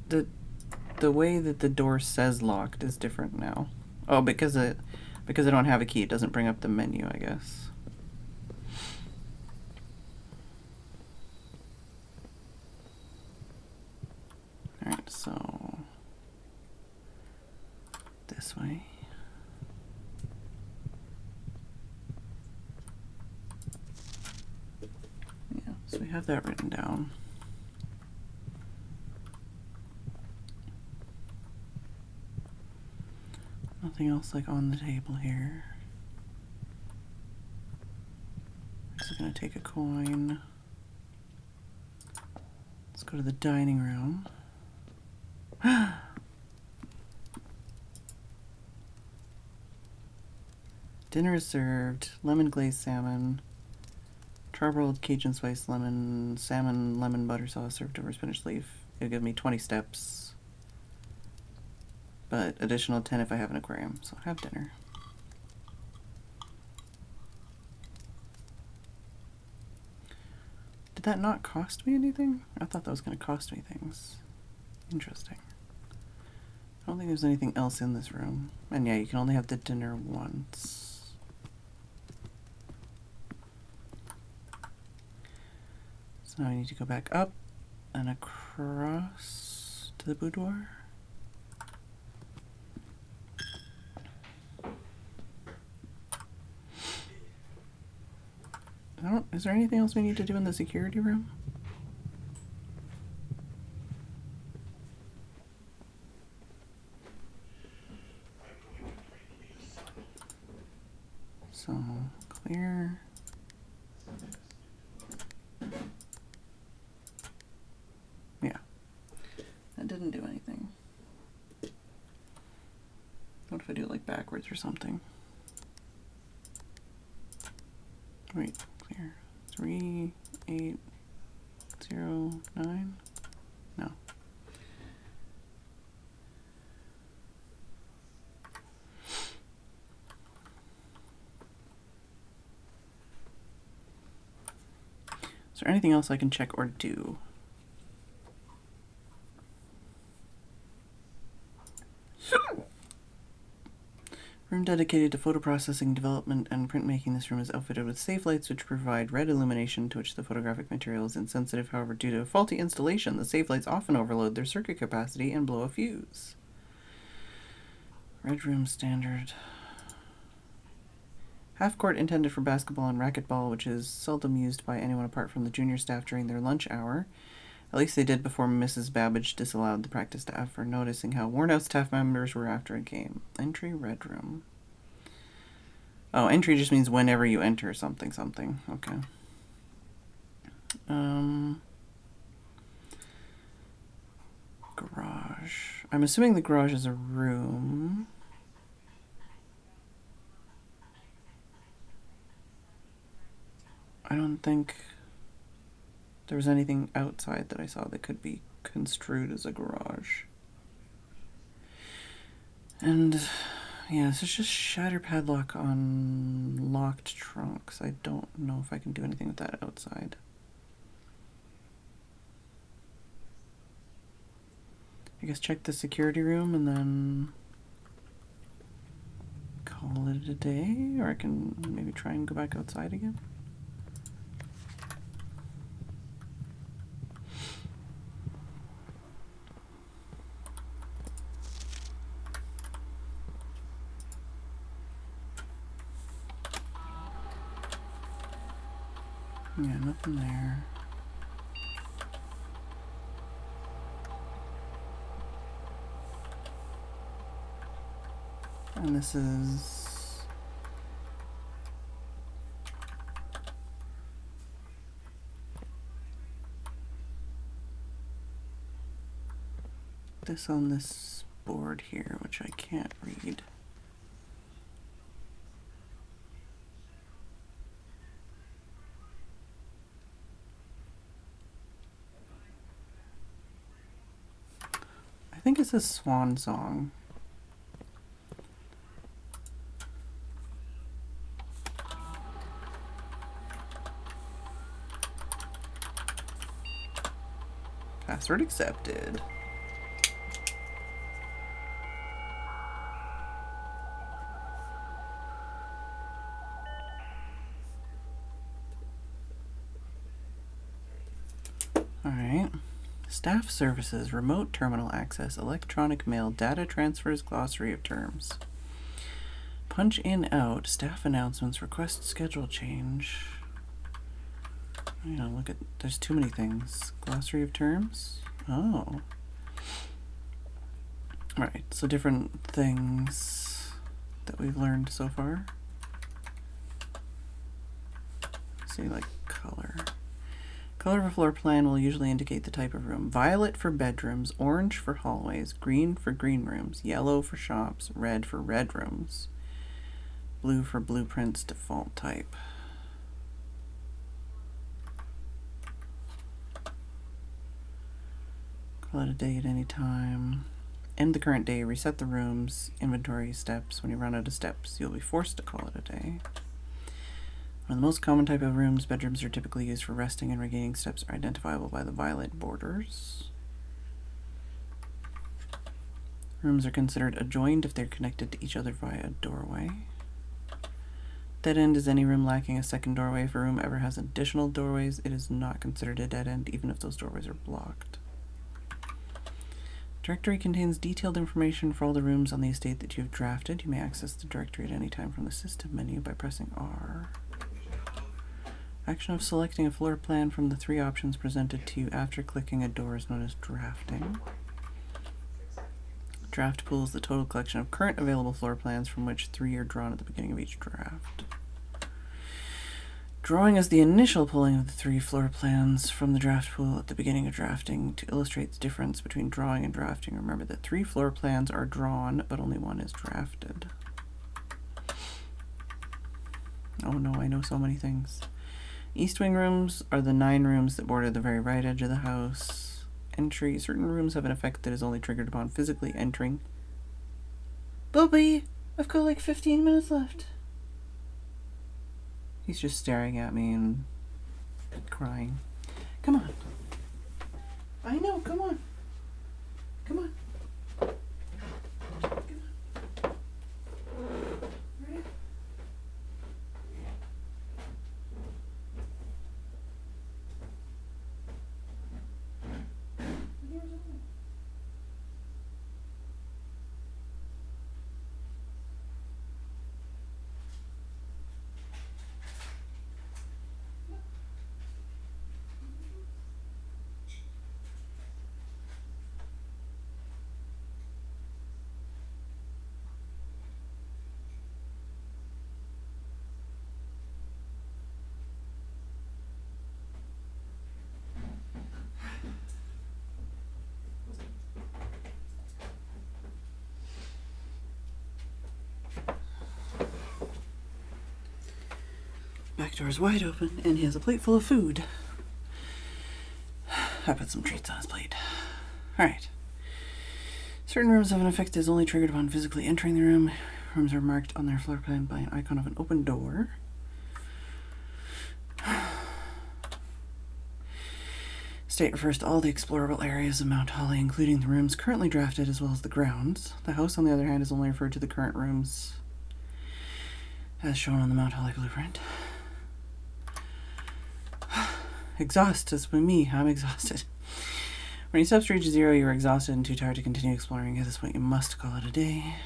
The way that the door says locked is different now. Oh, because I don't have a key, it doesn't bring up the menu, I guess. Alright, so this way. Yeah, so we have that written down. Nothing else like on the table here. I'm just gonna take a coin. Let's go to the dining room. Dinner is served. Lemon glazed salmon. Charbroiled Cajun spice lemon. Salmon lemon butter sauce served over spinach leaf. It'll give me 20 steps. But additional 10 if I have an aquarium. So have dinner. Did that not cost me anything? I thought that was going to cost me things. Interesting. I don't think there's anything else in this room. And yeah, you can only have the dinner once. So now I need to go back up and across to the boudoir. Is there anything else we need to do in the security room? So, clear. Yeah. That didn't do anything. What if I do it like backwards or something? Wait, clear. 3809? No. Is there anything else I can check or do? Room dedicated to photo processing, development, and printmaking. This room is outfitted with safe lights which provide red illumination to which the photographic material is insensitive. However, due to a faulty installation, the safe lights often overload their circuit capacity and blow a fuse. Red room standard. Half court intended for basketball and racquetball, which is seldom used by anyone apart from the junior staff during their lunch hour. At least they did before Mrs. Babbage disallowed the practice after noticing how worn out staff members were after it came. Entry Red Room. Oh, entry just means whenever you enter something. Okay. Garage. I'm assuming the garage is a room. I don't think there was anything outside that I saw that could be construed as a garage. And yeah, this is just shatter padlock on locked trunks. I don't know if I can do anything with that outside. I guess check the security room and then call it a day, or I can maybe try and go back outside again. Yeah, nothing there. And this is this on this board here, which I can't read. I think it's a swan song. Password accepted. All right. Staff services, remote terminal access, electronic mail, data transfers, glossary of terms. Punch in out, staff announcements, request schedule change. You know, look at, there's too many things. Glossary of terms? Oh. Right, so different things that we've learned so far. See, like color. Color of a floor plan will usually indicate the type of room. Violet for bedrooms, orange for hallways, green for green rooms, yellow for shops, red for red rooms, blue for blueprints, default type. Call it a day at any time. End the current day, reset the rooms, inventory steps. When you run out of steps, you'll be forced to call it a day. One of the most common type of rooms, bedrooms are typically used for resting, and regaining steps are identifiable by the violet borders. Rooms are considered adjoined if they're connected to each other via a doorway. Dead end is any room lacking a second doorway. If a room ever has additional doorways, it is not considered a dead end, even if those doorways are blocked. Directory contains detailed information for all the rooms on the estate that you have drafted. You may access the directory at any time from the system menu by pressing R. Action of selecting a floor plan from the three options presented to you after clicking a door is known as drafting. Draft pool is the total collection of current available floor plans from which 3 are drawn at the beginning of each draft. Drawing is the initial pulling of the 3 floor plans from the draft pool at the beginning of drafting. To illustrate the difference between drawing and drafting, remember that 3 floor plans are drawn, but only 1 is drafted. Oh no, I know so many things. East wing rooms are the 9 rooms that border the very right edge of the house. Entry. Certain rooms have an effect that is only triggered upon physically entering. Bobby, I've got like 15 minutes left. He's just staring at me and crying. Come on. I know, come on. Come on. Come on. Right. back door is wide open, and he has a plate full of food. I put some treats on his plate. Alright. Certain rooms have an effect that is only triggered upon physically entering the room. Rooms are marked on their floor plan by an icon of an open door. State refers to all the explorable areas of Mount Holly, including the rooms currently drafted as well as the grounds. The house, on the other hand, is only referred to the current rooms as shown on the Mount Holly blueprint. Exhaust is by me. I'm exhausted. When your steps reach 0, you are exhausted and too tired to continue exploring. At this point, you must call it a day.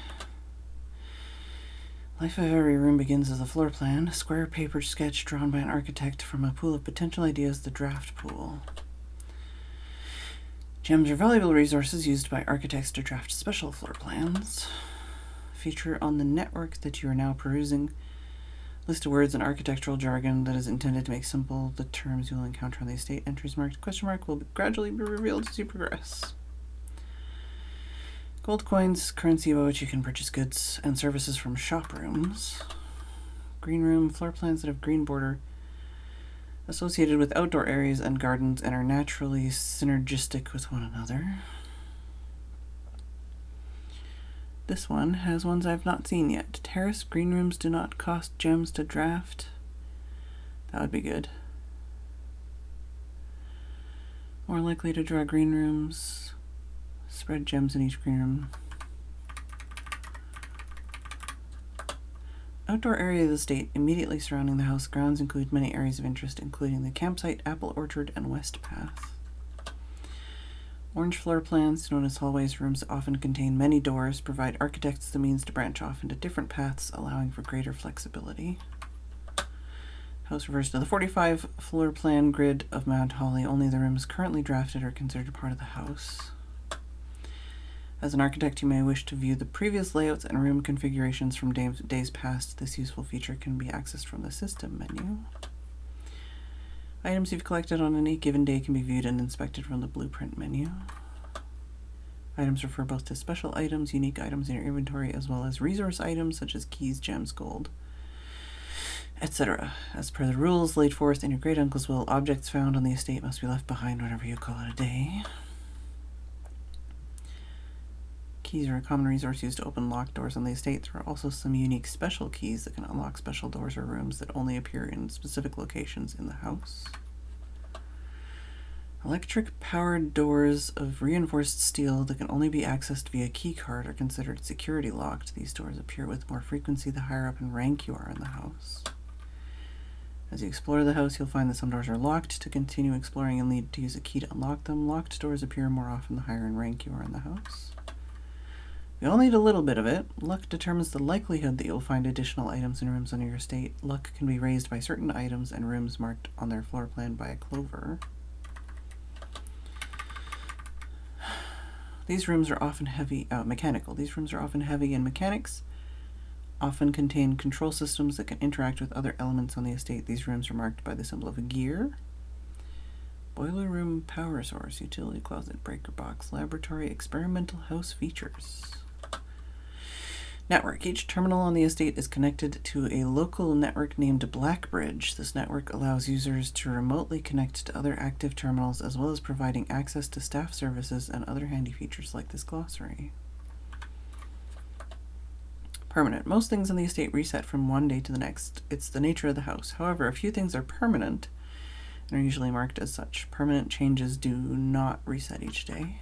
Life of every room begins as a floor plan, a square paper sketch drawn by an architect from a pool of potential ideas, the draft pool. Gems are valuable resources used by architects to draft special floor plans. Feature on the network that you are now perusing. List of words and architectural jargon that is intended to make simple the terms you will encounter on the estate. Entries marked question mark will gradually be revealed as you progress. Gold coins, currency by which you can purchase goods and services from shop rooms. Green room, floor plans that have green border associated with outdoor areas and gardens and are naturally synergistic with one another. This one has ones I've not seen yet. Terrace green rooms do not cost gems to draft. That would be good. More likely to draw green rooms. Spread gems in each green room. Outdoor area of the estate immediately surrounding the house. Grounds include many areas of interest, including the campsite, apple orchard, and west path. Orange floor plans, known as hallways, rooms that often contain many doors, provide architects the means to branch off into different paths, allowing for greater flexibility. House refers to the 45 floor plan grid of Mount Holly. Only the rooms currently drafted are considered part of the house. As an architect, you may wish to view the previous layouts and room configurations from days past. This useful feature can be accessed from the System menu. Items you've collected on any given day can be viewed and inspected from the Blueprint menu. Items refer both to special items, unique items in your inventory, as well as resource items such as keys, gems, gold, etc. As per the rules laid forth in your great uncle's will, objects found on the estate must be left behind whenever you call it a day. Keys are a common resource used to open locked doors on the estate. There are also some unique special keys that can unlock special doors or rooms that only appear in specific locations in the house. Electric-powered doors of reinforced steel that can only be accessed via key card are considered security locked. These doors appear with more frequency the higher up in rank you are in the house. As you explore the house, you'll find that some doors are locked. To continue exploring, you'll need to use a key to unlock them. Locked doors appear more often the higher in rank you are in the house. We all need a little bit of it. Luck determines the likelihood that you'll find additional items in rooms on your estate. Luck can be raised by certain items and rooms marked on their floor plan by a clover. These rooms are often heavy, mechanical. These rooms are often heavy in mechanics, often contain control systems that can interact with other elements on the estate. These rooms are marked by the symbol of a gear. Boiler room, power source, utility closet, breaker box, laboratory, experimental house features. Network. Each terminal on the estate is connected to a local network named Blackbridge. This network allows users to remotely connect to other active terminals, as well as providing access to staff services and other handy features like this glossary. Permanent. Most things on the estate reset from one day to the next. It's the nature of the house. However, a few things are permanent and are usually marked as such. Permanent changes do not reset each day.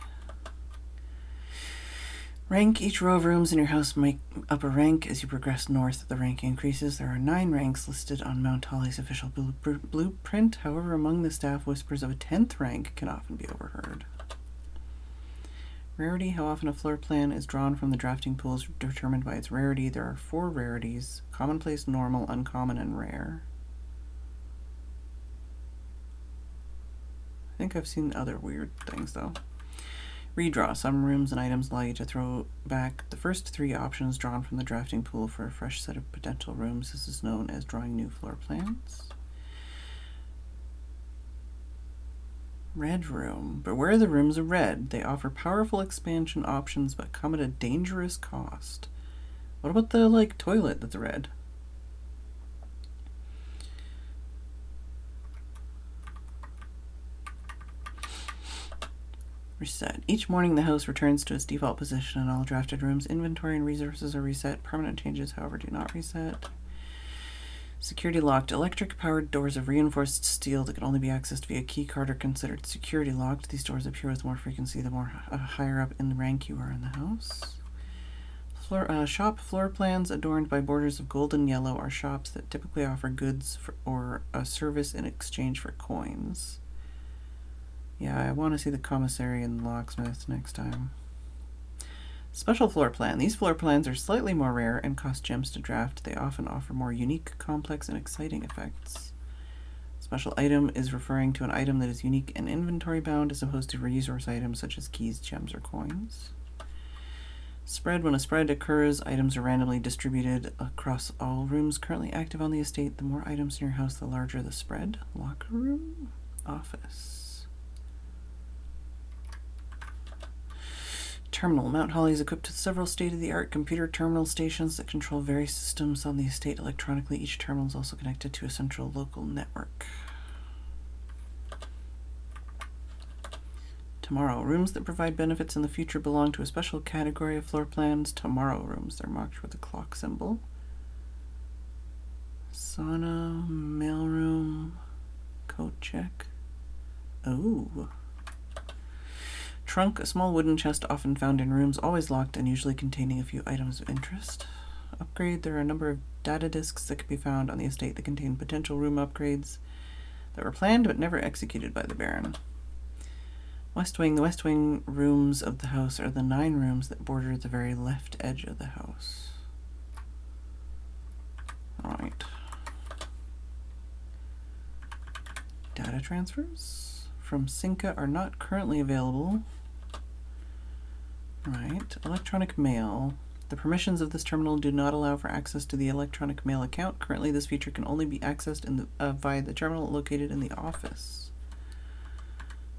Rank. Each row of rooms in your house make up a rank. As you progress north, the rank increases. There are 9 ranks listed on Mount Holly's official blueprint. However, among the staff, whispers of a 10th rank can often be overheard. Rarity. How often a floor plan is drawn from the drafting pool is determined by its rarity. There are 4 rarities: commonplace, normal, uncommon, and rare. I think I've seen other weird things, though. Redraw. Some rooms and items allow you to throw back the first 3 options drawn from the drafting pool for a fresh set of potential rooms. This is known as drawing new floor plans. Red room. Beware the rooms are red. They offer powerful expansion options but come at a dangerous cost. What about the, toilet that's red? Reset. Each morning the house returns to its default position and all drafted rooms, inventory, and resources are reset. Permanent changes, however, do not reset. Security locked. Electric powered doors of reinforced steel that can only be accessed via key card are considered security locked. These doors appear with more frequency the more higher up in the rank you are in the house. Shop floor plans adorned by borders of gold and yellow are shops that typically offer goods or a service in exchange for coins. Yeah, I want to see the commissary and locksmith next time. Special floor plan. These floor plans are slightly more rare and cost gems to draft. They often offer more unique, complex, and exciting effects. Special item is referring to an item that is unique and inventory bound as opposed to resource items such as keys, gems, or coins. Spread. When a spread occurs, items are randomly distributed across all rooms currently active on the estate. The more items in your house, the larger the spread. Locker room. Office. Terminal. Mount Holly is equipped with several state-of-the-art computer terminal stations that control various systems on the estate electronically. Each terminal is also connected to a central local network. Tomorrow. Rooms that provide benefits in the future belong to a special category of floor plans. Tomorrow rooms. They're marked with a clock symbol. Sauna, mailroom, coat check. Oh. Trunk, a small wooden chest often found in rooms, always locked and usually containing a few items of interest. Upgrade, there are a number of data disks that can be found on the estate that contain potential room upgrades that were planned but never executed by the Baron. West Wing, the West Wing rooms of the house are the 9 rooms that border the very left edge of the house. Alright. Data transfers from Cinca are not currently available. Right. Electronic mail. The permissions of this terminal do not allow for access to the electronic mail account. Currently, this feature can only be accessed in the, via the terminal located in the office.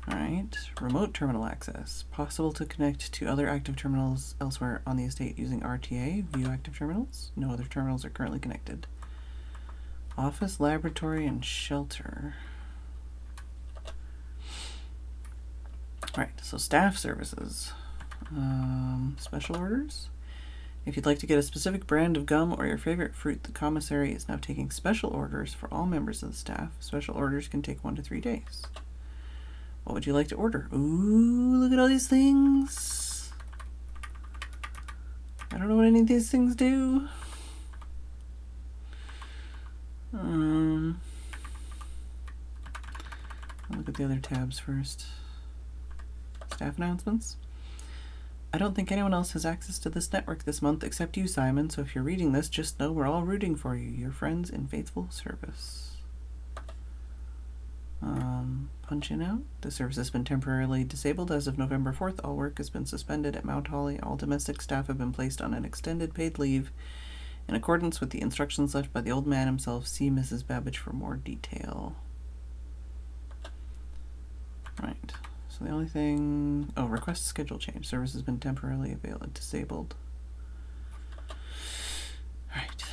Alright. Remote terminal access. Possible to connect to other active terminals elsewhere on the estate using RTA. View active terminals. No other terminals are currently connected. Office, laboratory, and shelter. Alright, so staff services. Special orders. If you'd like to get a specific brand of gum or your favorite fruit, the commissary is now taking special orders for all members of the staff. Special orders can take 1 to 3 days. What would you like to order? Ooh, look at all these things. I don't know what any of these things do. I'll look at the other tabs first. Staff announcements. I don't think anyone else has access to this network this month except you, Simon, so if you're reading this, just know we're all rooting for you. Your friends in faithful service. Punch in out. The service has been temporarily disabled as of November 4th. All work has been suspended at Mount Holly. All domestic staff have been placed on an extended paid leave in accordance with the instructions left by the old man himself. See Mrs. Babbage for more detail. Right. So the only thing... Oh, request schedule change. Service has been temporarily disabled. Right.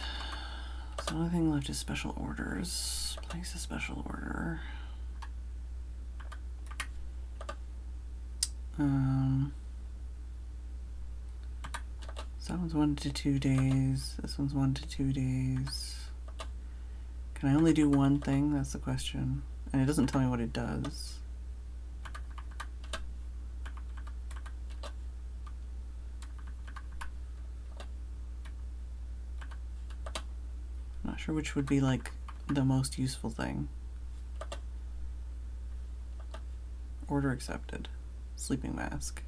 So the only thing left is special orders. Place a special order. So that one's 1 to 2 days. This one's 1 to 2 days. Can I only do one thing? That's the question. And it doesn't tell me what it does. Not sure which would be like the most useful thing. Order accepted. Sleeping mask.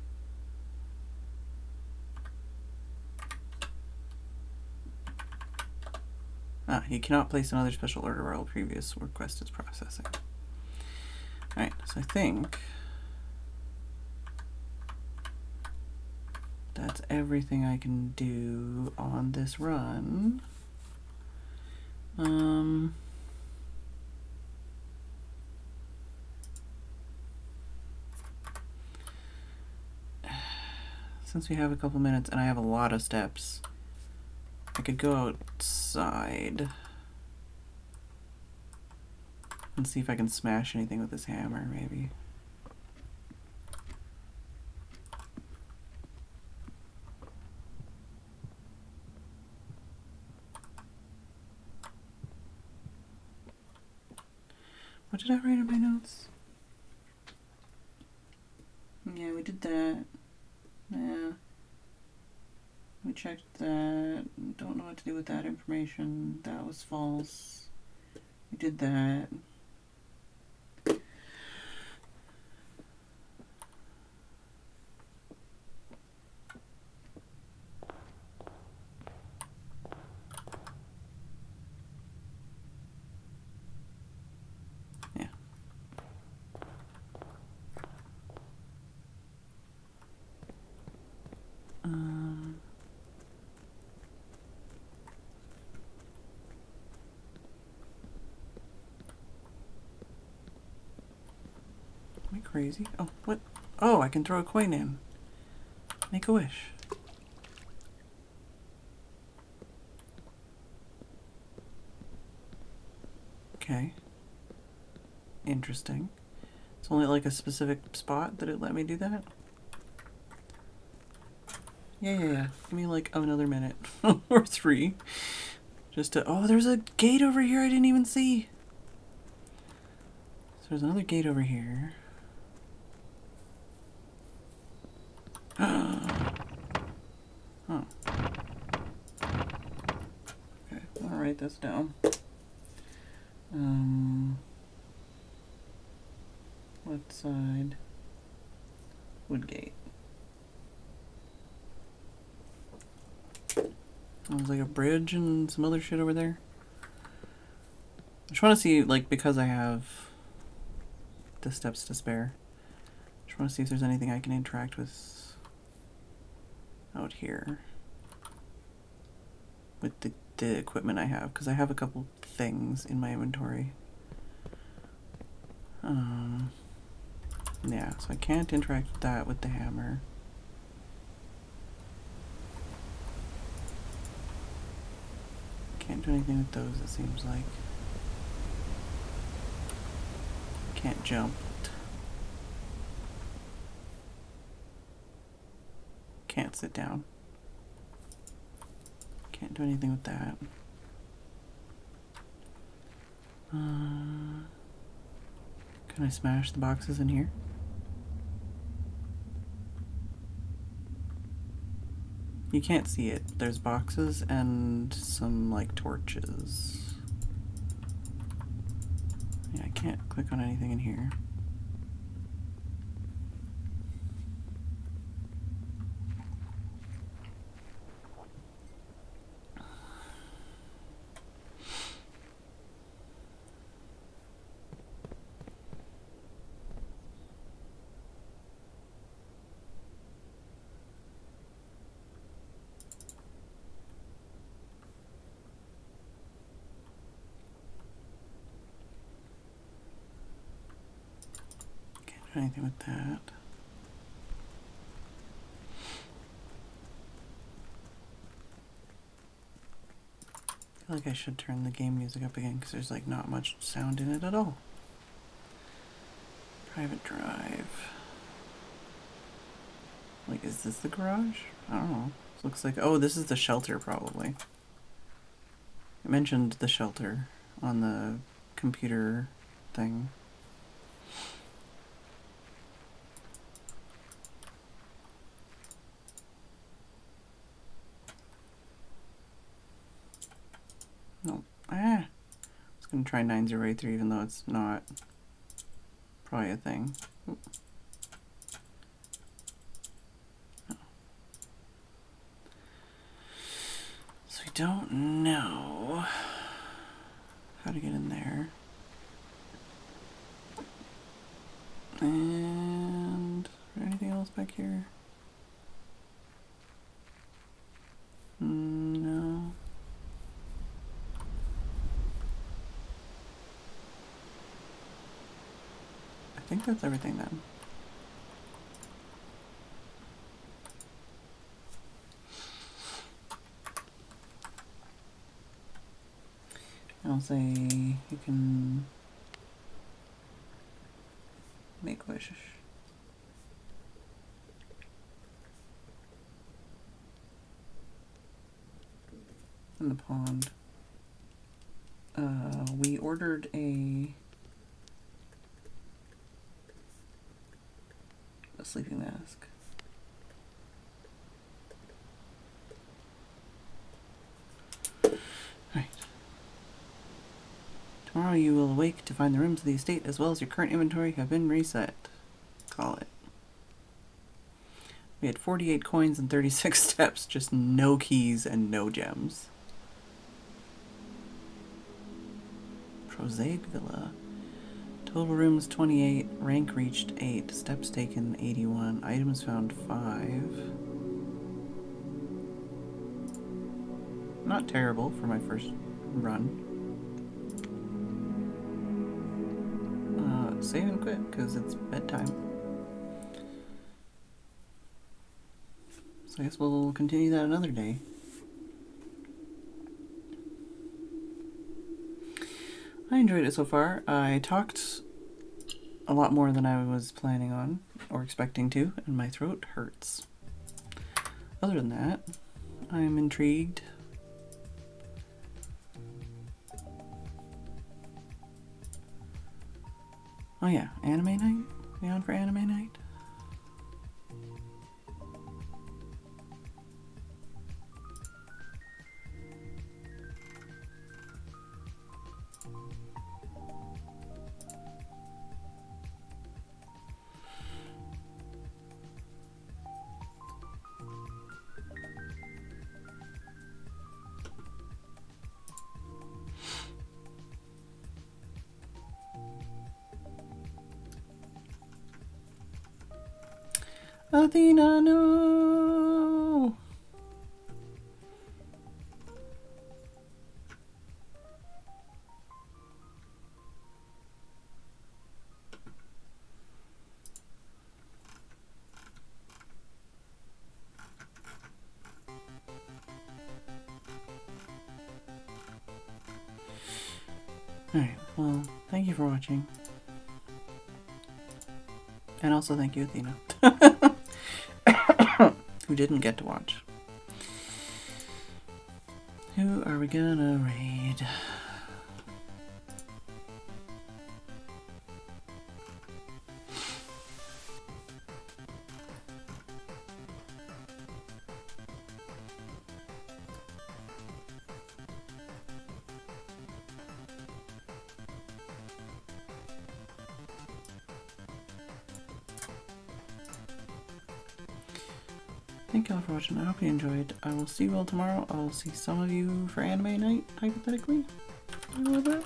You cannot place another special order while a previous request is processing. Alright, so I think that's everything I can do on this run. Since we have a couple minutes and I have a lot of steps, I could go outside and see if I can smash anything with this hammer, maybe. What did I write in my notes? Yeah, we did that. Yeah. We checked that. Don't know what to do with that information. That was false. We did that. Yeah. Am I crazy? Oh, what? Oh, I can throw a coin in. Make a wish. Okay. Interesting. It's only like a specific spot that it let me do that? Yeah. Give me like another minute. Or 3. Just to... Oh, there's a gate over here I didn't even see. So there's another gate over here. Oh. Okay, I'll write this down. Left side. Woodgate. There's like a bridge and some other shit over there. I just want to see, like, because I have the steps to spare. I just want to see if there's anything I can interact with out here. With the equipment I have, because I have a couple things in my inventory. Yeah, so I can't interact with that with the hammer. Can't do anything with those, it seems like. Can't jump. Can't sit down. Can't do anything with that. Can I smash the boxes in here? You can't see it. There's boxes and some like torches. Yeah, I can't click on anything in here. Anything with that. I feel like I should turn the game music up again because there's like not much sound in it at all. Private drive. Like, is this the garage? I don't know. This looks like, oh, this is the shelter probably. It mentioned the shelter on the computer thing. No. I was going to try 9083 even though it's not probably a thing. Oop. No. So we don't know how to get in there. And is there anything else back here? No. I think that's everything then. I'll say you can make a wish. In the pond. We ordered a a sleeping mask. Right. Tomorrow you will awake to find the rooms of the estate as well as your current inventory have been reset. Call it. We had 48 coins and 36 steps, just no keys and no gems. Prosaic Villa. Total rooms 28, rank reached 8, steps taken 81, items found 5. Not terrible for my first run. Save and quit because it's bedtime. So I guess we'll continue that another day. I enjoyed it so far. I talked a lot more than I was planning on or expecting to, and my throat hurts. Other than that, I'm intrigued. Oh yeah, anime night? We on for anime night? Athena, no! Alright, well, thank you for watching. And also thank you, Athena. Who didn't get to watch. Who are we gonna raid? Thank you all for watching. I hope you enjoyed. I will see you all tomorrow. I'll see some of you for anime night, hypothetically. I love that.